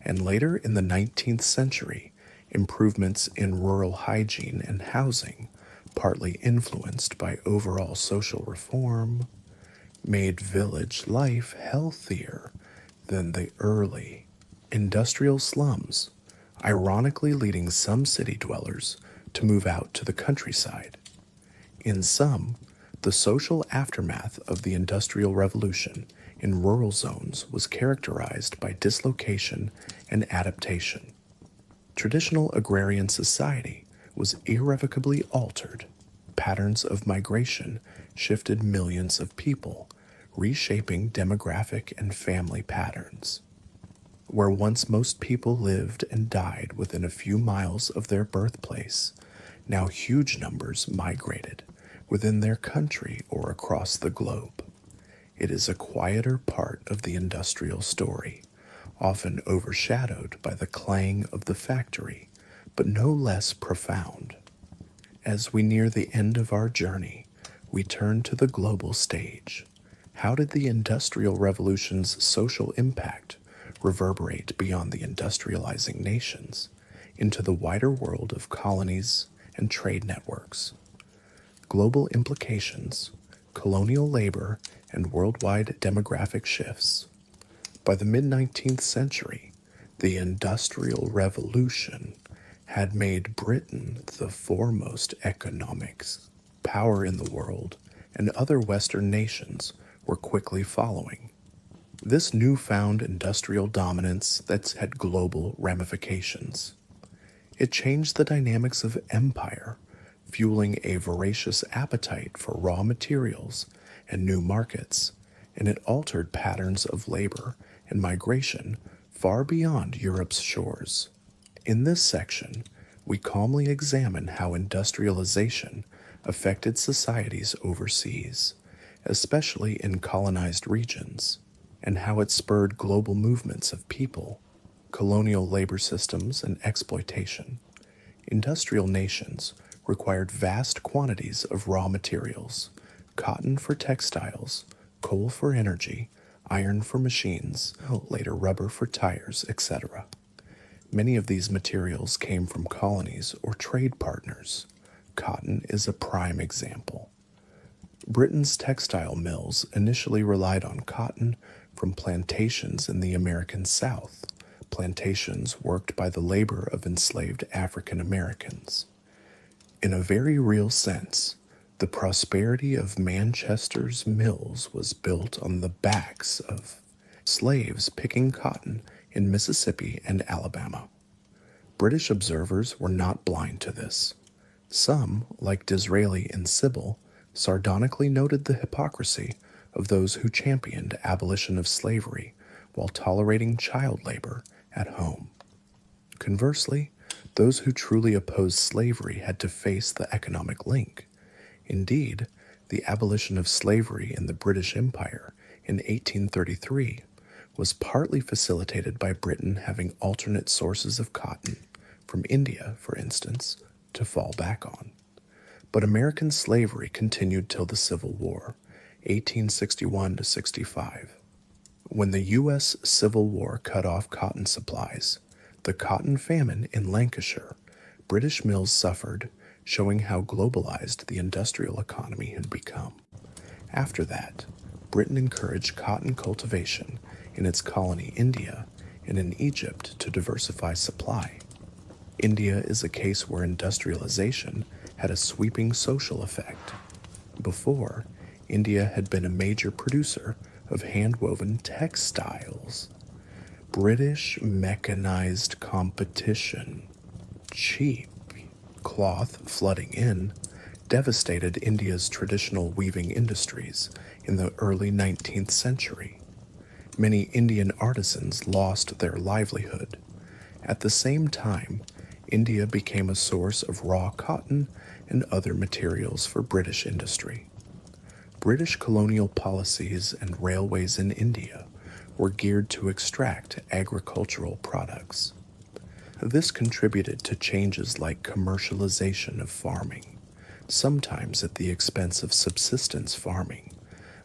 And later in the 19th century, improvements in rural hygiene and housing, partly influenced by overall social reform, made village life healthier than the early industrial slums, ironically leading some city dwellers to move out to the countryside. In some, the social aftermath of the Industrial Revolution in rural zones was characterized by dislocation and adaptation. Traditional agrarian society was irrevocably altered. Patterns of migration shifted millions of people, reshaping demographic and family patterns. Where once most people lived and died within a few miles of their birthplace, now huge numbers migrated within their country or across the globe. It is a quieter part of the industrial story, often overshadowed by the clang of the factory, but no less profound. As we near the end of our journey, we turn to the global stage. How did the Industrial Revolution's social impact reverberate beyond the industrializing nations into the wider world of colonies and trade networks? Global implications, colonial labor, and worldwide demographic shifts. By the mid-19th century, the Industrial Revolution had made Britain the foremost economic power in the world, and other Western nations were quickly following. This newfound industrial dominance that's had global ramifications. It changed the dynamics of empire, fueling a voracious appetite for raw materials and new markets, and it altered patterns of labor and migration far beyond Europe's shores. In this section, we calmly examine how industrialization affected societies overseas, especially in colonized regions, and how it spurred global movements of people, colonial labor systems, and exploitation. Industrial nations required vast quantities of raw materials, cotton for textiles, coal for energy, iron for machines, later rubber for tires, etc. Many of these materials came from colonies or trade partners. Cotton is a prime example. Britain's textile mills initially relied on cotton from plantations in the American South, plantations worked by the labor of enslaved African Americans. In a very real sense, the prosperity of Manchester's mills was built on the backs of slaves picking cotton in Mississippi and Alabama. British observers were not blind to this. Some, like Disraeli and Sybil, sardonically noted the hypocrisy of those who championed abolition of slavery while tolerating child labor at home. Conversely, those who truly opposed slavery had to face the economic link. Indeed, the abolition of slavery in the British Empire in 1833 was partly facilitated by Britain having alternate sources of cotton, from India, for instance, to fall back on. But American slavery continued till the Civil War, 1861 to 65. When the U.S. Civil War cut off cotton supplies, the cotton famine in Lancashire, British mills suffered, showing how globalized the industrial economy had become. After that, Britain encouraged cotton cultivation in its colony India and in Egypt to diversify supply. India is a case where industrialization had a sweeping social effect. Before, India had been a major producer of hand-woven textiles. British mechanized competition, cheap cloth flooding in, devastated India's traditional weaving industries in the early 19th century. Many Indian artisans lost their livelihood. At the same time, India became a source of raw cotton and other materials for British industry. British colonial policies and railways in India were geared to extract agricultural products. This contributed to changes like commercialization of farming, sometimes at the expense of subsistence farming,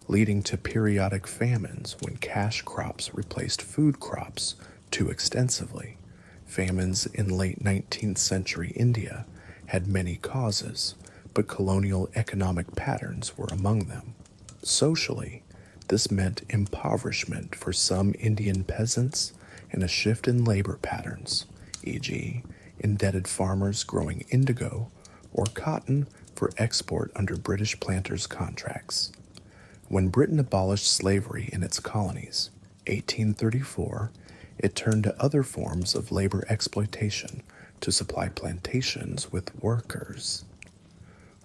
leading to periodic famines when cash crops replaced food crops too extensively. Famines in late 19th century India had many causes, but colonial economic patterns were among them. Socially, this meant impoverishment for some Indian peasants and a shift in labor patterns, e.g., indebted farmers growing indigo or cotton for export under British planters' contracts. When Britain abolished slavery in its colonies, 1834, it turned to other forms of labor exploitation to supply plantations with workers.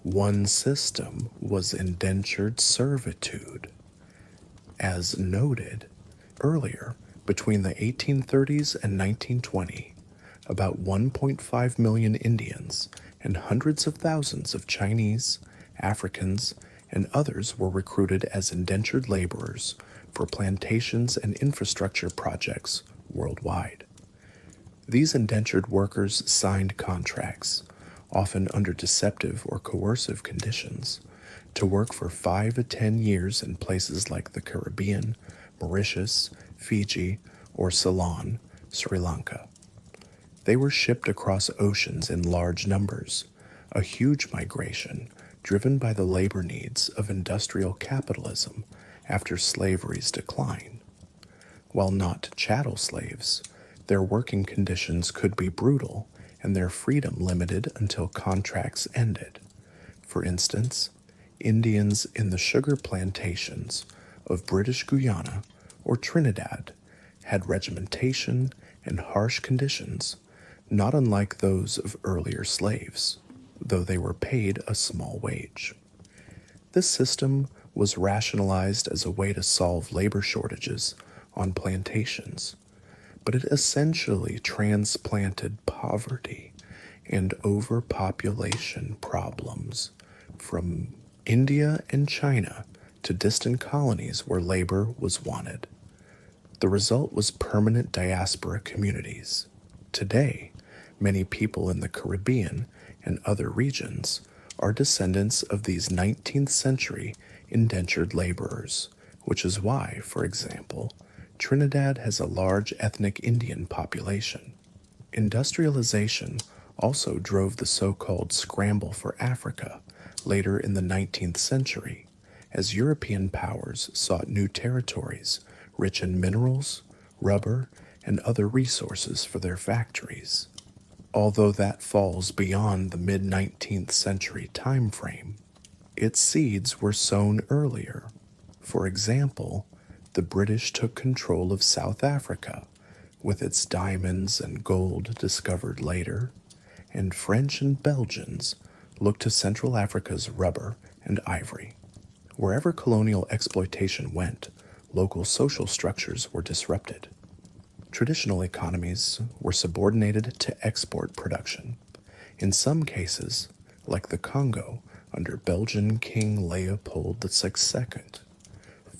One system was indentured servitude. As noted earlier, between the 1830s and 1920, about 1.5 million Indians and hundreds of thousands of Chinese, Africans, and others were recruited as indentured laborers for plantations and infrastructure projects worldwide. These indentured workers signed contracts, often under deceptive or coercive conditions, to work for 5 to 10 years in places like the Caribbean, Mauritius, Fiji, or Ceylon, Sri Lanka. They were shipped across oceans in large numbers, a huge migration driven by the labor needs of industrial capitalism after slavery's decline. While not chattel slaves, their working conditions could be brutal and their freedom limited until contracts ended. For instance, Indians in the sugar plantations of British Guiana or Trinidad had regimentation and harsh conditions, not unlike those of earlier slaves, though they were paid a small wage. This system was rationalized as a way to solve labor shortages on plantations, but it essentially transplanted poverty and overpopulation problems from India and China to distant colonies where labor was wanted. The result was permanent diaspora communities. Today, many people in the Caribbean and other regions are descendants of these 19th century indentured laborers, which is why, for example, Trinidad has a large ethnic Indian population. Industrialization also drove the so-called scramble for Africa later in the 19th century, as European powers sought new territories rich in minerals, rubber, and other resources for their factories. Although that falls beyond the mid-19th century time frame, its seeds were sown earlier. For example, the British took control of South Africa, with its diamonds and gold discovered later, and French and Belgians looked to Central Africa's rubber and ivory. Wherever colonial exploitation went, local social structures were disrupted. Traditional economies were subordinated to export production. In some cases, like the Congo under Belgian King Leopold II,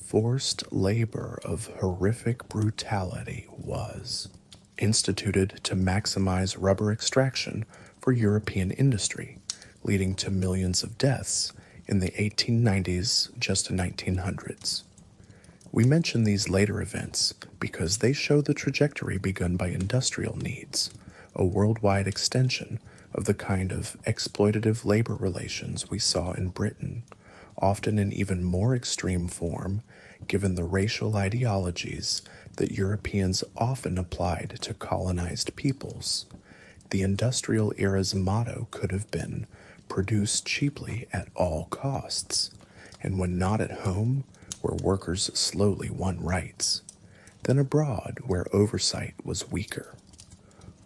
forced labor of horrific brutality was instituted to maximize rubber extraction for European industry, leading to millions of deaths in the 1890s just to 1900s. We mention these later events because they show the trajectory begun by industrial needs, a worldwide extension of the kind of exploitative labor relations we saw in Britain, often in even more extreme form given the racial ideologies that Europeans often applied to colonized peoples. The industrial era's motto could have been, produce cheaply at all costs, and when not at home, where workers slowly won rights, then abroad where oversight was weaker.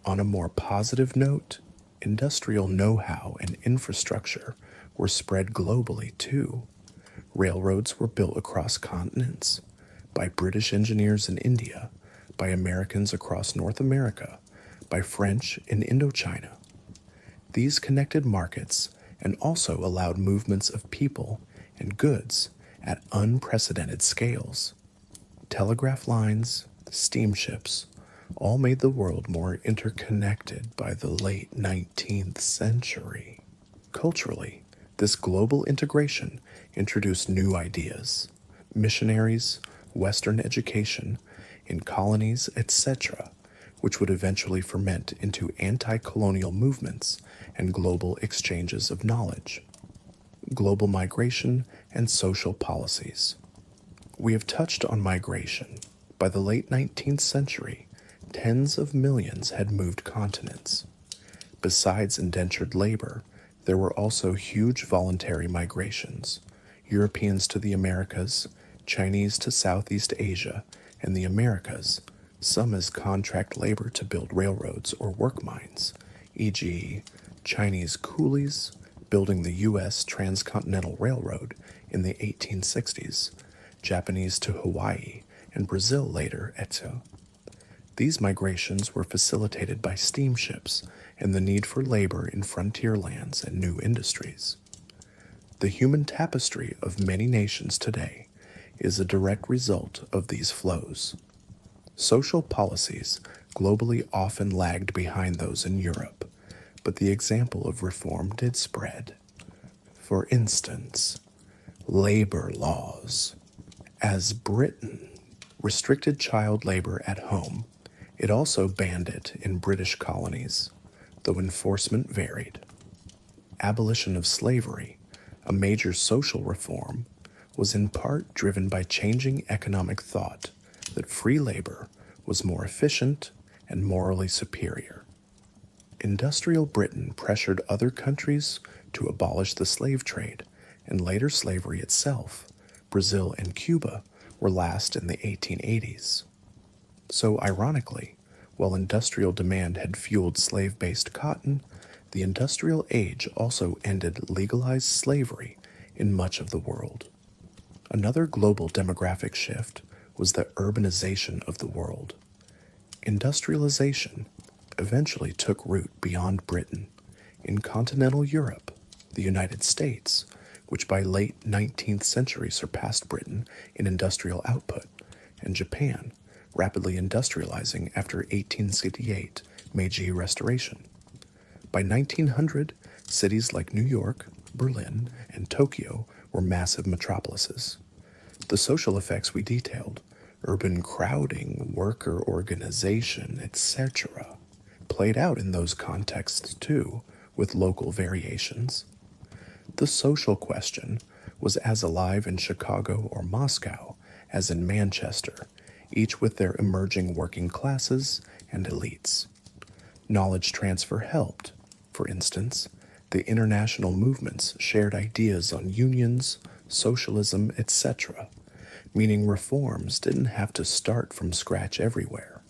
On a more positive note, industrial know-how and infrastructure were spread globally too. Railroads were built across continents, by British engineers in India, by Americans across North America, by French in Indochina. These connected markets and also allowed movements of people and goods at unprecedented scales. Telegraph lines, steamships, all made the world more interconnected by the late 19th century. Culturally, this global integration introduced new ideas. Missionaries, Western education, in colonies, etc., which would eventually ferment into anti-colonial movements and global exchanges of knowledge. Global migration and social policies. We have touched on migration. By the late 19th century, tens of millions had moved continents. Besides indentured labor, there were also huge voluntary migrations. Europeans to the Americas, Chinese to Southeast Asia, and the Americas, some as contract labor to build railroads or work mines, e.g., Chinese coolies building the U.S. Transcontinental Railroad in the 1860s, Japanese to Hawaii, and Brazil later, etc. These migrations were facilitated by steamships and the need for labor in frontier lands and new industries. The human tapestry of many nations today is a direct result of these flows. Social policies globally often lagged behind those in Europe, but the example of reform did spread. For instance, labor laws. As Britain restricted child labor at home, it also banned it in British colonies, though enforcement varied. Abolition of slavery, a major social reform, was in part driven by changing economic thought that free labor was more efficient and morally superior. Industrial Britain pressured other countries to abolish the slave trade, and later slavery itself. Brazil and Cuba were last in the 1880s. So ironically, while industrial demand had fueled slave-based cotton, the industrial age also ended legalized slavery in much of the world. Another global demographic shift was the urbanization of the world. Industrialization eventually took root beyond Britain, in continental Europe, the United States, which by late 19th century surpassed Britain in industrial output, and Japan, rapidly industrializing after 1868 Meiji Restoration. By 1900, cities like New York, Berlin, and Tokyo were massive metropolises. The social effects we detailed, urban crowding, worker organization, etc., played out in those contexts too, with local variations. The social question was as alive in Chicago or Moscow as in Manchester, each with their emerging working classes and elites. Knowledge transfer helped. For instance, the international movements shared ideas on unions, socialism, etc., meaning reforms didn't have to start from scratch everywhere.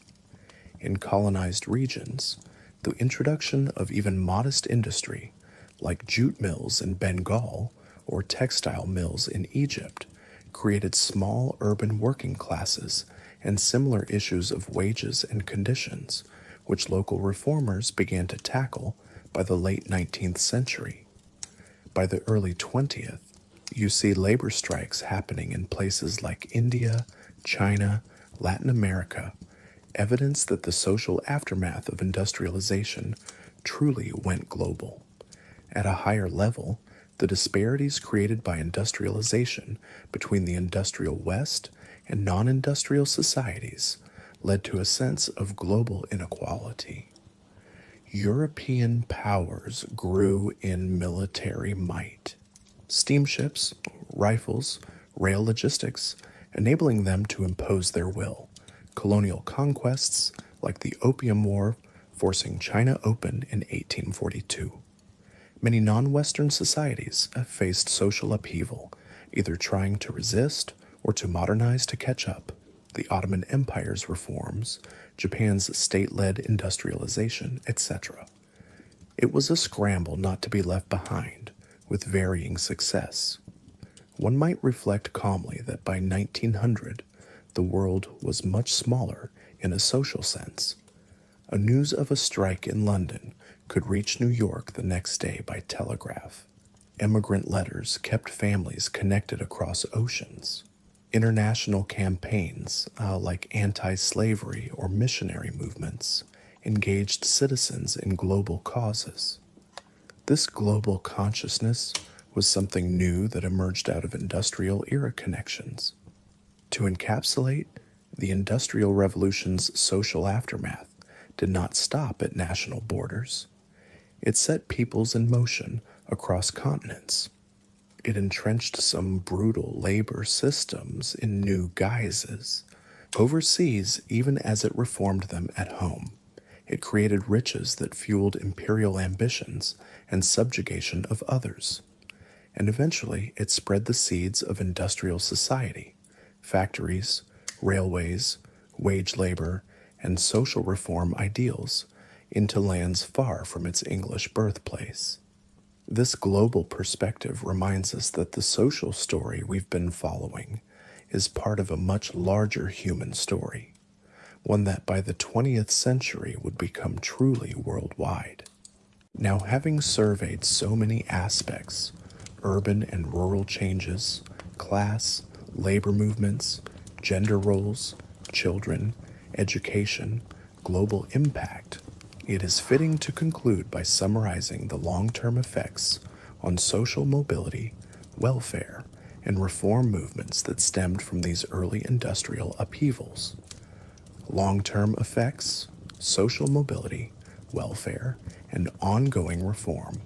In colonized regions, the introduction of even modest industry, like jute mills in Bengal or textile mills in Egypt, created small urban working classes and similar issues of wages and conditions, which local reformers began to tackle by the late 19th century. By the early 20th, you see labor strikes happening in places like India, China, Latin America, evidence that the social aftermath of industrialization truly went global. At a higher level, the disparities created by industrialization between the industrial West and non-industrial societies led to a sense of global inequality. European powers grew in military might. Steamships, rifles, rail logistics, enabling them to impose their will. Colonial conquests, like the Opium War, forcing China open in 1842. Many non-Western societies have faced social upheaval, either trying to resist or to modernize to catch up. The Ottoman Empire's reforms, Japan's state-led industrialization, etc. It was a scramble not to be left behind, with varying success. One might reflect calmly that by 1900, the world was much smaller in a social sense. A news of a strike in London could reach New York the next day by telegraph. Immigrant letters kept families connected across oceans. International campaigns, like anti-slavery or missionary movements, engaged citizens in global causes. This global consciousness was something new that emerged out of industrial era connections. To encapsulate, the Industrial Revolution's social aftermath did not stop at national borders. It set peoples in motion across continents. It entrenched some brutal labor systems in new guises. Overseas, even as it reformed them at home, it created riches that fueled imperial ambitions and subjugation of others. And eventually, it spread the seeds of industrial society, factories, railways, wage labor, and social reform ideals into lands far from its English birthplace. This global perspective reminds us that the social story we've been following is part of a much larger human story, one that by the 20th century would become truly worldwide. Now, having surveyed so many aspects, urban and rural changes, class, labor movements, gender roles, children, education, global impact, it is fitting to conclude by summarizing the long-term effects on social mobility, welfare, and reform movements that stemmed from these early industrial upheavals. Long-term effects, social mobility, welfare, and ongoing reform.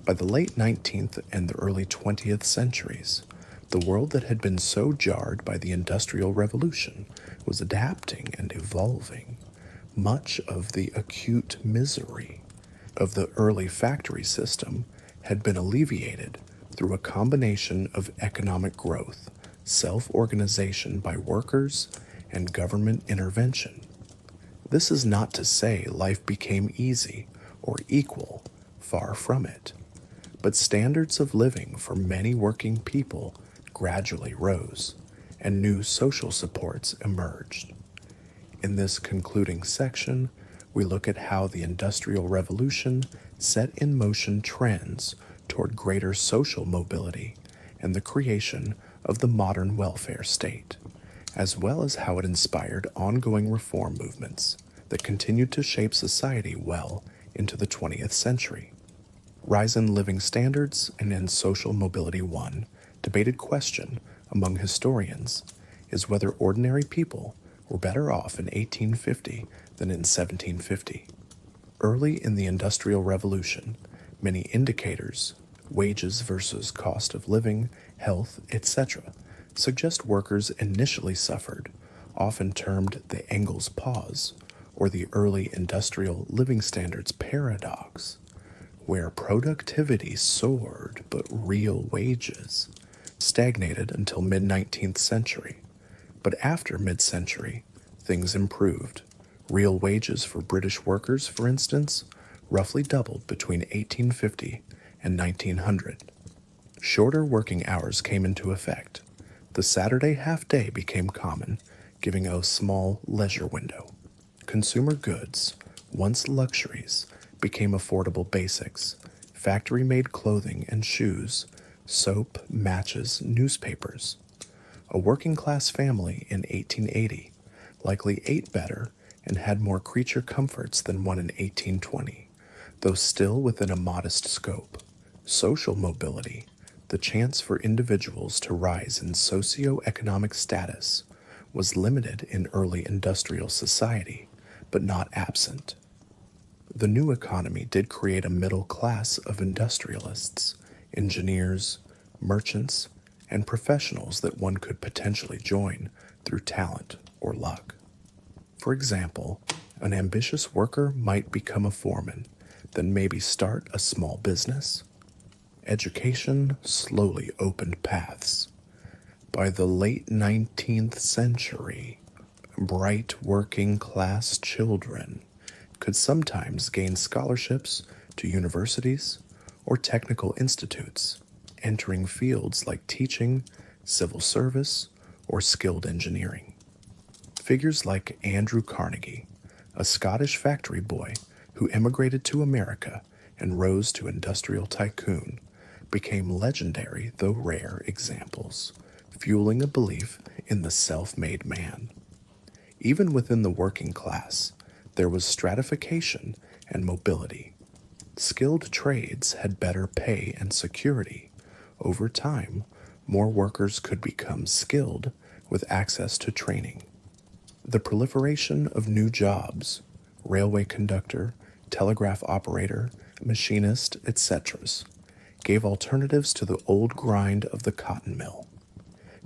By the late 19th and the early 20th centuries, the world that had been so jarred by the Industrial Revolution was adapting and evolving. Much of the acute misery of the early factory system had been alleviated through a combination of economic growth, self-organization by workers, and government intervention. This is not to say life became easy or equal, far from it, but standards of living for many working people gradually rose, and new social supports emerged. In this concluding section, we look at how the Industrial Revolution set in motion trends toward greater social mobility and the creation of the modern welfare state, as well as how it inspired ongoing reform movements that continued to shape society well into the 20th century. Rise in Living Standards and in Social Mobility 1, debated question among historians is whether ordinary people were better off in 1850 than in 1750. Early in the Industrial Revolution, many indicators, wages versus cost of living, health, etc., suggest workers initially suffered, often termed the Engels pause, or the early industrial living standards paradox, where productivity soared but real wages stagnated until mid-19th century. But after mid-century, things improved. Real wages for British workers, for instance, roughly doubled between 1850 and 1900. Shorter working hours came into effect. The Saturday half-day became common, giving a small leisure window. Consumer goods, once luxuries, became affordable basics. Factory-made clothing and shoes, soap, matches, newspapers. A working-class family in 1880 likely ate better and had more creature comforts than one in 1820, though still within a modest scope. Social mobility, the chance for individuals to rise in socio-economic status, was limited in early industrial society, but not absent. The new economy did create a middle class of industrialists, engineers, merchants, and professionals that one could potentially join through talent or luck. For example, an ambitious worker might become a foreman, then maybe start a small business. Education slowly opened paths. By the late 19th century, bright working class children could sometimes gain scholarships to universities or technical institutes, entering fields like teaching, civil service, or skilled engineering. Figures like Andrew Carnegie, a Scottish factory boy who emigrated to America and rose to industrial tycoon, became legendary though rare examples, fueling a belief in the self-made man. Even within the working class, there was stratification and mobility. Skilled trades had better pay and security. Over time, more workers could become skilled with access to training. The proliferation of new jobs, railway conductor, telegraph operator, machinist, etc., gave alternatives to the old grind of the cotton mill.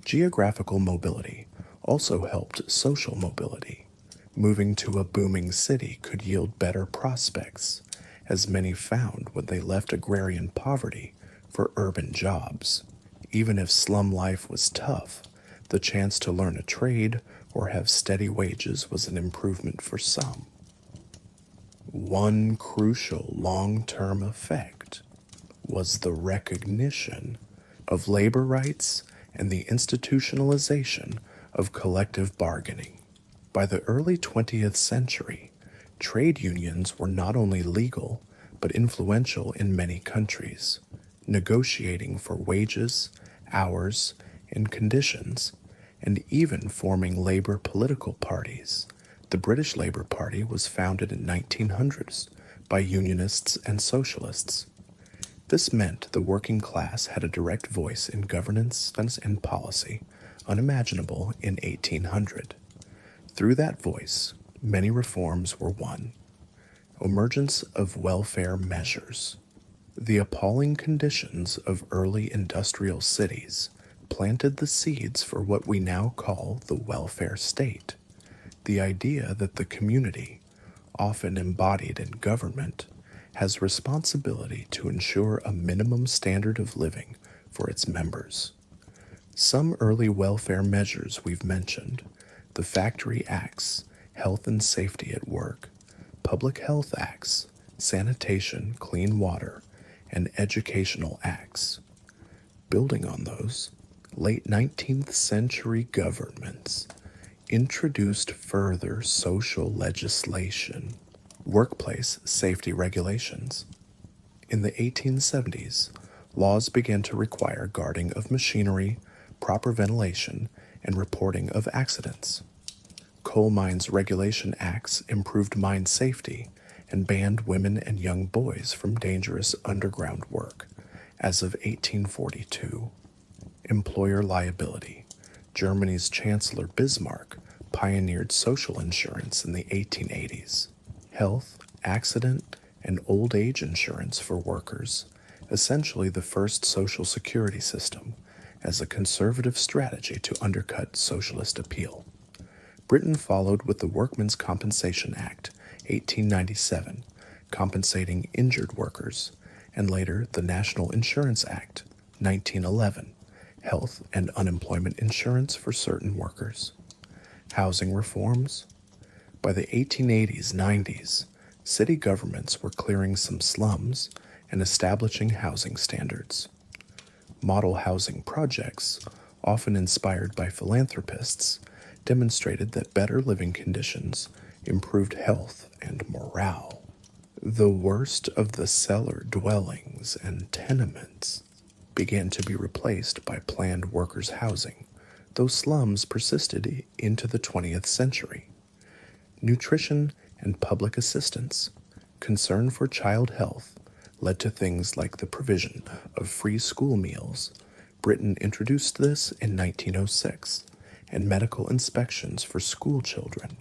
Geographical mobility also helped social mobility. Moving to a booming city could yield better prospects, as many found when they left agrarian poverty for urban jobs. Even if slum life was tough, the chance to learn a trade or have steady wages was an improvement for some. One crucial long-term effect was the recognition of labor rights and the institutionalization of collective bargaining. By the early 20th century, trade unions were not only legal but influential in many countries, negotiating for wages, hours, and conditions, and even forming labor political parties. The British Labour Party was founded in 1900s by unionists and socialists. This meant the working class had a direct voice in governance and policy, unimaginable in 1800. Through that voice, many reforms were won. Emergence of welfare measures. The appalling conditions of early industrial cities planted the seeds for what we now call the welfare state. The idea that the community, often embodied in government, has responsibility to ensure a minimum standard of living for its members. Some early welfare measures we've mentioned: the Factory Acts, Health and Safety at Work, Public Health Acts, Sanitation, Clean Water, and Educational Acts. Building on those, late 19th century governments introduced further social legislation, workplace safety regulations. In the 1870s, laws began to require guarding of machinery, proper ventilation, and reporting of accidents. Coal Mines Regulation Acts improved mine safety and banned women and young boys from dangerous underground work as of 1842. Employer liability. Germany's Chancellor Bismarck pioneered social insurance in the 1880s. Health, accident, and old age insurance for workers, essentially the first social security system, as a conservative strategy to undercut socialist appeal. Britain followed with the Workmen's Compensation Act, 1897, compensating injured workers, and later the National Insurance Act, 1911, health and unemployment insurance for certain workers. Housing reforms. By the 1880s, 90s, city governments were clearing some slums and establishing housing standards. Model housing projects, often inspired by philanthropists, demonstrated that better living conditions improved health and morale. The worst of the cellar dwellings and tenements began to be replaced by planned workers' housing, though slums persisted into the 20th century. Nutrition and public assistance, concern for child health, led to things like the provision of free school meals. Britain introduced this in 1906, and medical inspections for school children.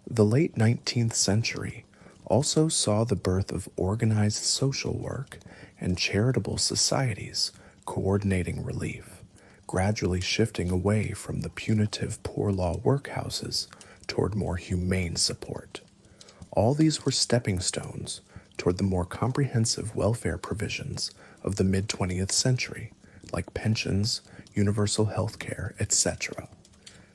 The late 19th century also saw the birth of organized social work and charitable societies coordinating relief, gradually shifting away from the punitive poor law workhouses toward more humane support. All these were stepping stones toward the more comprehensive welfare provisions of the mid-20th century, like pensions, universal health care, etc.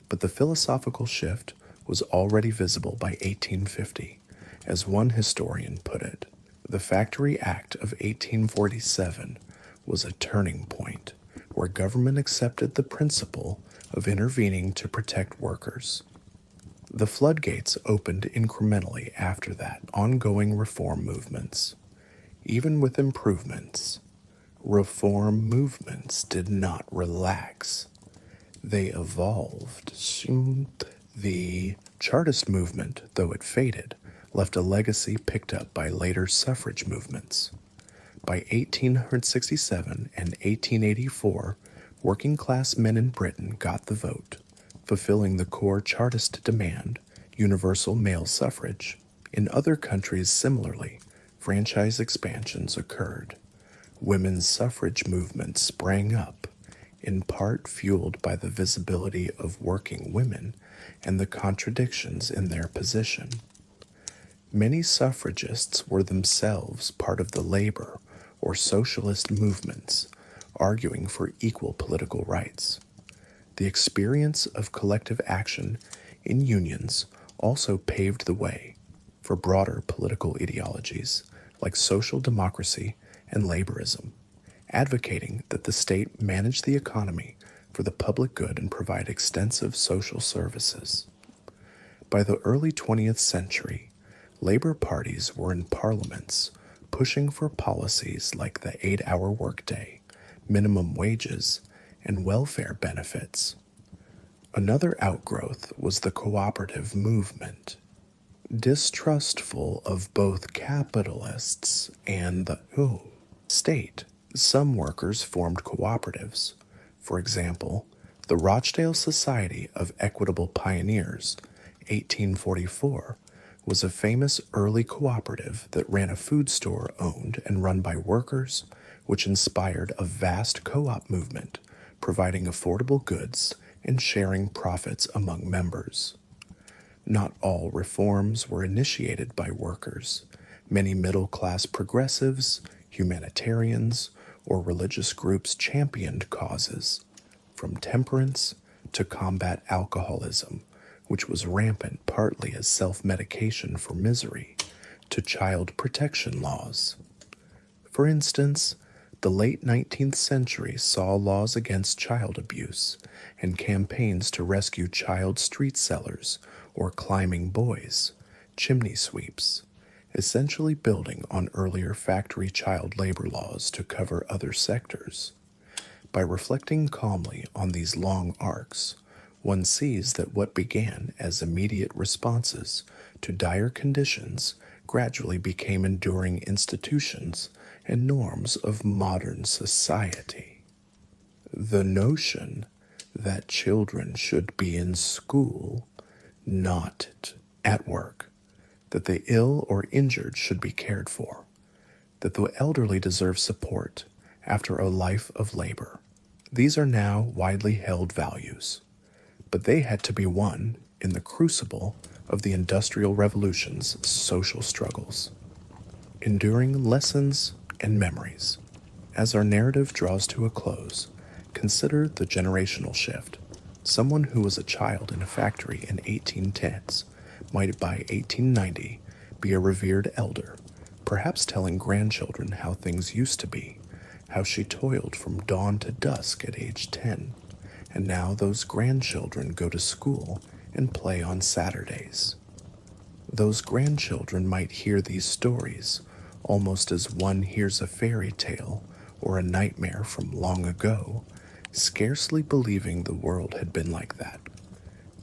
But the philosophical shift was already visible by 1850. As one historian put it, the Factory Act of 1847 was a turning point where government accepted the principle of intervening to protect workers. The floodgates opened incrementally after that, ongoing reform movements. Even with improvements, reform movements did not relax. They evolved. The Chartist movement, though it faded, left a legacy picked up by later suffrage movements. By 1867 and 1884, working-class men in Britain got the vote, fulfilling the core Chartist demand, universal male suffrage. In other countries similarly, franchise expansions occurred. Women's suffrage movements sprang up, in part fueled by the visibility of working women and the contradictions in their position. Many suffragists were themselves part of the labor or socialist movements, arguing for equal political rights. The experience of collective action in unions also paved the way for broader political ideologies like social democracy and laborism, advocating that the state manage the economy for the public good and provide extensive social services. By the early 20th century, labor parties were in parliaments pushing for policies like the 8-hour workday, minimum wages, and welfare benefits. Another outgrowth was the cooperative movement. Distrustful of both capitalists and the state, some workers formed cooperatives. For example, the Rochdale Society of Equitable Pioneers, 1844, was a famous early cooperative that ran a food store owned and run by workers, which inspired a vast co-op movement, providing affordable goods and sharing profits among members. Not all reforms were initiated by workers. Many middle-class progressives, humanitarians, or religious groups championed causes, from temperance to combat alcoholism, which was rampant partly as self-medication for misery, to child protection laws. For instance, the late 19th century saw laws against child abuse and campaigns to rescue child street sellers or climbing boys, chimney sweeps, essentially building on earlier factory child labor laws to cover other sectors. By reflecting calmly on these long arcs, one sees that what began as immediate responses to dire conditions gradually became enduring institutions and norms of modern society. The notion that children should be in school, not at work, that the ill or injured should be cared for, that the elderly deserve support after a life of labor. These are now widely held values, but they had to be won in the crucible of the Industrial Revolution's social struggles. Enduring lessons and memories. As our narrative draws to a close, consider the generational shift. Someone who was a child in a factory in 1810s might by 1890 be a revered elder, perhaps telling grandchildren how things used to be, how she toiled from dawn to dusk at age 10, and now those grandchildren go to school and play on Saturdays. Those grandchildren might hear these stories almost as one hears a fairy tale or a nightmare from long ago, scarcely believing the world had been like that.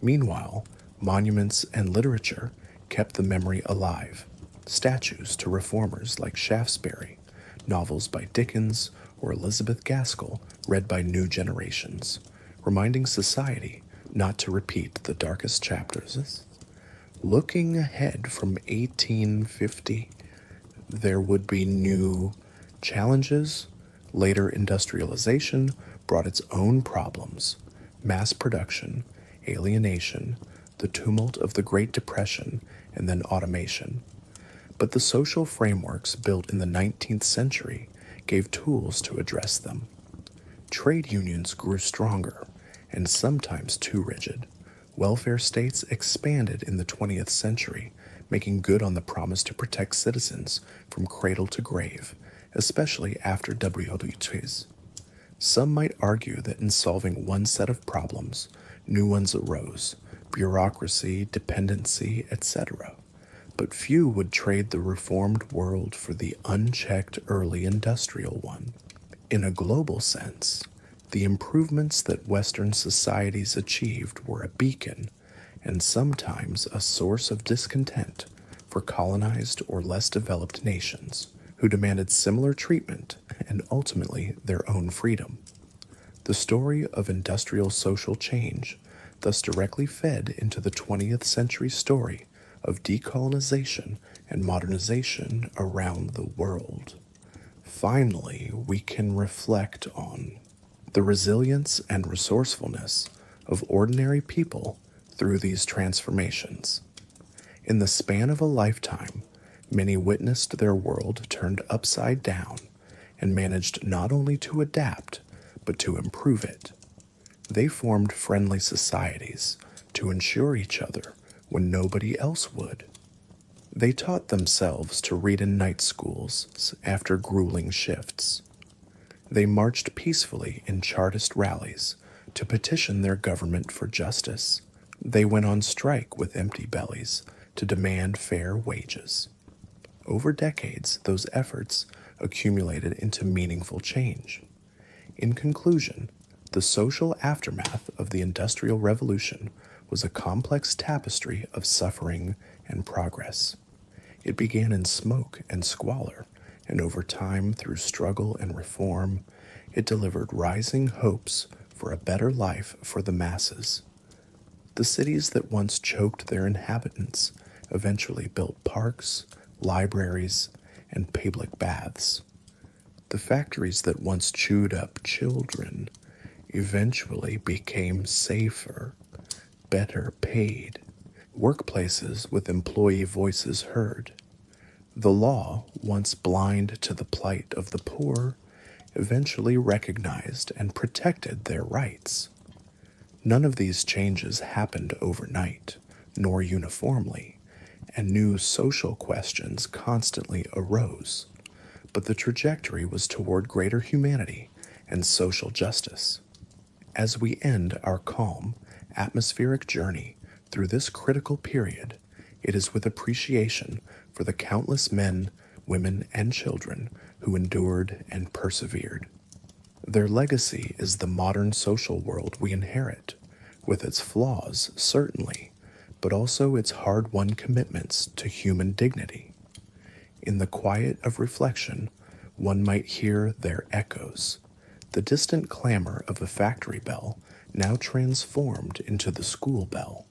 Meanwhile, monuments and literature kept the memory alive. Statues to reformers like Shaftesbury, novels by Dickens or Elizabeth Gaskell read by new generations, reminding society not to repeat the darkest chapters. Looking ahead from 1850, there would be new challenges. Later industrialization brought its own problems: mass production, alienation, the tumult of the Great Depression, and then automation. But the social frameworks built in the 19th century gave tools to address them. Trade unions grew stronger, and sometimes too rigid. Welfare states expanded in the 20th century, making good on the promise to protect citizens from cradle to grave, especially after WW2s. Some might argue that in solving one set of problems, new ones arose: bureaucracy, dependency, etc. But few would trade the reformed world for the unchecked early industrial one. In a global sense, the improvements that Western societies achieved were a beacon, and sometimes a source of discontent for colonized or less developed nations who demanded similar treatment and ultimately their own freedom. The story of industrial social change thus directly fed into the 20th century story of decolonization and modernization around the world. Finally, we can reflect on the resilience and resourcefulness of ordinary people through these transformations. In the span of a lifetime, many witnessed their world turned upside down and managed not only to adapt, but to improve it. They formed friendly societies to ensure each other when nobody else would. They taught themselves to read in night schools after grueling shifts. They marched peacefully in Chartist rallies to petition their government for justice. They went on strike with empty bellies to demand fair wages. Over decades, those efforts accumulated into meaningful change. In conclusion, the social aftermath of the Industrial Revolution was a complex tapestry of suffering and progress. It began in smoke and squalor, and over time, through struggle and reform, it delivered rising hopes for a better life for the masses. The cities that once choked their inhabitants eventually built parks, libraries, and public baths. The factories that once chewed up children eventually became safer, better paid, workplaces with employee voices heard. The law, once blind to the plight of the poor, eventually recognized and protected their rights. None of these changes happened overnight, nor uniformly, and new social questions constantly arose, but the trajectory was toward greater humanity and social justice. As we end our calm, atmospheric journey through this critical period, it is with appreciation for the countless men, women, and children who endured and persevered. Their legacy is the modern social world we inherit, with its flaws, certainly, but also its hard-won commitments to human dignity. In the quiet of reflection, one might hear their echoes, The distant clamor of a factory bell now transformed into the school bell.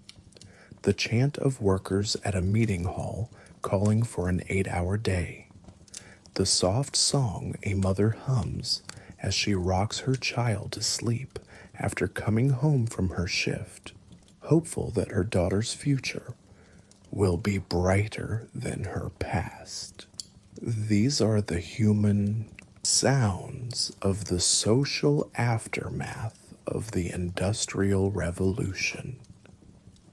The chant of workers at a meeting hall calling for an 8-hour day. The soft song a mother hums as she rocks her child to sleep after coming home from her shift, hopeful that her daughter's future will be brighter than her past. These are the human sounds of the social aftermath of the Industrial Revolution,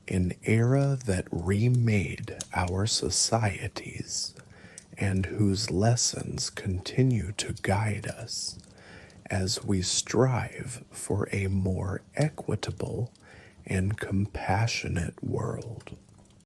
an era that remade our societies and whose lessons continue to guide us as we strive for a more equitable and compassionate world.